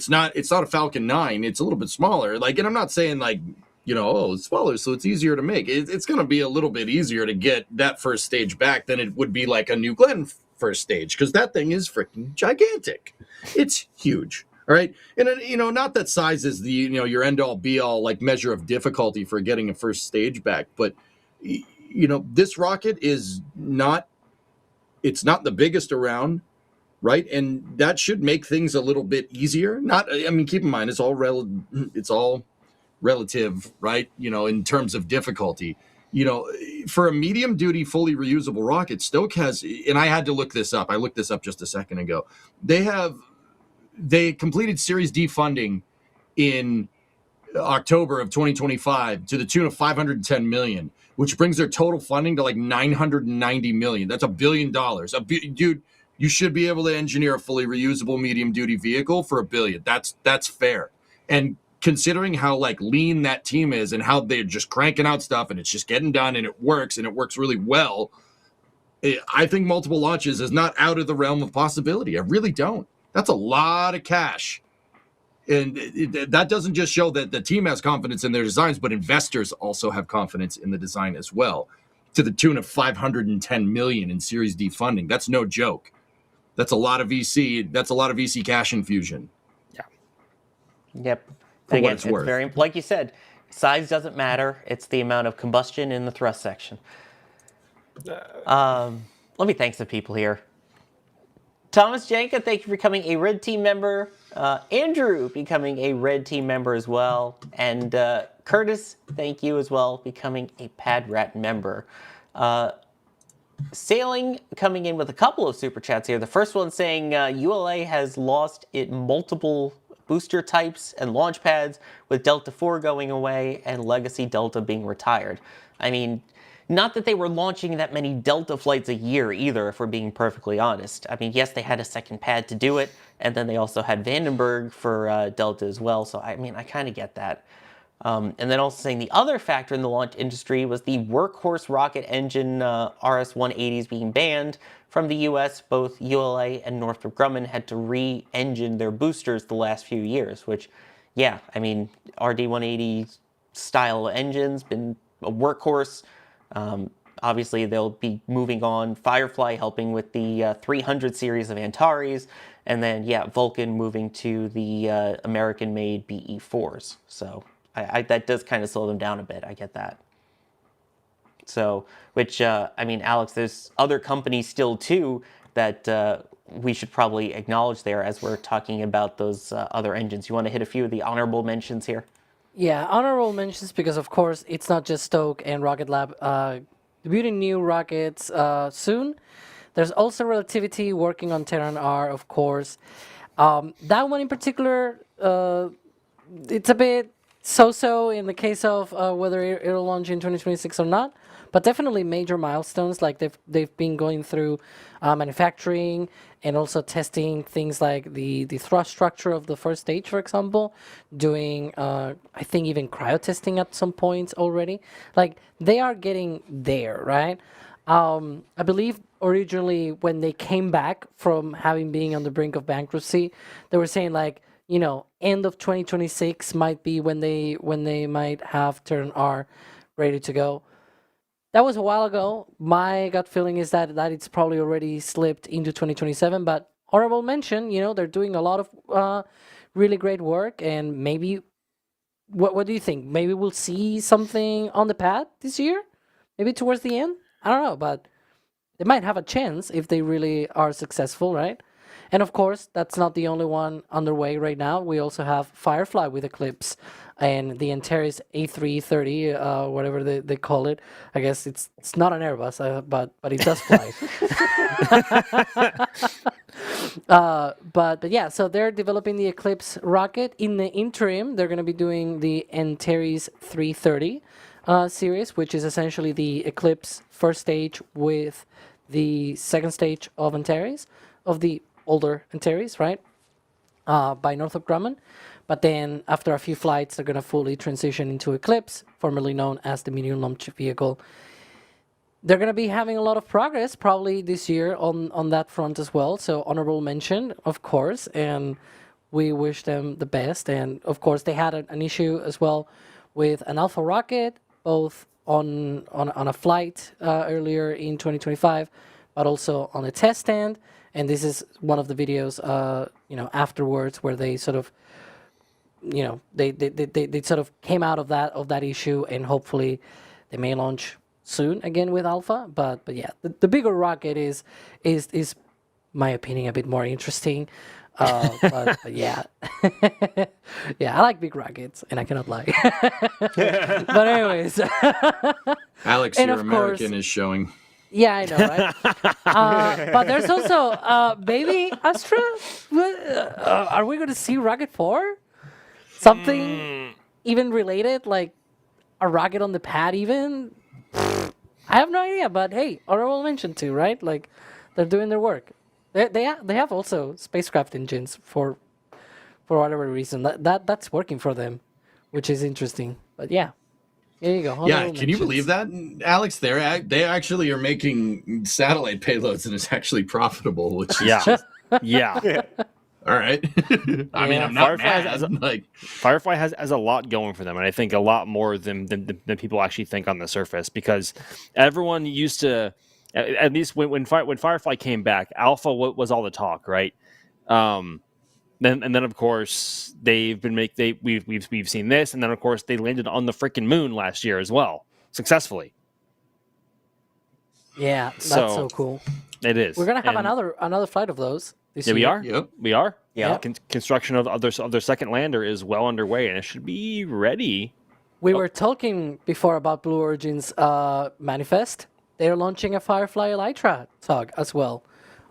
not a Falcon 9. It's a little bit smaller. Like, and I'm not saying like, it's smaller, so it's easier to make. It's going to be a little bit easier to get that first stage back than it would be like a New Glenn first stage, because that thing is freaking gigantic. It's huge. All right. And not that size is the, your end all be all like measure of difficulty for getting a first stage back, but this rocket is not the biggest around, right? And that should make things a little bit easier. Keep in mind, it's all relative, right? In terms of difficulty. For a medium duty, fully reusable rocket, Stoke has, and I had to look this up. I looked this up just a second ago. They completed Series D funding in October of 2025 to the tune of $510 million, which brings their total funding to like $990 million. That's $1 billion. Dude, you should be able to engineer a fully reusable medium duty vehicle for $1 billion. That's fair. And considering how like lean that team is and how they're just cranking out stuff and it's just getting done and it works really well, I think multiple launches is not out of the realm of possibility. I really don't. That's a lot of cash. And that doesn't just show that the team has confidence in their designs, but investors also have confidence in the design as well, to the tune of $510 million in Series D funding. That's no joke. That's a lot of VC. That's a lot of VC cash infusion. Yeah. Yep. For Again, what it's worth. very, like you said, size doesn't matter. It's the amount of combustion in the thrust section. Let me thank some people here. Thomas Janka, thank you for becoming a Red Team member. Andrew becoming a Red Team member as well. And Curtis, thank you as well, becoming a Pad Rat member. Sailing coming in with a couple of super chats here. The first one saying ULA has lost it multiple booster types and launch pads, with Delta 4 going away and Legacy Delta being retired. I mean, not that they were launching that many Delta flights a year either, if we're being perfectly honest. I mean, yes, they had a second pad to do it, and then they also had Vandenberg for Delta as well, so I mean, I kind of get that. And then also saying the other factor in the launch industry was the workhorse rocket engine RS-180s being banned from the US. Both ULA and Northrop Grumman had to re-engine their boosters the last few years, which, yeah, I mean, RD-180 style engines, been a workhorse. Obviously, they'll be moving on. Firefly helping with the 300 series of Antares, and then, yeah, Vulcan moving to the American-made BE-4s. So that does kind of slow them down a bit. I get that. So, which, I mean, Alex, there's other companies still, too, that we should probably acknowledge there as we're talking about those other engines. You want to hit a few of the honorable mentions here? Yeah, honorable mentions because, of course, it's not just Stoke and Rocket Lab debuting new rockets soon. There's also Relativity working on Terran R, of course. That one in particular, it's a bit so-so in the case of whether it'll launch in 2026 or not. But definitely major milestones, like they've been going through manufacturing and also testing things like the thrust structure of the first stage, for example, doing I think even cryo testing at some points already. Like they are getting there, right? I believe originally when they came back from having been on the brink of bankruptcy, they were saying like, you know, end of 2026 might be when they might have Terran R ready to go. That was a while ago. My gut feeling is that it's probably already slipped into 2027, but honorable mention, you know, they're doing a lot of really great work, and maybe, what do you think? Maybe we'll see something on the pad this year? Maybe towards the end? I don't know, but they might have a chance if they really are successful, right? And of course, that's not the only one underway right now. We also have Firefly with Eclipse and the Antares A330, whatever they call it. I guess it's not an Airbus, but it does fly. But yeah, so they're developing the Eclipse rocket. In the interim, they're going to be doing the Antares 330 series, which is essentially the Eclipse first stage with the second stage of Antares, of the older Antares, right? By Northrop Grumman. But then after a few flights, they're going to fully transition into Eclipse, formerly known as the Medium Launch Vehicle. They're going to be having a lot of progress probably this year on that front as well. So honorable mention, of course, and we wish them the best. And of course, they had an issue as well with an Alpha rocket, both on a flight earlier in 2025, but also on a test stand. And this is one of the videos, afterwards where they sort of, they sort of came out of that issue, and hopefully they may launch soon again with Alpha. But yeah, the bigger rocket is my opinion a bit more interesting. But yeah, yeah, I like big rockets, and I cannot lie. But anyways, Alex, and your of American course- is showing. yeah, I know, right? But there's also Baby Astra. Are we going to see Rocket 4? Something even related, like a rocket on the pad even? I have no idea, but hey, honorable mention too, right? Like, they're doing their work. They have also spacecraft engines for whatever reason. That's working for them, which is interesting. But yeah, there you go. Yeah, can you believe that, Alex? They actually are making satellite payloads, and it's actually profitable. Which is just, Yeah. all right. I mean, I'm not Firefly mad. Firefly has a lot going for them, and I think a lot more than people actually think on the surface, because everyone used to, at least when Firefly came back, Alpha was all the talk, right? Then of course we've seen this, and then of course they landed on the freaking moon last year as well, successfully. Yeah, that's so cool. It is. We're gonna have another flight of those this Yeah, year. we are. Yep. We are. Yeah. Construction of their second lander is well underway, and it should be ready. We were talking before about Blue Origin's manifest. They're launching a Firefly Elytra tug as well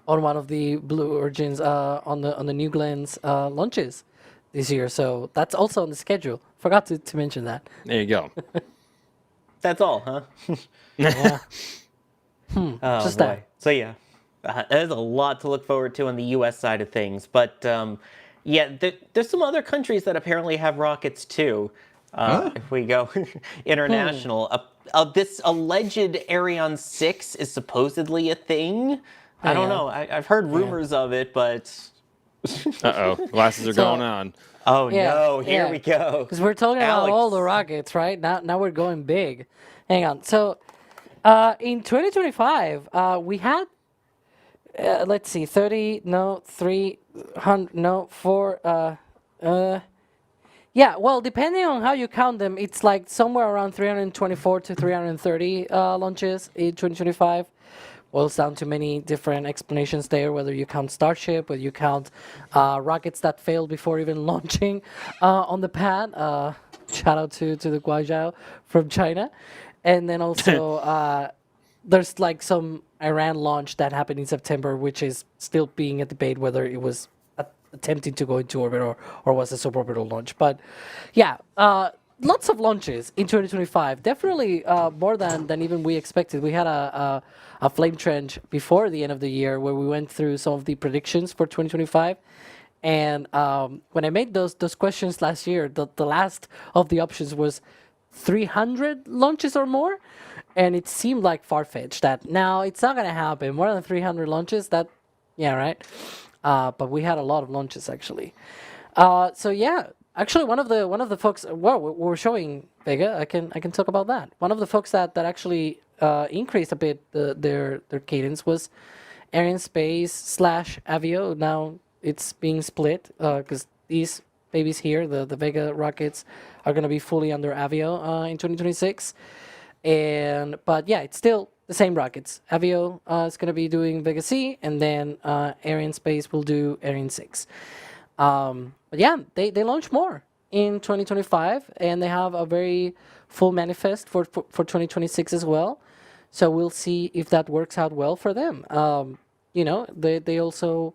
on one of the Blue Origins on the New Glenn's launches this year. So that's also on the schedule. Forgot to mention that. There you go. That's all, huh? Yeah. Oh, Just boy. that. So yeah, there's a lot to look forward to on the U.S. side of things. But yeah, there's some other countries that apparently have rockets too. If we go international, this alleged Ariane 6 is supposedly a thing. I don't know. I've heard rumors of it, but Glasses are going on. oh Yeah, no, here yeah. we go. Because we're talking about Alex. all the rockets, right? Now we're going big. Hang on. So in 2025, we had, let's see, 30, no, 300, no, 4, yeah, well, depending on how you count them, it's like somewhere around 324 to 330 launches in 2025. Boils down to many different explanations there, whether you count Starship, whether you count rockets that failed before even launching on the pad. Shout out to the Guizhou from China. And then also there's like some Iran launch that happened in September, which is still being a debate whether it was attempting to go into orbit or was a suborbital launch. But yeah, lots of launches in 2025. Definitely more than even we expected. We had a flame trench before the end of the year where we went through some of the predictions for 2025. And when I made those questions last year, the last of the options was 300 launches or more. And it seemed like far-fetched that now it's not going to happen. More than 300 launches, yeah, right? But we had a lot of launches actually. So yeah, actually one of the folks, well, we're showing Vega. I can talk about that. One of the folks that actually increased a bit their cadence was Arianespace / Avio. Now it's being split because these babies here, the Vega rockets, are going to be fully under Avio in 2026. But yeah, it's still the same rockets. Avio is going to be doing Vega C, and then Arianespace will do Ariane 6. But yeah, they launch more in 2025, and they have a very full manifest for 2026 as well. So we'll see if that works out well for them. You know, they also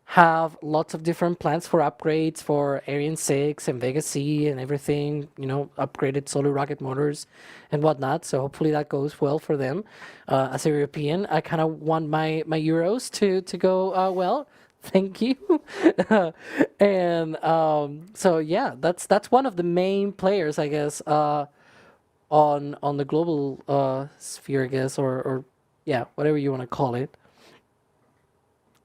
have lots of different plans for upgrades for Ariane 6 and Vega C and everything, you know, upgraded solar rocket motors and whatnot. So hopefully that goes well for them. As a European, I kind of want my Euros to go well. Thank you. And so yeah, that's one of the main players, I guess, on the global sphere, I guess, or yeah, whatever you want to call it.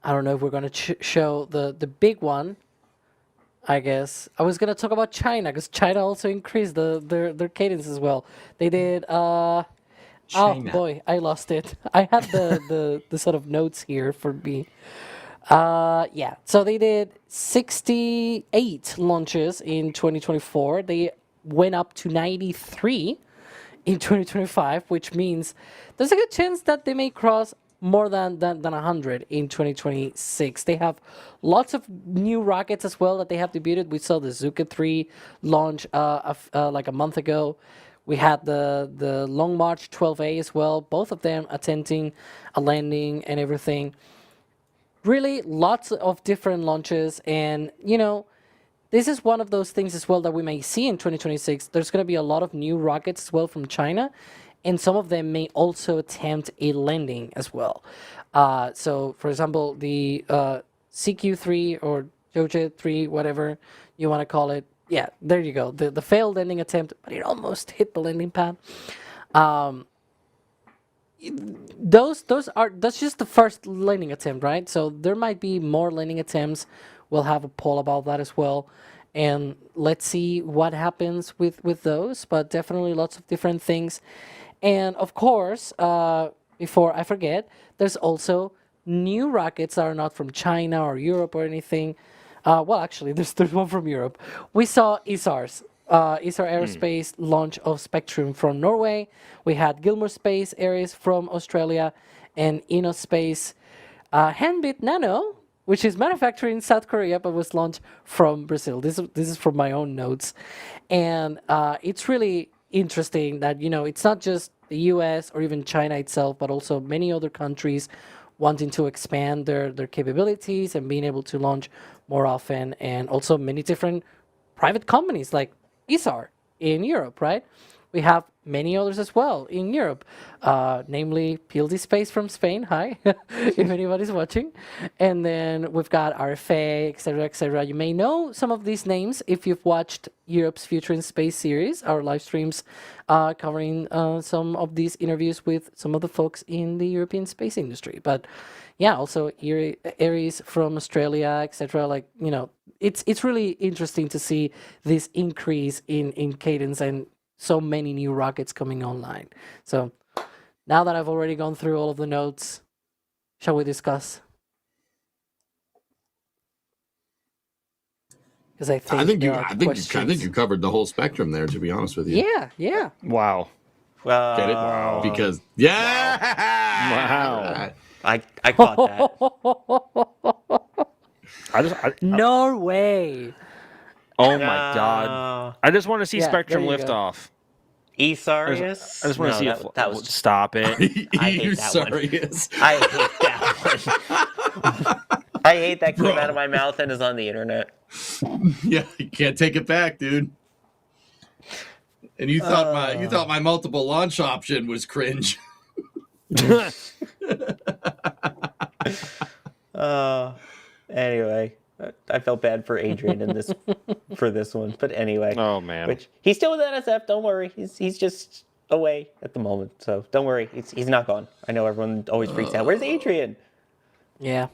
I don't know if we're going to show the big one, I guess. I was going to talk about China, because China also increased their cadence as well. They did... Oh, boy, I lost it. I had the sort of notes here for me. Yeah, so they did 68 launches in 2024. They went up to 93 in 2025, which means there's a good chance that they may cross more than 100 in 2026. They have lots of new rockets as well that they have debuted. We saw the Zuka 3 launch like a month ago. We had the Long March 12A as well, both of them attempting a landing and everything. Really lots of different launches, and you know, this is one of those things as well that we may see in 2026. There's going to be a lot of new rockets as well from China, and some of them may also attempt a landing as well. So, for example, the CQ3 or Joje 3, whatever you want to call it. Yeah, there you go. The failed landing attempt, but it almost hit the landing pad. That's just the first landing attempt, right? So there might be more landing attempts. We'll have a poll about that as well, and let's see what happens with those. But definitely lots of different things, and of course, before I forget, there's also new rockets that are not from China or Europe or anything. Well, actually, there's one from Europe. We saw ESAR's. ESAR Aerospace launch of Spectrum from Norway. We had Gilmour Space Ares from Australia, and InnoSpace Handbit Nano, which is manufactured in South Korea but was launched from Brazil. This is from my own notes, and it's really interesting that, you know, it's not just the U.S. or even China itself, but also many other countries wanting to expand their capabilities and being able to launch more often, and also many different private companies like ESAR in Europe, right? We have many others as well in Europe, namely PLD Space from Spain. Hi, if anybody's watching. And then we've got RFA, etc., etc. You may know some of these names if you've watched Europe's Future in Space series, our live streams covering some of these interviews with some of the folks in the European space industry. But yeah, also Ares from Australia, etc. Like, you know, it's really interesting to see this increase in cadence and so many new rockets coming online. So now that I've already gone through all of the notes, shall we discuss? Because I think you covered the whole spectrum there, to be honest with you. Yeah. Wow. Get it? Wow. Because Wow. I caught that. Norway. Oh my God! I just want to see Spectrum there you lift go. off. Esarius? I just want to see that was stop it. I hate that one. Usarius. I hate that one. I hate that came out of my mouth and is on the internet. Yeah, you can't take it back, dude. And you thought my multiple launch option was cringe. Anyway, I felt bad for Adrian in this for this one, but anyway. Oh man. Which he's still with NSF. Don't worry, he's just away at the moment, so don't worry, he's not gone. I know everyone always freaks out. Where's Adrian? Yeah.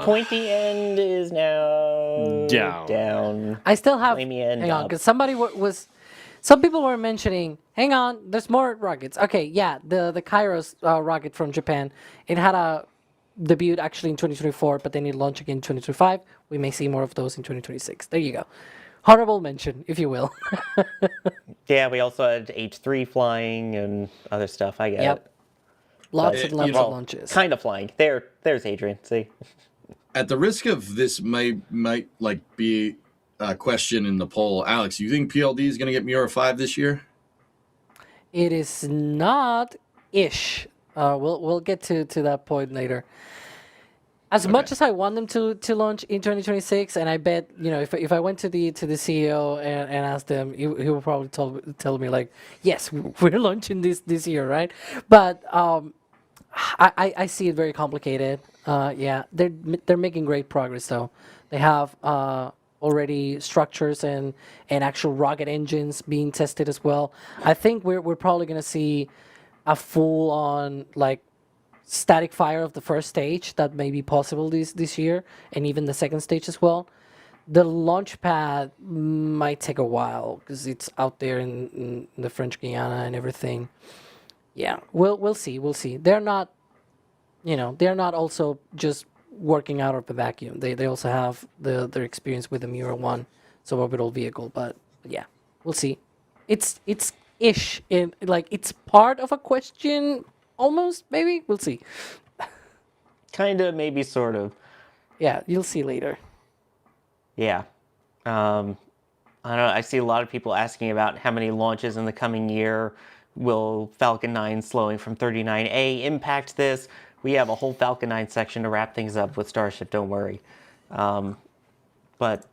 Pointy end is now down. I still have. Flamey end Hang on, up. because somebody was. Some people were mentioning. Hang on, there's more rockets. Okay, yeah, the Kairos rocket from Japan. It had a debut actually in 2024, but then it launched again in 2025. We may see more of those in 2026. There you go. Honorable mention, if you will. Yeah, we also had H3 flying and other stuff. I get it. Lots and lots you know, of launches. Kind of flying. There's Adrian. See, At the risk of this might like be a question in the poll, Alex, you think PLD is going to get Mura 5 this year? It is not ish. We'll get to that point later. As much as I want them to launch in 2026, and I bet if I went to the CEO and asked them, he will probably tell me like, yes, we're launching this year, right? But I see it very complicated. Yeah, they're making great progress though. They have already structures and actual rocket engines being tested as well. I think we're probably gonna see a full on like static fire of the first stage that may be possible this year, and even the second stage as well. The launch pad might take a while because it's out there in the French Guiana and everything. Yeah, we'll see. They're not, they're not also just working out of the vacuum. They also have their experience with the Mura 1, so orbital vehicle. But yeah, we'll see. It's ish in like it's part of a question. Almost, maybe. We'll see. kind of, maybe, sort of. Yeah, you'll see later. Yeah. I don't know. I see a lot of people asking about how many launches in the coming year. Will Falcon 9 slowing from 39A impact this? We have a whole Falcon 9 section to wrap things up with Starship, don't worry. But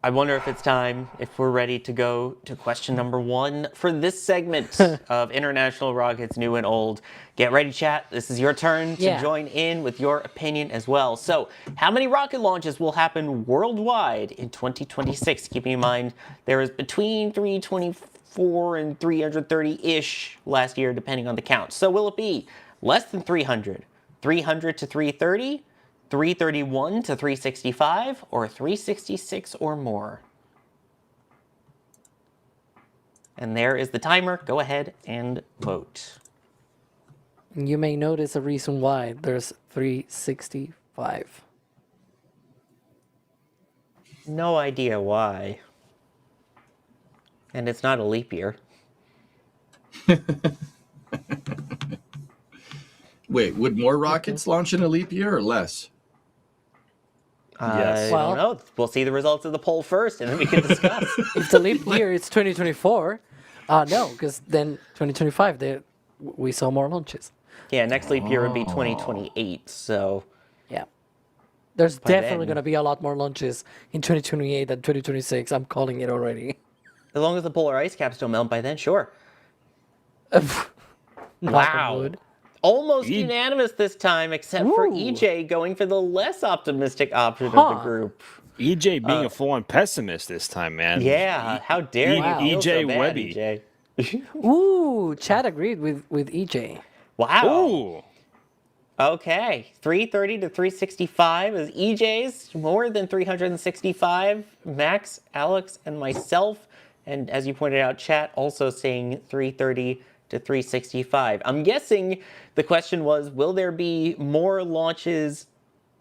I wonder if it's time, if we're ready to go to question number 1 for this segment of International Rockets New and Old. Get ready, chat. This is your turn to join in with your opinion as well. So, how many rocket launches will happen worldwide in 2026? Keeping in mind, there is between 324 and 330-ish last year, depending on the count. So, will it be less than 300, 300 to 330, 331 to 365, or 366 or more? And there is the timer. Go ahead and vote. You may notice a reason why there's 365. No idea why. And it's not a leap year. Wait, would more rockets launch in a leap year or less? I Well- don't know. We'll see the results of the poll first, and then we can discuss. If the leap year is 2024, no, because then 2025 we saw more launches. Yeah, next leap year would be 2028, so... Yeah. There's By definitely then- going to be a lot more launches in 2028 than 2026. I'm calling it already. As long as the polar ice caps don't melt by then, sure. Knock on Wow. wood. Almost unanimous this time, except for Ooh. EJ going for the less optimistic option of the Huh. group. EJ being a full-on pessimist this time, man. Yeah, how dare you Wow. feel so EJ bad, Webby. EJ. Ooh, Chad agreed with EJ. Wow. Ooh. Okay, 330 to 365 is EJ's, more than 365. Max, Alex, and myself. And as you pointed out, chat also saying 330 to 365. I'm guessing the question was, will there be more launches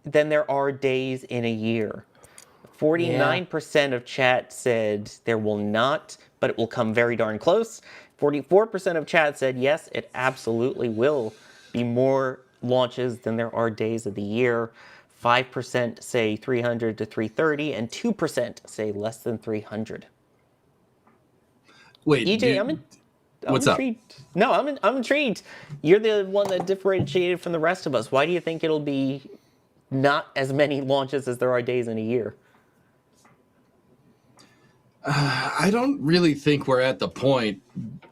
than there are days in a year? 49% of chat said there will not, but it will come very darn close. 44% of chat said yes, it absolutely will be more launches than there are days of the year. 5% say 300 to 330, and 2% say less than 300. Wait, EJ, I'm what's up? intrigued. No, I'm intrigued. You're the one that differentiated from the rest of us. Why do you think it'll be not as many launches as there are days in a year? I don't really think we're at the point.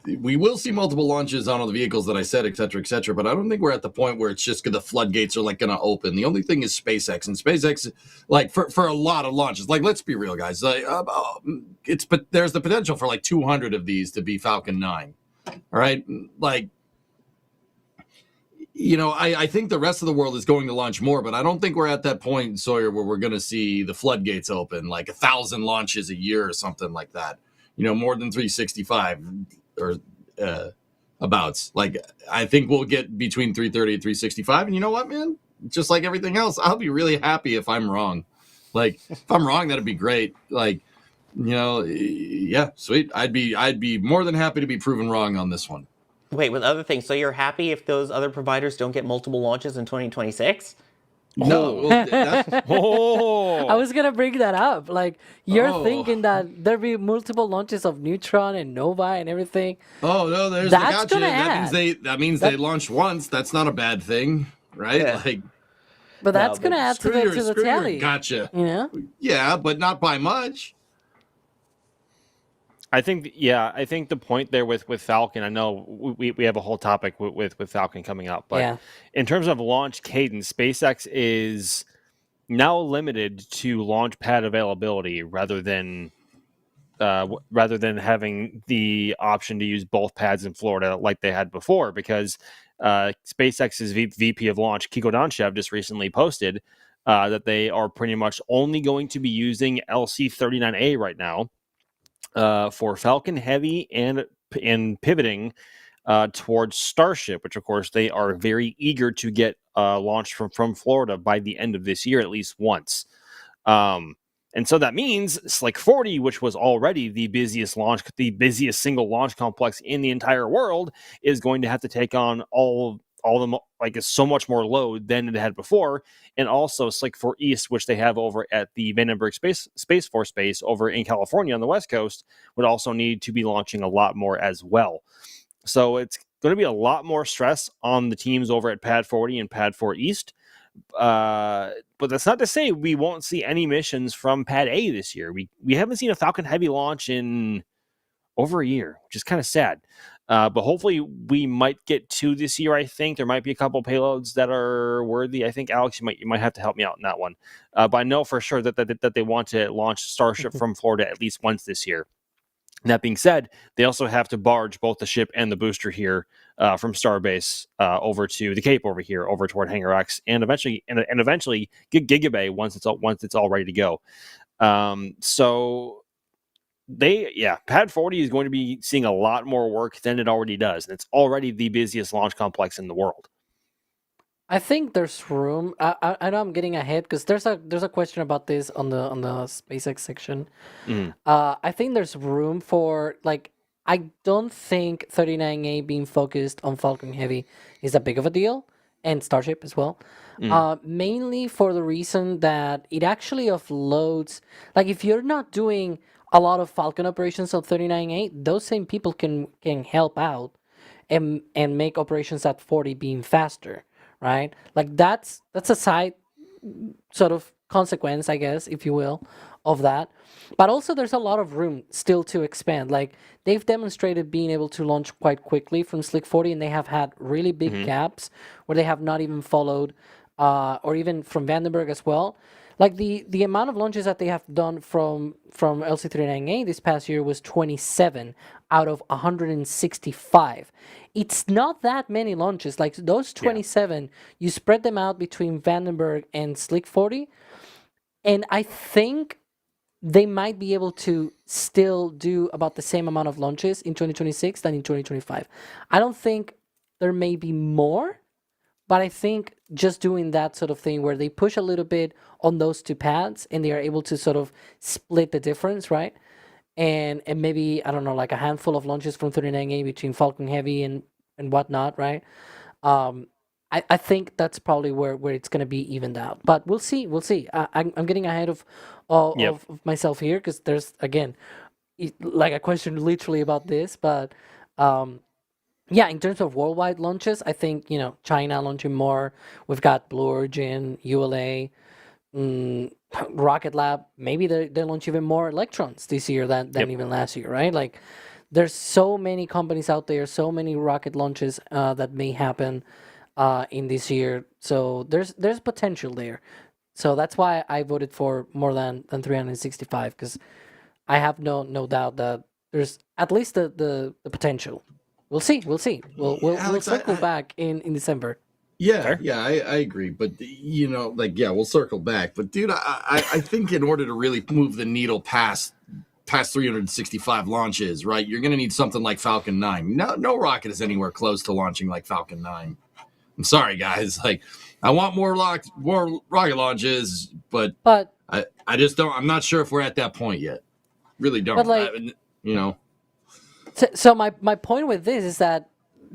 We will see multiple launches on all the vehicles that I said, et cetera, but I don't think we're at the point where it's just the floodgates are like going to open. The only thing is SpaceX, and SpaceX, like for a lot of launches, like let's be real, guys, like, but there's the potential for like 200 of these to be Falcon 9. All right, like. I think the rest of the world is going to launch more, but I don't think we're at that point, Sawyer, where we're going to see the floodgates open, like 1,000 launches a year or something like that. More than 365 or abouts. Like, I think we'll get between 330 and 365. And you know what, man? Just like everything else, I'll be really happy if I'm wrong. Like, if I'm wrong, that'd be great. Like, yeah, sweet. I'd be more than happy to be proven wrong on this one. Wait, with other things. So you're happy if those other providers don't get multiple launches in 2026? No, well, that, Oh, I was gonna bring that up. Like you're Oh. thinking that there'll be multiple launches of Neutron and Nova and everything. oh no, there's That's the gotcha. gonna That means they launched once. That's not a bad thing, right? Yeah. Like But that's but gonna add to screw the your, to the screw your tally. gotcha. You know? Yeah, but not by much. I think the point there with Falcon. I know we have a whole topic with Falcon coming up, but Yeah. in terms of launch cadence, SpaceX is now limited to launch pad availability rather than having the option to use both pads in Florida like they had before, because SpaceX's VP of launch, Kiko Donchev, just recently posted that they are pretty much only going to be using LC-39A right now for Falcon Heavy and pivoting towards Starship, which of course they are very eager to get launched from Florida by the end of this year at least once. And so that means Slick 40, which was already the busiest single launch complex in the entire world, is going to have to take on all the like so much more load than it had before. And also Slick 4 East, which they have over at the Vandenberg Space Force Base over in California on the West Coast, would also need to be launching a lot more as well. So it's going to be a lot more stress on the teams over at Pad 40 and Pad 4 East. But that's not to say we won't see any missions from Pad A this year. We haven't seen a Falcon Heavy launch in over a year, which is kind of sad. But hopefully we might get 2 this year. I think there might be a couple payloads that are worthy. I think Alex, you might have to help me out in that one. But I know for sure that they want to launch Starship from Florida at least once this year. And that being said, they also have to barge both the ship and the booster here from Starbase over to the Cape over here, over toward Hangar X, and eventually Gigabay once it's all ready to go. So Pad 40 is going to be seeing a lot more work than it already does, and it's already the busiest launch complex in the world. I think there's room. I know I'm getting ahead because there's a question about this on the SpaceX section. I think there's room for, like, I don't think 39A being focused on Falcon Heavy is that big of a deal, and Starship as well. Mainly for the reason that it actually offloads. Like, if you're not doing a lot of Falcon operations on 39A, those same people can help out and make operations at 40 being faster. Right, like that's a side sort of consequence, I guess, if you will, of that. But also, there's a lot of room still to expand. Like they've demonstrated being able to launch quite quickly from Slick 40, and they have had really big gaps where they have not even followed, or even from Vandenberg as well. Like the amount of launches that they have done from LC-39A this past year was 27 out of 165. It's not that many launches. Like those 27, you spread them out between Vandenberg and Slick 40, and I think they might be able to still do about the same amount of launches in 2026 than in 2025. I don't think there may be more, but I think just doing that sort of thing where they push a little bit on those 2 pads and they are able to sort of split the difference, right? And maybe, I don't know, like a handful of launches from 39A between Falcon Heavy and whatnot, right? I think that's probably where it's going to be evened out. But we'll see. I'm getting ahead of myself here because there's, again, like a question literally about this. But yeah, in terms of worldwide launches, I think, China launching more. We've got Blue Origin, ULA, Rocket Lab. Maybe they launch even more Electrons this year than even last year, right? Like, there's so many companies out there, so many rocket launches that may happen in this year. So there's potential there. So that's why I voted for more than 365, because I have no doubt that there's at least the potential. We'll see. We'll Alex, circle back in December. Yeah, I agree. But, we'll circle back. But, dude, I think in order to really move the needle past 365 launches, right, you're going to need something like Falcon 9. No rocket is anywhere close to launching like Falcon 9. I'm sorry, guys. Like, I want more rocket launches, but I just don't. I'm not sure if we're at that point yet. Really don't. But, like, So my point with this is that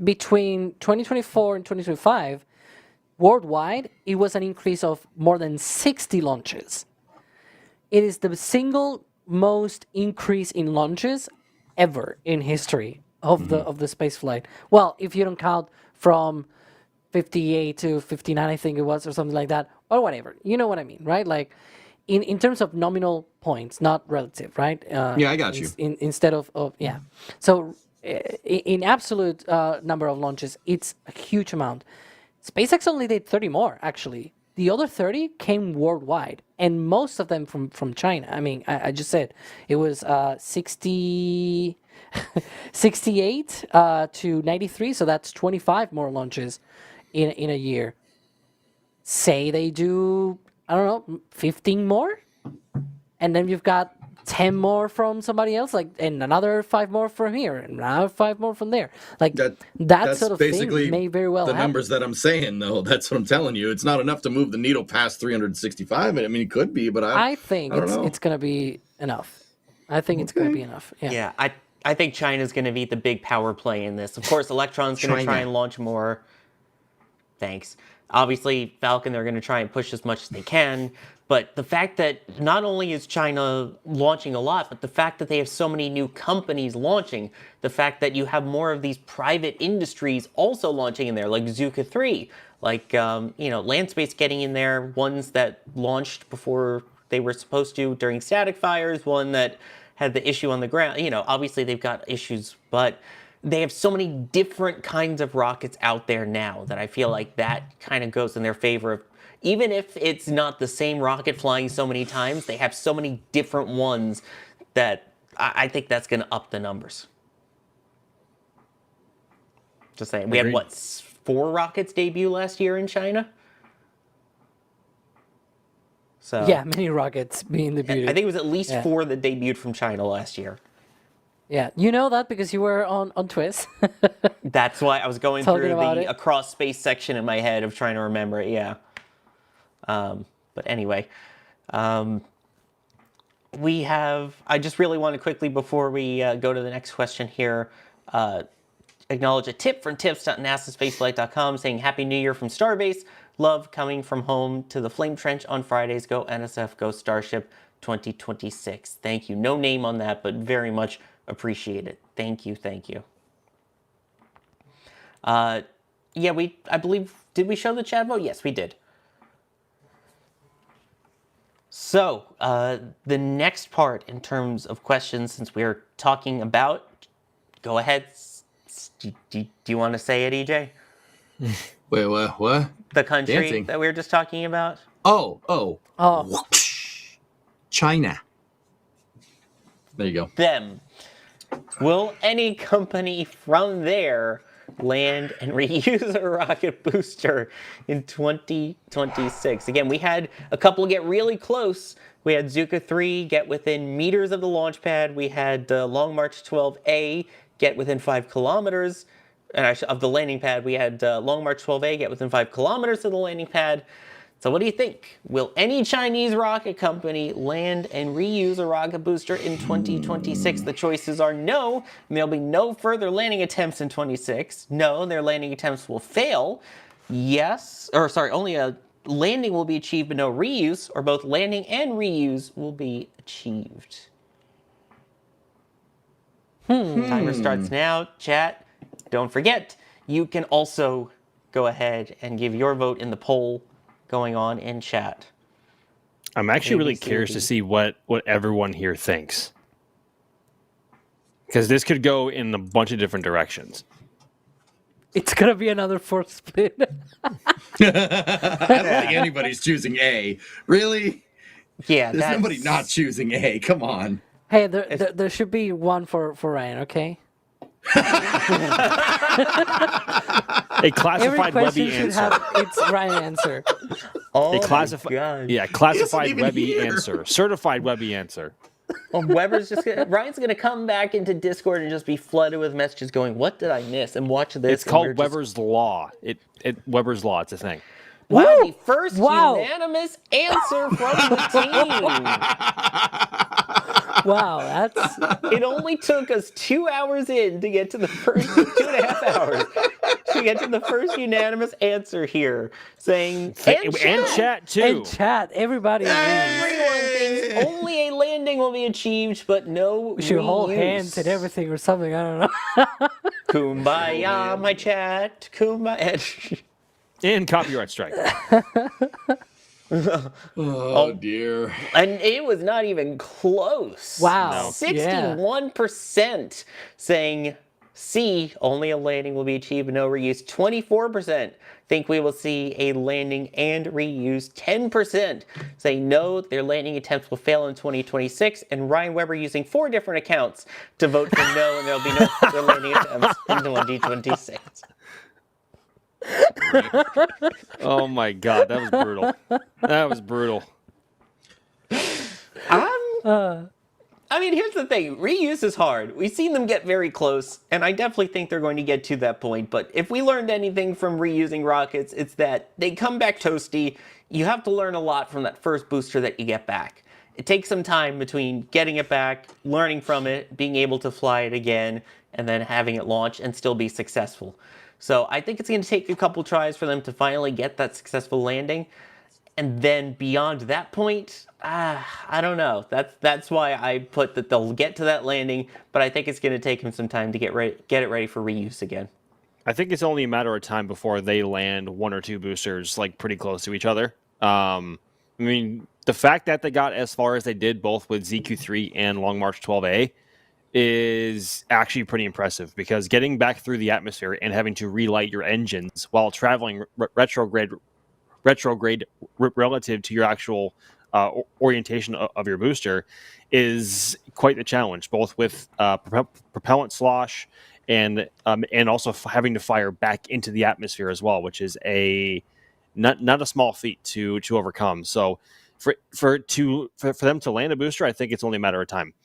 between 2024 and 2025, worldwide, it was an increase of more than 60 launches. It is the single most increase in launches ever in history of the space flight. Well, if you don't count from 58 to 59, I think it was, or something like that, or whatever. You know what I mean, right? Like, in terms of nominal points, not relative, right? Yeah, I got you. Instead of yeah. So in absolute number of launches, it's a huge amount. SpaceX only did 30 more, actually. The other 30 came worldwide, and most of them from China. I mean, I just said it was 68 to 93, so that's 25 more launches in a year. Say they do, I don't know, 15 more, and then you've got 10 more from somebody else, like, and another 5 more from here, and another 5 more from there. Like that sort of basically thing may very well the happen. numbers that I'm saying, though. That's what I'm telling you. It's not enough to move the needle past 365. I mean, it could be, but I think it's going to be enough. I think it's going to be enough. Yeah. Yeah, I think China's going to be the big power play in this. Of course, Electron's going to try and launch more. Thanks. Obviously, Falcon, they're going to try and push as much as they can. But the fact that not only is China launching a lot, but the fact that they have so many new companies launching, the fact that you have more of these private industries also launching in there, like Zuka 3, like, Landspace getting in there, ones that launched before they were supposed to during static fires, one that had the issue on the ground. Obviously they've got issues, but they have so many different kinds of rockets out there now that I feel like that kind of goes in their favor of, even if it's not the same rocket flying so many times, they have so many different ones that I think that's going to up the numbers. Just saying. We had, 4 rockets debut last year in China? So Yeah, many rockets being debuted. I think it was at least 4 that debuted from China last year. Yeah, you know that because you were on Twist. That's why I was going Talking through about the it. across space section in my head of trying to remember it. Yeah. But anyway, we have. I just really want to quickly, before we go to the next question here, acknowledge a tip from tips.nasaspaceflight.com saying Happy New Year from Starbase. Love coming from home to the Flame Trench on Fridays. Go NSF, go Starship 2026. Thank you. No name on that, but very much appreciate it. Thank you. Thank you. Yeah, I believe, did we show the chat vote? Yes, we did. So, the next part in terms of questions, since we're talking about, go ahead. Do you want to say it, EJ? Wait, what? The country Dancing. that we were just talking about? Oh. China. There you go. Them. Will any company from there land and reuse a rocket booster in 2026? Again, we had a couple get really close. We had Zuka 3 get within meters of the launch pad. We had Long March 12A get within 5 kilometers of the landing pad. We had Long March 12A get within 5 kilometers of the landing pad. So what do you think? Will any Chinese rocket company land and reuse a rocket booster in 2026? The choices are no, and there'll be no further landing attempts in 26. No, their landing attempts will fail. Yes, or sorry, only a landing will be achieved but no reuse, or both landing and reuse will be achieved. Timer starts now. Chat, don't forget, you can also go ahead and give your vote in the poll going on in chat. I'm actually really curious to see what everyone here thinks. Because this could go in a bunch of different directions. It's going to be another fourth split. I don't think anybody's choosing A. Really? Yeah, There's nobody not choosing A. Come on. Hey, there should be one for Ryan, okay? A classified Webby answer. Its Ryan answer. Oh, A classified Webby answer. Certified Webby answer. Well, Ryan's gonna come back into Discord and just be flooded with messages going, "What did I miss?" And watch this. It's called Weber's Law. Weber's Law. It's a thing. Wow, the first unanimous answer from the team. Wow, that's It only took us 2 hours in to get to the first 2.5 hours to get to the first unanimous answer here, saying And chat too. and chat. Everybody agrees. Everyone thinks only a landing will be achieved, but no We should hold reuse. hands and everything or something. I don't know. Kumbaya, my chat. Kumbaya. And copyright strike. Oh dear. And it was not even close. Wow. 61% saying C, only a landing will be achieved, no reuse. 24% think we will see a landing and reuse. 10% say no, their landing attempts will fail in 2026. And Ryan Weber using 4 different accounts to vote for no, and there'll be no further landing attempts in 2026. Oh my god, that was brutal. That was brutal. I mean, here's the thing. Reuse is hard. We've seen them get very close, and I definitely think they're going to get to that point. But if we learned anything from reusing rockets, it's that they come back toasty. You have to learn a lot from that first booster that you get back. It takes some time between getting it back, learning from it, being able to fly it again, and then having it launch and still be successful. So I think it's going to take a couple tries for them to finally get that successful landing. And then beyond that point, I don't know. That's why I put that they'll get to that landing, but I think it's going to take them some time to get it ready for reuse again. I think it's only a matter of time before they land 1 or 2 boosters like pretty close to each other. I mean, the fact that they got as far as they did both with ZQ3 and Long March 12A is actually pretty impressive, because getting back through the atmosphere and having to relight your engines while traveling retrograde relative to your actual orientation of your booster is quite the challenge, both with propellant slosh and also having to fire back into the atmosphere as well, which is not a small feat to overcome. So for them to land a booster, I think it's only a matter of time.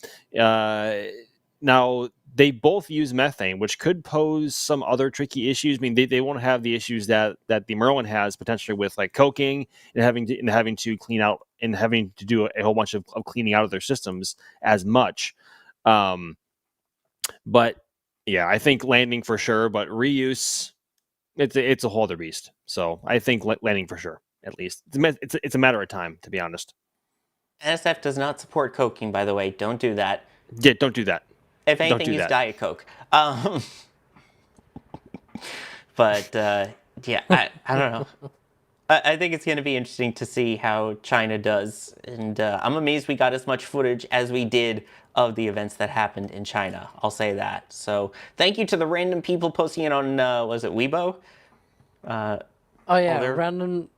Now, they both use methane, which could pose some other tricky issues. I mean, they won't have the issues that the Merlin has potentially with like coking and having to clean out and having to do a whole bunch of cleaning out of their systems as much. But yeah, I think landing for sure, but reuse, it's a whole other beast. So I think landing for sure, at least. It's a matter of time, to be honest. NSF does not support coking, by the way. Don't do that. Yeah, don't do that. If anything, use Diet Coke. But yeah, I don't know. I think it's going to be interesting to see how China does. And I'm amazed we got as much footage as we did of the events that happened in China. I'll say that. So thank you to the random people posting it on, was it Weibo? Oh yeah, there-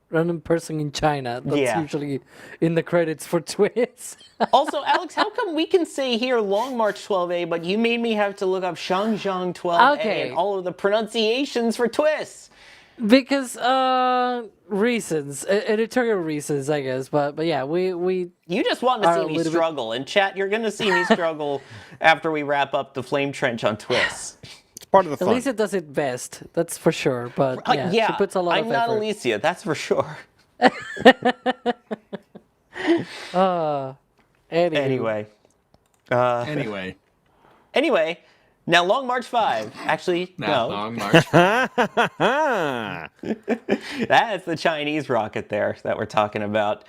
random person in China. That's usually in the credits for Twitch. Also, Alex, how come we can say here Long March 12A, but you made me have to look up Shangzhang 12A and all of the pronunciations for twists? Because reasons, editorial reasons, I guess. But yeah, we You just want to see me struggle. In chat, you're going to see me struggle after we wrap up the Flame Trench on twists. It's part of the fun. Alicia does it best, that's for sure. But yeah, she puts a lot of effort. I'm not Alicia, that's for sure. Anyway. Anyway, now Long March 5. Actually, no. Long March. That's the Chinese rocket there that we're talking about.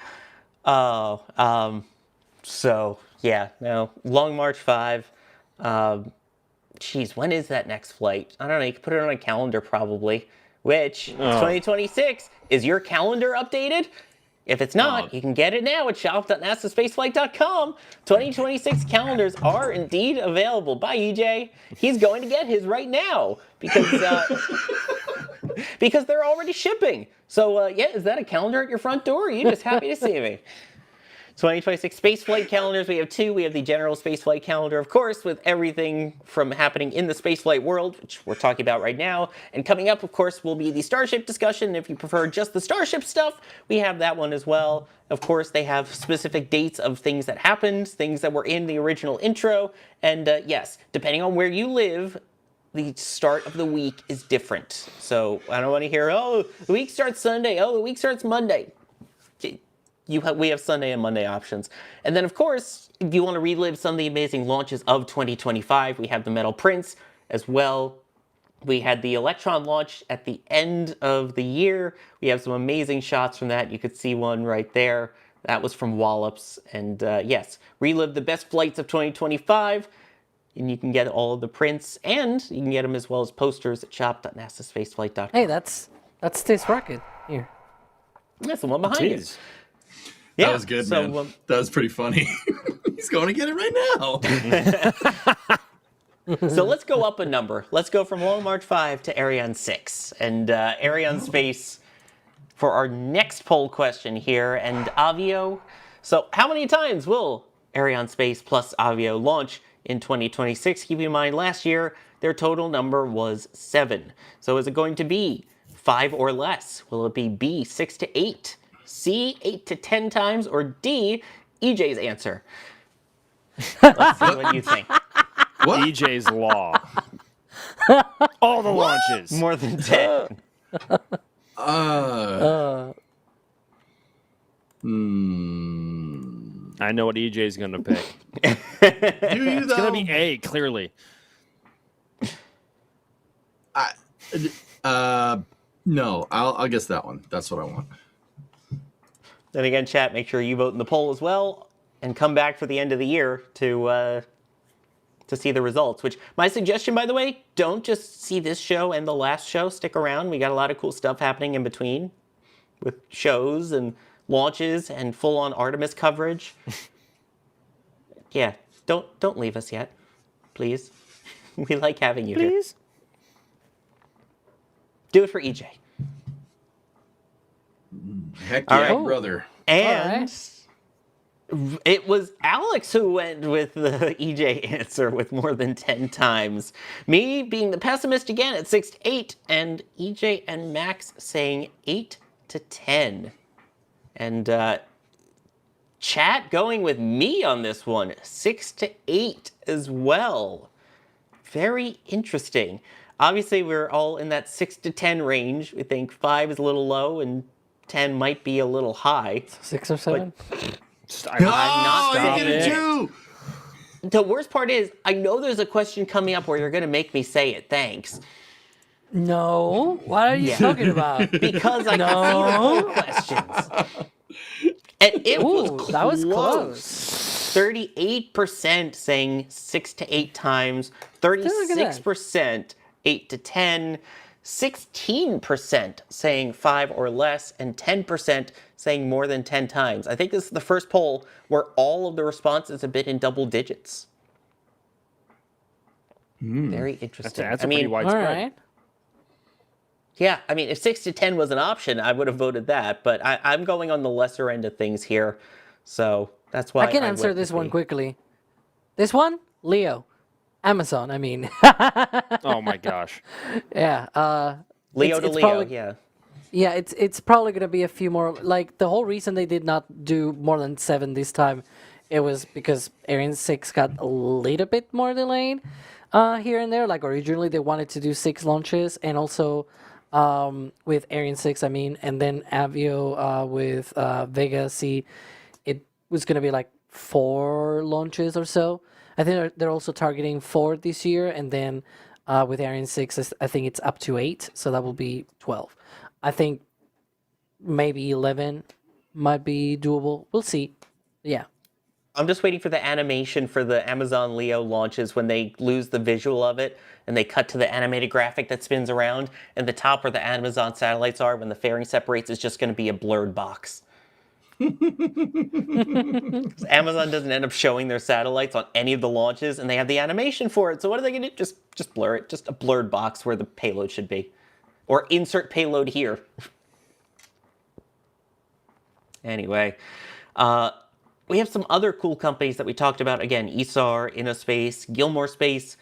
So, yeah, no. Long March 5. Geez, when is that next flight? I don't know. You can put it on a calendar probably. Which, 2026, is your calendar updated? If it's not, you can get it now at shop.nasaspaceflight.com. 2026 calendars are indeed available by EJ. He's going to get his right now because they're already shipping. So, yeah, is that a calendar at your front door? Or are you just happy to see me? 2026 spaceflight calendars, we have 2. We have the general spaceflight calendar, of course, with everything from happening in the spaceflight world, which we're talking about right now. And coming up, of course, will be the Starship discussion. If you prefer just the Starship stuff, we have that one as well. Of course, they have specific dates of things that happened, things that were in the original intro. And yes, depending on where you live, the start of the week is different. So I don't want to hear, oh, the week starts Sunday. Oh, the week starts Monday. we have Sunday and Monday options. And then, of course, if you want to relive some of the amazing launches of 2025, we have the Metal Prince as well. We had the Electron launch at the end of the year. We have some amazing shots from that. You could see one right there. That was from Wallops. And yes, relive the best flights of 2025. And you can get all of the prints, and you can get them as well as posters at shop.nasaspaceflight.com. Hey, that's this rocket here. That's the one behind you. That was good, man. That was pretty funny. He's going to get it right now. So let's go up a number. Let's go from Long March 5 to Ariane 6. And Arianespace for our next poll question here. And Avio. So how many times will Arianespace plus Avio launch in 2026? Keep in mind, last year, their total number was 7. So is it going to be 5 or less? Will it be B, 6 to 8, C, 8 to 10 times, or D, EJ's answer? Let's see what you think. What? EJ's law. All the launches. More than 10. I know what EJ's going to pick. Do you, It's going to be A, clearly. No, I'll guess that one. That's what I want. Then again, chat, make sure you vote in the poll as well, and come back for the end of the year to see the results. Which, my suggestion, by the way, don't just see this show and the last show. Stick around. We got a lot of cool stuff happening in between, with shows and launches and full-on Artemis coverage. Yeah, don't leave us yet, please. We like having you here. Please? Do it for EJ. Heck yeah, All right. brother. And it was Alex who went with the EJ answer with more than 10 times. Me being the pessimist again at 6 to 8, and EJ and Max saying 8 to 10. And chat going with me on this one, 6 to 8 as well. Very interesting. Obviously, we're all in that 6 to 10 range. We think 5 is a little low and 10 might be a little high. 6 or 7? I'm not I saying did it too. The worst part is, I know there's a question coming up where you're going to make me say it. Thanks. No. What are you talking about? Because I can see the whole questions. And it was close. That was close. 38% saying 6 to 8 times, 36% 8 to 10, 16% saying 5 or less, and 10% saying more than 10 times. I think this is the first poll where all of the responses have been in double digits. Very interesting. That's a pretty widespread. All right. Yeah, I mean, if 6 to 10 was an option, I would have voted that. But I'm going on the lesser end of things here. So that's why I can answer went this with one B. quickly. This one? Leo. Amazon, I mean. Oh my gosh. Leo it's to Leo, probably- yeah. Yeah, it's probably gonna be a few more. Like the whole reason they did not do more than 7 this time, it was because Ariane 6 got a little bit more delayed here and there. Like originally they wanted to do 6 launches, and also with Ariane 6, I mean, and then Avio with Vega C, it was gonna be like 4 launches or so. I think they're also targeting 4 this year, and then with Ariane 6, I think it's up to 8, so that will be 12. I think maybe 11 might be doable. We'll see. Yeah. I'm just waiting for the animation for the Amazon Leo launches when they lose the visual of it and they cut to the animated graphic that spins around, and the top where the Amazon satellites are when the fairing separates is just going to be a blurred box. Amazon doesn't end up showing their satellites on any of the launches, and they have the animation for it. So what are they going to do? Just blur it. Just a blurred box where the payload should be. Or insert payload here. Anyway, we have some other cool companies that we talked about. Again, ESAR, InnoSpace, Gilmore Space.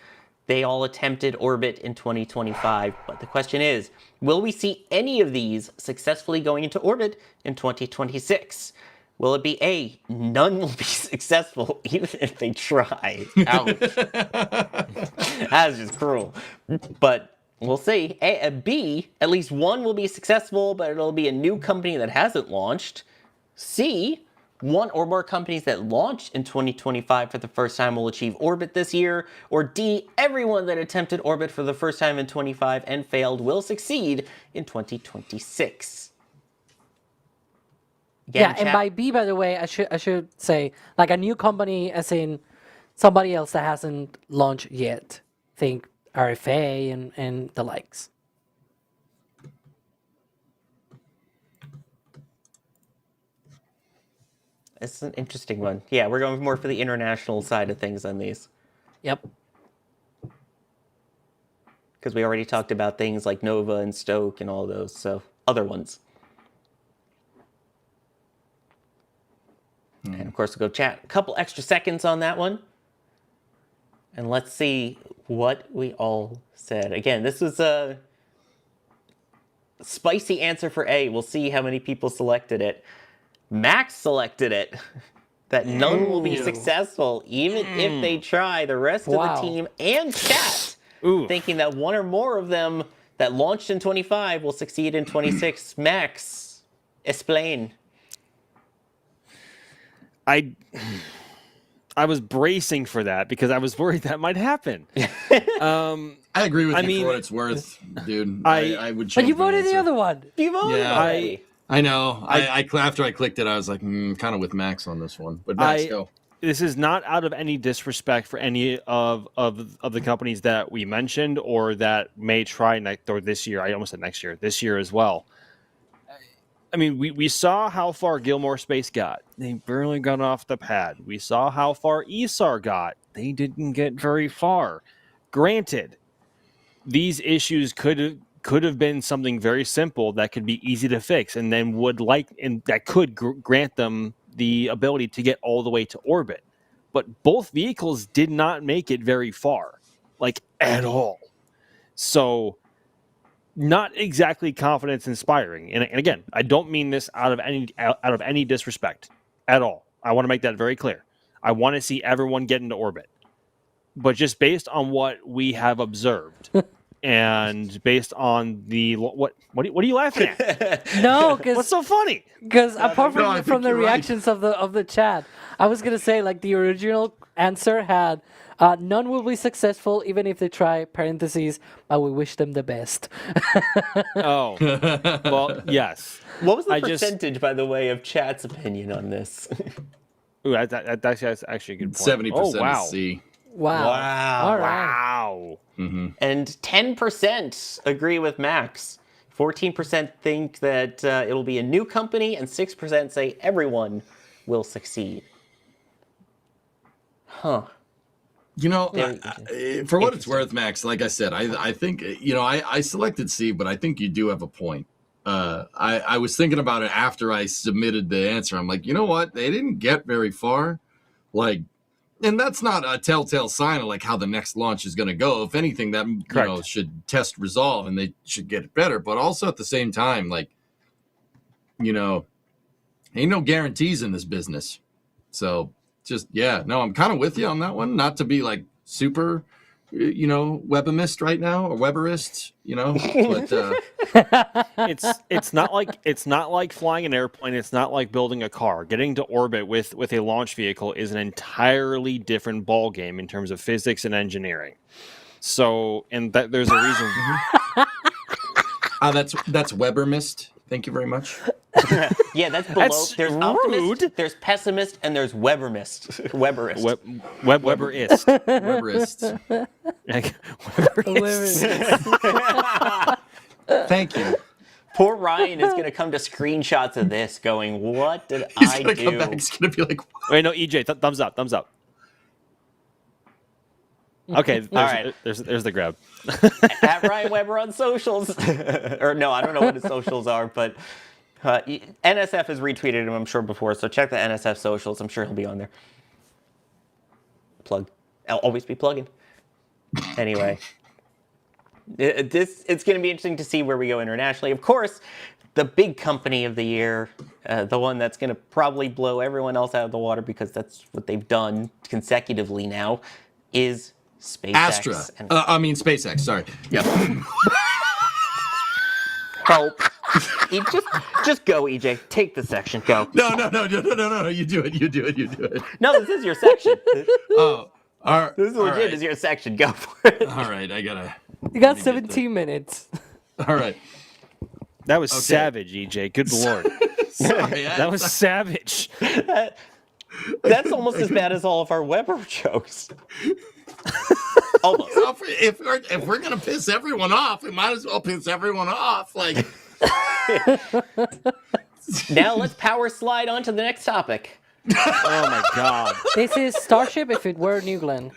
They all attempted orbit in 2025. But the question is, will we see any of these successfully going into orbit in 2026? Will it be A, none will be successful even if they try? Ouch. That's just cruel. But we'll see. B, at least one will be successful, but it'll be a new company that hasn't launched. C, one or more companies that launched in 2025 for the first time will achieve orbit this year. Or D, everyone that attempted orbit for the first time in 25 and failed will succeed in 2026. Again, Yeah, and by B, by the way, I should say like a new company, as in somebody else that hasn't launched yet. Think RFA and the likes. It's an interesting one. Yeah, we're going more for the international side of things on these. Yep. Because we already talked about things like Nova and Stoke and all those, so other ones. And of course, we'll go chat a couple extra seconds on that one. And let's see what we all said. Again, this was a spicy answer for A. We'll see how many people selected it. Max selected it. That none will be successful, even if they try. The rest of the team and chat thinking that one or more of them that launched in 25 will succeed in 26. Max, explain. I was bracing for that because I was worried that might happen. I agree with you for what it's worth, dude. I would change. But you voted the other one. You voted already. I know. I after I clicked it, I was like, kind of with Max on this one. But Max, go. This is not out of any disrespect for any of the companies that we mentioned or that may try next or this year. I almost said next year. This year as well. I mean, we saw how far Gilmore Space got. They barely got off the pad. We saw how far ESAR got. They didn't get very far. Granted, these issues could have been something very simple that could be easy to fix, and then that could grant them the ability to get all the way to orbit. But both vehicles did not make it very far, like at all. So, not exactly confidence inspiring. And again, I don't mean this out of any disrespect at all. I want to make that very clear. I want to see everyone get into orbit. But just based on what we have observed and based on the what are you laughing at? No, because what's so funny? Because apart from the you're reactions of the chat, I was gonna say like the original answer had none will be successful even if they try. Parentheses, but we wish them the best. Oh, well, yes. What was the percentage, by the way, of chat's opinion on this? Ooh, that's actually a good point. 70% is C. Wow. All right. Wow. Mm-hmm. And 10% agree with Max. 14% think that it'll be a new company, and 6% say everyone will succeed. Huh. You know, for what it's worth, Max, like I said, I think, I selected C, but I think you do have a point. I was thinking about it after I submitted the answer. I'm like, you know what? They didn't get very far. Like, and that's not a telltale sign of like how the next launch is going to go. If anything, that should test resolve and they should get better. But also at the same time, like, ain't no guarantees in this business. So just, I'm kind of with you on that one. Not to be like super, webamist right now or Weberist, but it's not like flying an airplane. It's not like building a car. Getting to orbit with a launch vehicle is an entirely different ball game in terms of physics and engineering. So, and there's a reason. That's Webermist. Thank you very much. Yeah, that's below. There's optimist, rude. there's pessimist, and there's Weberist. Weberist. Weberist. Weberist. Weberist. Thank you. Poor Ryan is going to come to screenshots of this going, what did He's I gonna do? come back. He's gonna be like, Wait, no, EJ, thumbs up. Okay, there's the grab. At Ryan Weber on socials. Or no, I don't know what his socials are, but NSF has retweeted him, I'm sure, before, so check the NSF socials. I'm sure he'll be on there. Plug. I'll always be plugging. Anyway. It's going to be interesting to see where we go internationally. Of course, the big company of the year, the one that's going to probably blow everyone else out of the water because that's what they've done consecutively now, is SpaceX. SpaceX, sorry. Yeah. Hope. Just go, EJ. Take the section. Go. No. You do it. No, this is your section. Oh, all right. This is legit. all right. Is your section. Go for it. All right, I gotta. You got Let me get 17 minutes. All right. That was savage, EJ. Good lord. Sorry, That was savage. That's almost as bad as all of our Weber jokes. Almost. If we're gonna piss everyone off, we might as well piss everyone off. Like, Now let's power slide on to the next topic. Oh my god. This is Starship if it were New Glenn.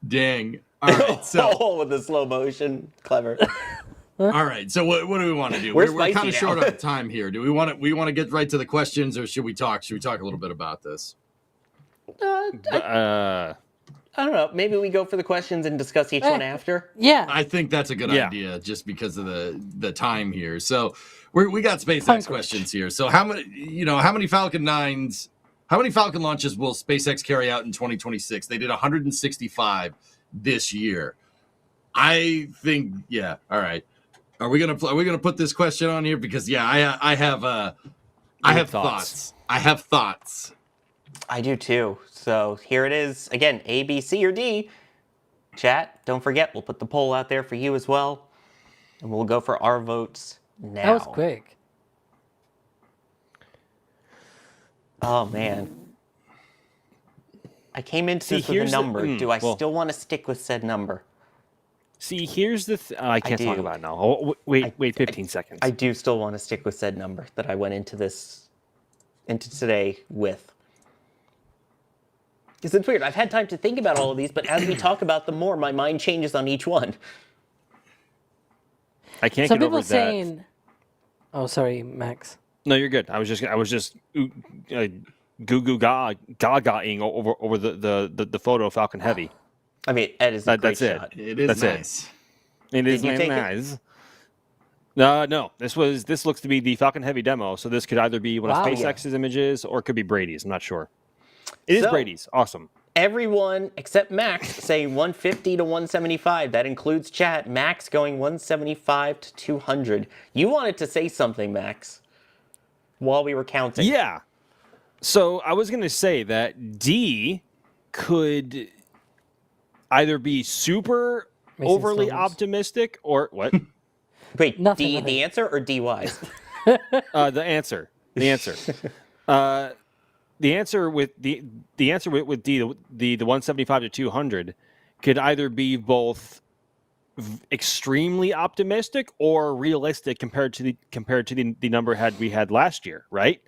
dang. All right, so Oh, with the slow motion. Clever. all right, so what do we want to do? We're We're kind spicy of now. short on time here. Do we want to get right to the questions, or should we talk? Should we talk a little bit about this? I don't know. Maybe we go for the questions and discuss each one after. Yeah. I think that's a good Yeah. idea, just because of the time here. So we got SpaceX questions here. So how many Falcon 9s, how many Falcon launches will SpaceX carry out in 2026? They did 165 this year. I think, yeah. All right. Are we gonna put this question on here? Because I have thoughts. I have thoughts. I do too. So here it is. Again, A, B, C, or D. Chat, don't forget, we'll put the poll out there for you as well. And we'll go for our votes now. That was quick. Oh, man. I came into See, this with a here's the- number. Do I well- still want to stick with said number? See, here's the I can't talk do. about it now. Oh, wait 15 seconds. I do still want to stick with said number that I went into today with. Because it's weird. I've had time to think about all of these, but as we talk about them more, my mind changes on each one. I can't Some get people over that. saying. Oh, sorry, Max. No, you're good. I was just goo goo gagaing over the photo of Falcon Heavy. I mean, Ed is a great That's it. shot. It is That's it. nice. It is Did you take it? nice. No. This looks to be the Falcon Heavy demo. So this could either be one Wow. of SpaceX's images or it could be Brady's. I'm not sure. It is So- Brady's. Awesome. Everyone except Max say 150 to 175. That includes chat. Max going 175 to 200. You wanted to say something, Max, while we were counting. Yeah. So I was going to say that D could either be super Mason overly Storms. optimistic or what? Wait, Nothing, D, nothing. the answer or DYs? The answer. The answer with D, the 175 to 200 could either be both extremely optimistic or realistic compared to the number we had last year, right?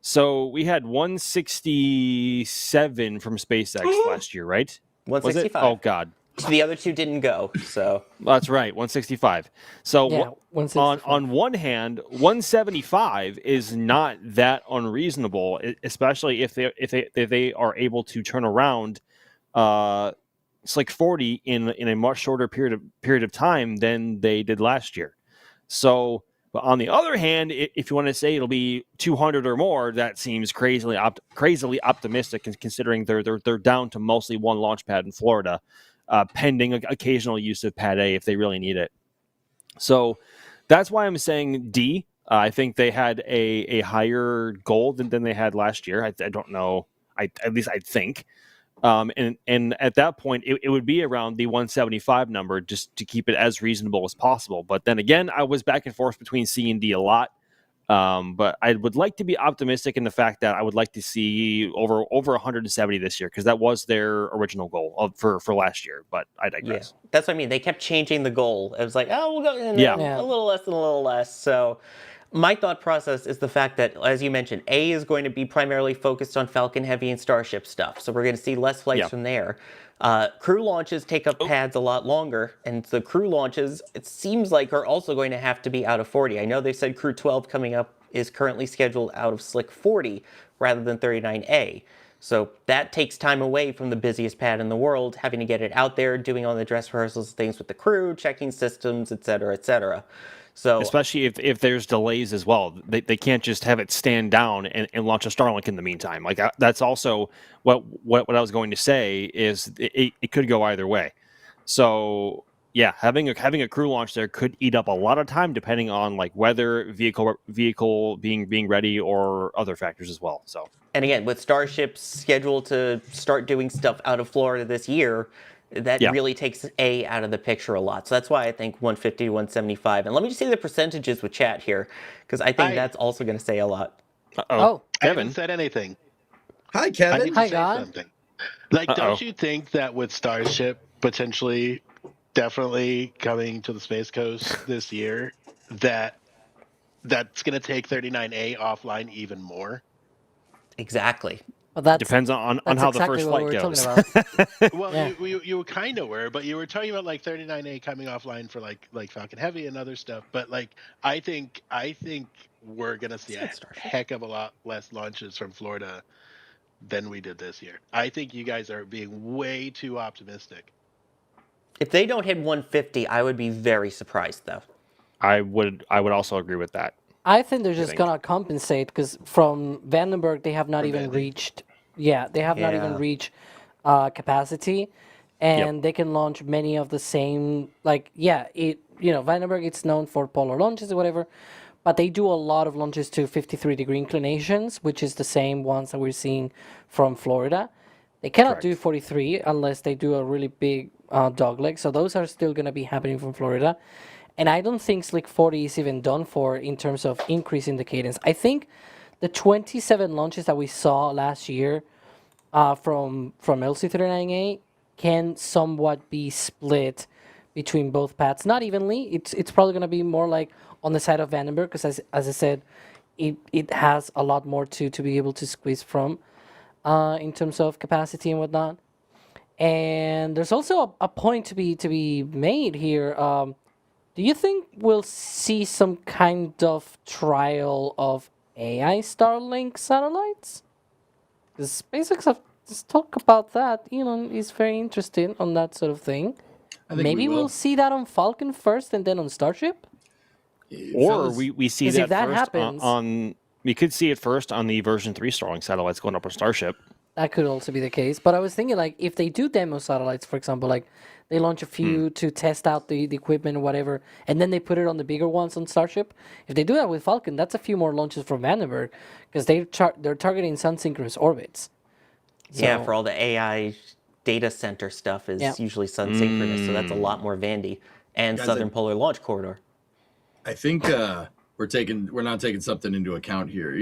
So we had 167 from SpaceX last year, right? Was it? 165. Oh God. The other two didn't go, so. That's right, 165. So Yeah, on 165. one hand, 175 is not that unreasonable, especially if they are able to turn around Slick 40 in a much shorter period of time than they did last year. So, but on the other hand, if you want to say it'll be 200 or more, that seems crazily optimistic, considering they're down to mostly one launch pad in Florida. Pending occasional use of Pad A if they really need it. So that's why I'm saying D. I think they had a higher goal than they had last year. I don't know. At least I think. And at that point, it would be around the 175 number just to keep it as reasonable as possible. But then again, I was back and forth between C and D a lot. But I would like to be optimistic in the fact that I would like to see over 170 this year because that was their original goal for last year. But I digress. Yeah, that's what I mean. They kept changing the goal. It was like, oh, we'll go and Yeah. a little less and a little less. So my thought process is the fact that, as you mentioned, A is going to be primarily focused on Falcon Heavy and Starship stuff. So we're going to see less flights from there. Crew launches take up pads a lot longer, and the crew launches, it seems like, are also going to have to be out of 40. I know they said Crew 12 coming up is currently scheduled out of Slick 40 rather than 39A. So that takes time away from the busiest pad in the world, having to get it out there, doing all the dress rehearsals, things with the crew, checking systems, et cetera, et cetera. So, especially if there's delays as well. They can't just have it stand down and launch a Starlink in the meantime. Like that's also what I was going to say is it could go either way. So yeah, having a crew launch there could eat up a lot of time, depending on like weather, vehicle being ready, or other factors as well. So, And again, with Starship scheduled to start doing stuff out of Florida this year, that Yeah. really takes A out of the picture a lot. So that's why I think 150 to 175. And let me just say the percentages with chat here, because I think that's also going to say a lot. Oh, I Kevin. haven't said anything. Hi, I Kevin. need to Hi, say God. something. Like, Uh-oh. don't you think that with Starship potentially, definitely coming to the Space Coast this year, that's going to take 39A offline even more? Exactly. well, that's Depends on that's how exactly the what first we were flight talking goes. about. Well, Yeah. you kind of were, but you were talking about like 39A coming offline for like Falcon Heavy and other stuff. But like, I think we're going to see a heck of a lot less launches from Florida than we did this year. I think you guys are being way too optimistic. If they don't hit 150, I would be very surprised, though. I would also agree with that. I think they're just think? gonna compensate because from Vandenberg they have not even reached. Yeah, they have not even Yeah. reached capacity, and they can launch many of the same. Like, yeah, Vandenberg it's known for polar launches or whatever, but they do a lot of launches to 53-degree inclinations, which is the same ones that we're seeing from Florida. They cannot do 43 unless they do a really big dogleg. So those are still going to be happening from Florida. And I don't think Slick 40 is even done for in terms of increasing the cadence. I think the 27 launches that we saw last year from LC-39A can somewhat be split between both paths. Not evenly. It's probably going to be more like on the side of Vandenberg because, as I said, it has a lot more to be able to squeeze from in terms of capacity and whatnot. And there's also a point to be made here. Do you think we'll see some kind of trial of AI Starlink satellites? Because SpaceX have just talked about that. Elon is very interested on that sort of thing. I think Maybe we will. we'll see that on Falcon first and then on Starship? Or Fellas, we see 'Cause that, if that first happens- on we could see it first on the version 3 Starlink satellites going up on Starship. That could also be the case. But I was thinking, like, if they do demo satellites, for example, like they launch a few to test out the equipment or whatever, and then they put it on the bigger ones on Starship. If they do that with Falcon, that's a few more launches from Vandenberg because they're targeting sun-synchronous orbits. Yeah, So- for all the AI data center stuff is usually sun synchronous, so that's a lot more Vandy and Guys, Southern Polar Launch Corridor. I think we're not taking something into account here.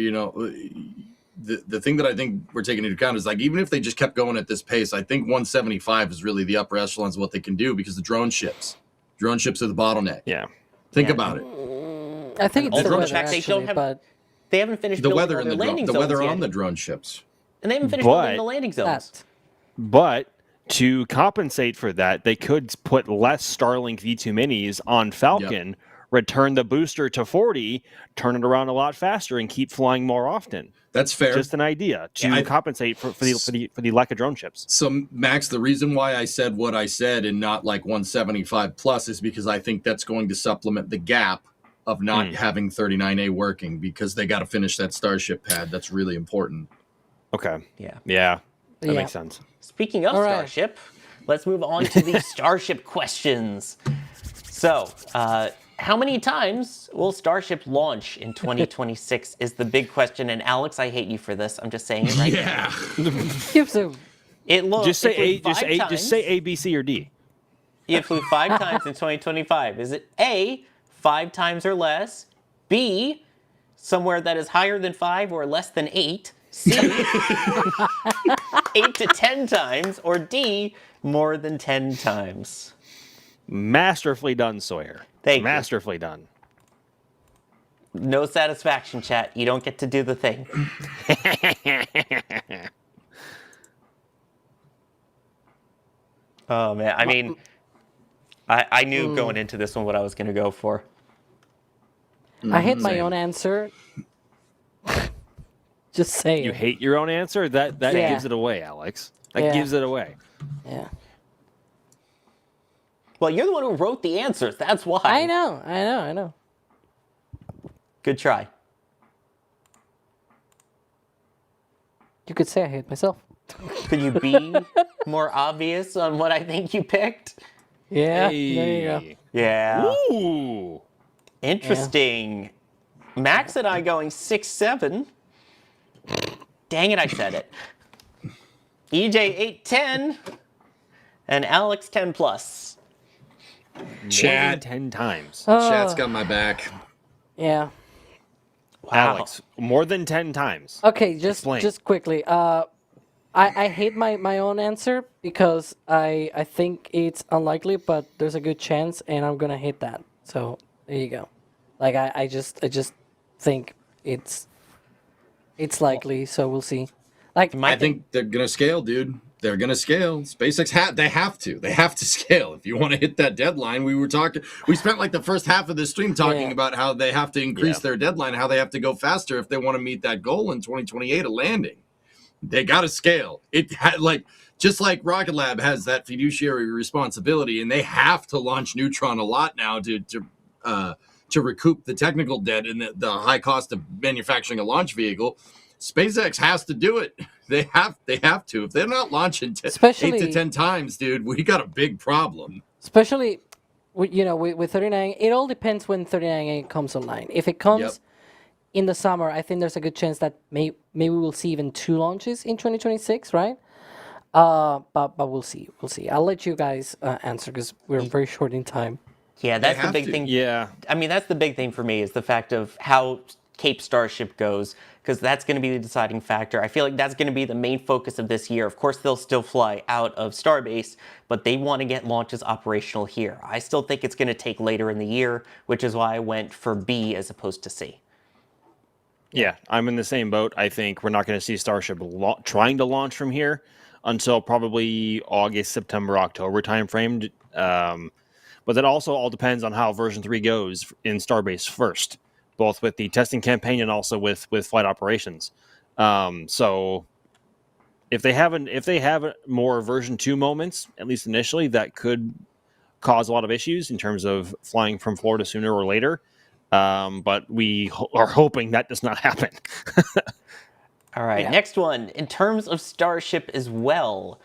The thing that I think we're taking into account is like even if they just kept going at this pace, I think 175 is really the upper echelons of what they can do because the drone ships are the bottleneck. Yeah. Think about it. I think it's Also, the the weather, fact they actually, don't have- but They haven't finished The building weather all in their the drone, landing the zones weather yet. on the drone ships. And they haven't finished But- building the landing zones. that. But to compensate for that, they could put less Starlink V2 minis on Falcon, return the booster to 40, turn it around a lot faster, and keep flying more often. That's fair. Just an idea to Yeah, compensate for the lack of drone ships. So Max, the reason why I said what I said and not like 175 plus is because I think that's going to supplement the gap of not having 39A working because they got to finish that Starship pad. That's really important. Okay. Yeah. Yeah. That Yeah. makes sense. Speaking of All right. Starship, let's move on to the Starship questions. So, how many times will Starship launch in 2026 is the big question. And Alex, I hate you for this. I'm just saying it right now. Give some. It looks. Just say it flew A. Just five A. times. Just say A, B, C, or D. It flew 5 times in 2025. Is it A, 5 times or less? B, somewhere that is higher than 5 or less than 8? C, 8 to 10 times? Or D, more than 10 times? Masterfully done, Sawyer. Thank you. Masterfully done. No satisfaction, chat. You don't get to do the thing. Oh, man. I mean, I knew going into this one what I was going to go for. I hate my own answer. Just saying. You hate your own answer? That Yeah. gives it away, Alex. That Yeah. gives it away. Yeah. Well, you're the one who wrote the answers. That's why. I know. Good try. You could say I hate myself. Could you be more obvious on what I think you picked? Yeah, there you go. Hey. Yeah. Ooh. Interesting. Max and I going 6-7. Dang it, I said it. EJ 8-10. And Alex 10 plus. More than Chat. 10 times. Chat's got my back. Yeah. Alex, more than 10 times. Okay, just Explain. quickly. I hate my own answer because I think it's unlikely, but there's a good chance, and I'm gonna hit that. So there you go. Like I just think it's likely. So we'll see. Like I think they're gonna scale, dude. They're gonna scale. SpaceX they have to scale. If you want to hit that deadline, we spent like the first half of this stream talking about how they have to increase their deadline, how they have to go faster if they want to meet that goal in 2028 of landing. They gotta scale. Just like Rocket Lab has that fiduciary responsibility, and they have to launch Neutron a lot now to recoup the technical debt and the high cost of manufacturing a launch vehicle. SpaceX has to do it. They have to. If they're not launching 8 to 10 times, dude, we got a big problem. Especially, with 39, it all depends when 39A comes online. If it comes in the summer, I think there's a good chance that maybe we'll see even 2 launches in 2026, right? But we'll see. We'll see. I'll let you guys answer because we're very short in time. Yeah, that's the big thing. Yeah. I mean, that's the big thing for me is the fact of how Cape Starship goes, because that's going to be the deciding factor. I feel like that's going to be the main focus of this year. Of course, they'll still fly out of Starbase, but they want to get launches operational here. I still think it's going to take later in the year, which is why I went for B as opposed to C. Yeah, I'm in the same boat. I think we're not going to see Starship trying to launch from here until probably August, September, October timeframe. But that also all depends on how version 3 goes in Starbase first, both with the testing campaign and also with flight operations. So if they have more version 2 moments, at least initially, that could cause a lot of issues in terms of flying from Florida sooner or later. But we are hoping that does not happen. All right, next one. In terms of Starship as well,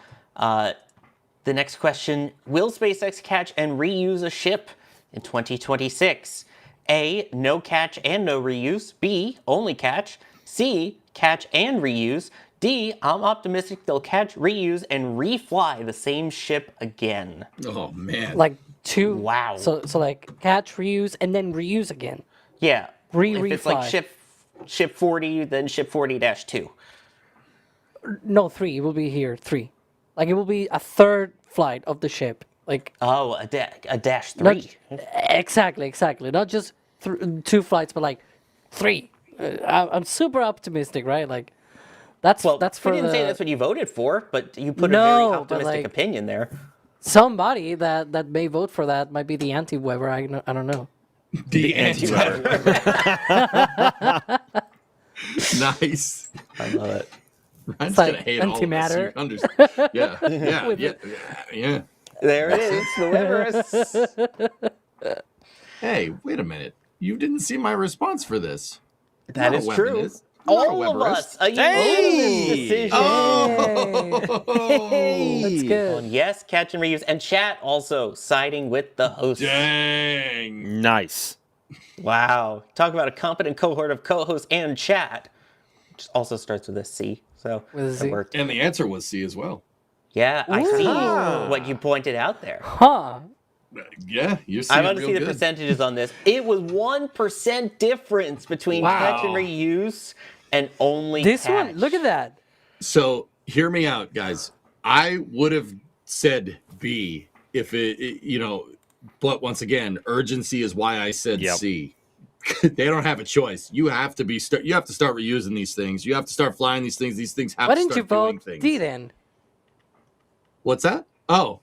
the next question, will SpaceX catch and reuse a ship in 2026? A, no catch and no reuse. B, only catch. C, catch and reuse. D, I'm optimistic they'll catch, reuse, and refly the same ship again. Oh, man. Like 2. Wow. So like catch, reuse, and then reuse again. Yeah. Refly. If it's like ship 40, then ship 40-2. No, 3. It will be here. 3. Like it will be a third flight of the ship. Like oh, a dash 3. Exactly. Not just 2 flights, but like 3. I'm super optimistic, right? Like that's for. You didn't say that's what you voted for, but you put a very optimistic opinion there. Somebody that may vote for that might be the anti-Weber. I don't know. The anti-Weber. Nice. I love it. Ryan's like gonna hate antimatter. all of us. Yeah. There it is, the Weberus. Hey, wait a minute. You didn't see my response for this. That is true. All of us. A unanimous decision. That's good. On yes, catch and reuse. And chat also siding with the host. Dang. Nice. Wow. Talk about a competent cohort of co-hosts and chat. Which also starts with a C. So that worked. And the answer was C as well. Yeah, I see what you pointed out there. Huh. Yeah, you're seeing I want to see the percentages on this. It was 1% difference between catch and reuse and only this catch. one. Look at that. So hear me out, guys. I would have said B if but once again, urgency is why I said C. They don't have a choice. You have to start reusing these things. You have to start flying these things. These things have Why to didn't start you vote doing things. D then? What's that? Oh,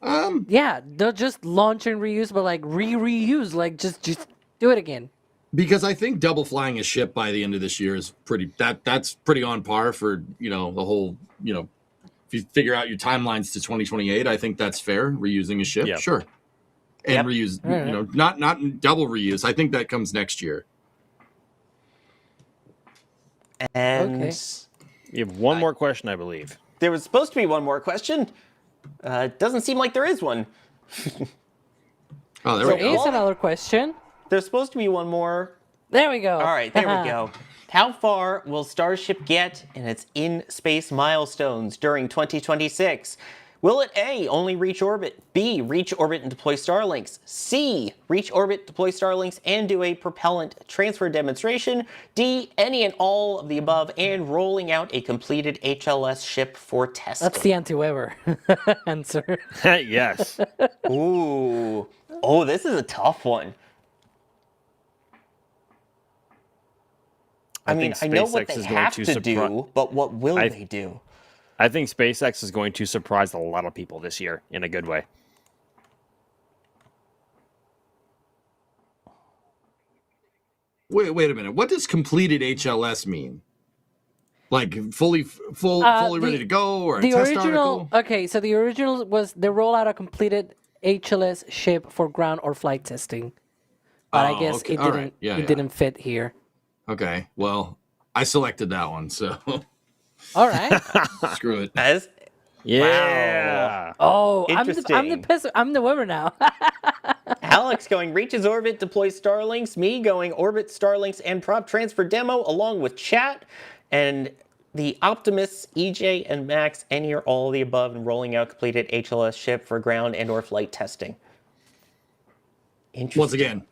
yeah, not just launch and reuse, but like reuse, like just do it again. Because I think double flying a ship by the end of this year is that's pretty on par for, the whole, if you figure out your timelines to 2028, I think that's fair. Reusing a ship. Yep. Sure. And reuse, not double reuse. I think that comes next year. And you have one more question, I believe. there was supposed to be one more question. It doesn't seem like there is one. Oh, there So we go. Here's another question. There's supposed to be one more. There we go. All right, there we go. How far will Starship get in its in-space milestones during 2026? Will it A, only reach orbit, B, reach orbit and deploy Starlinks, C, reach orbit, deploy Starlinks, and do a propellant transfer demonstration, D, any and all of the above, and rolling out a completed HLS ship for testing? That's the anti-Weber answer. Yes. Ooh. Oh, this is a tough one. I mean, I know what SpaceX they is going have to to do, but what will they do? I think SpaceX is going to surprise a lot of people this year in a good way. Wait a minute. What does completed HLS mean? Like fully ready to go, or a The test original, article? okay, so the original was the rollout of completed HLS ship for ground or flight testing, but I guess okay. it All didn't. right. Yeah, it yeah. didn't fit here. Okay. Well, I selected that one, so All right. screw it. As Yeah. Oh, I'm Interesting. I'm the Weber now. Alex going reaches orbit, deploys Starlinks. Me going orbit, Starlinks, and prop transfer demo, along with chat. And the Optimists, EJ, and Max, any or all of the above, and rolling out completed HLS ship for ground and/or flight testing. Interesting. Once again,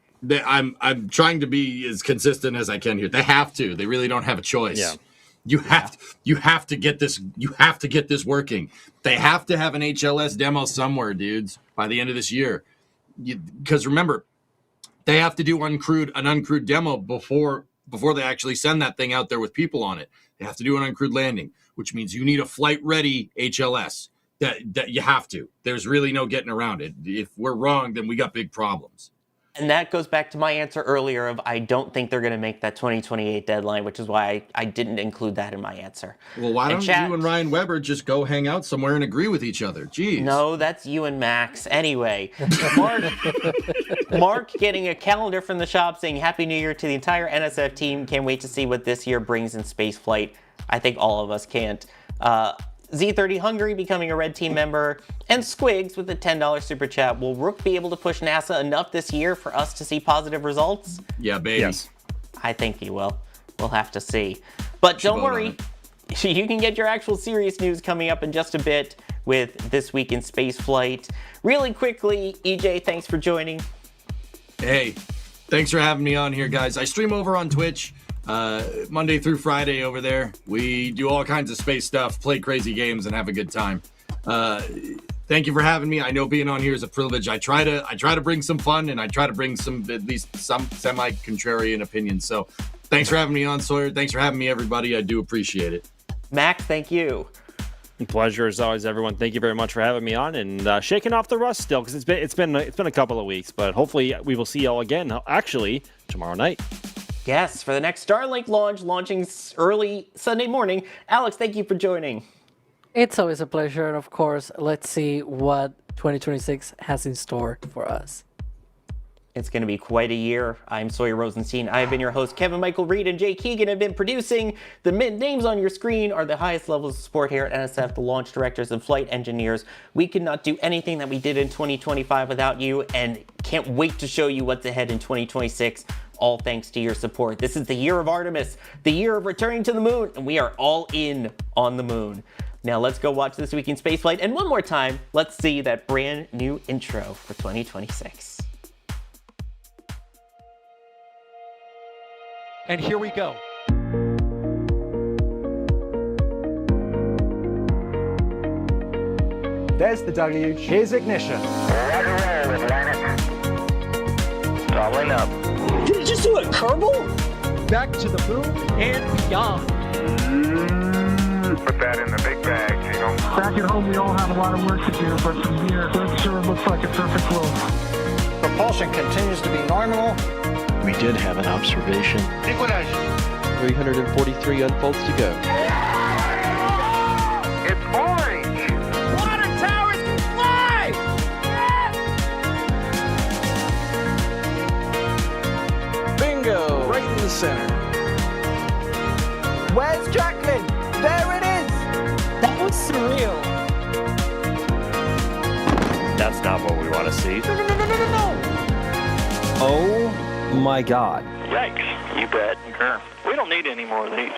I'm trying to be as consistent as I can here. They have to. They really don't have a choice. Yeah. You have to get this. You have to get this working. They have to have an HLS demo somewhere, dudes, by the end of this year. Because remember, they have to do an uncrewed demo before they actually send that thing out there with people on it. They have to do an uncrewed landing, which means you need a flight-ready HLS. That you have to. There's really no getting around it. If we're wrong, then we got big problems. And that goes back to my answer earlier of I don't think they're going to make that 2028 deadline, which is why I didn't include that in my ansar. Well, why don't you and Ryan Weber just go hang out somewhere and agree with each other? Jeez. No, that's you and Max. Anyway, Mark getting a calendar from the shop saying Happy New Year to the entire NSF team. Can't wait to see what this year brings in spaceflight. I think all of us can't. Z30 Hungary becoming a red team member, and Squigs with a $10 super chat. Will Rook be able to push NASA enough this year for us to see positive results? Yeah, baby. Yes. I think he will. We'll have to see. But don't worry, you can get your actual serious news coming up in just a bit with This Week in Spaceflight. Really quickly, EJ, thanks for joining. Hey, thanks for having me on here, guys. I stream over on Twitch. Monday through Friday over there. We do all kinds of space stuff, play crazy games, and have a good time. Thank you for having me. I know being on here is a privilege. I try to bring some fun, and I try to bring at least some semi-contrarian opinions. So thanks for having me on, Sawyer. Thanks for having me, everybody. I do appreciate it. Max, thank you. Pleasure as always, everyone. Thank you very much for having me on and shaking off the rust still, because it's been a couple of weeks, but hopefully we will see y'all again. Actually, tomorrow night. Yes, for the next Starlink launching early Sunday morning. Alex, thank you for joining. It's always a pleasure, and of course, let's see what 2026 has in store for us. It's going to be quite a year. I'm Sawyer Rosenstein. I've been your host. Kevin Michael Reed and Jay Keegan have been producing. The names on your screen are the highest levels of support here at NSF, the launch directors and flight engineers. We could not do anything that we did in 2025 without you, and can't wait to show you what's ahead in 2026. All thanks to your support. This is the year of Artemis, the year of returning to the moon, and we are all in on the moon. Now let's go watch This Week in Spaceflight, and one more time, let's see that brand new intro for 2026. And here we go. There's the W. Here's ignition. Doubling up. Did it just do a Kerbal? Back to the moon and beyond. Put that in the big bag, Jingle. Back at home, we all have a lot of work to do, but from here, it sure looks like a perfect world. Propulsion continues to be nominal. We did have an observation. Equalize. 343 unfolds to go. It's orange. Water towers can fly! Bingo! Right in the center. Where's Jacqueline? There it is! That was surreal. That's not what we want to see. No. my God. Yikes. You bet. We don't need any more of these.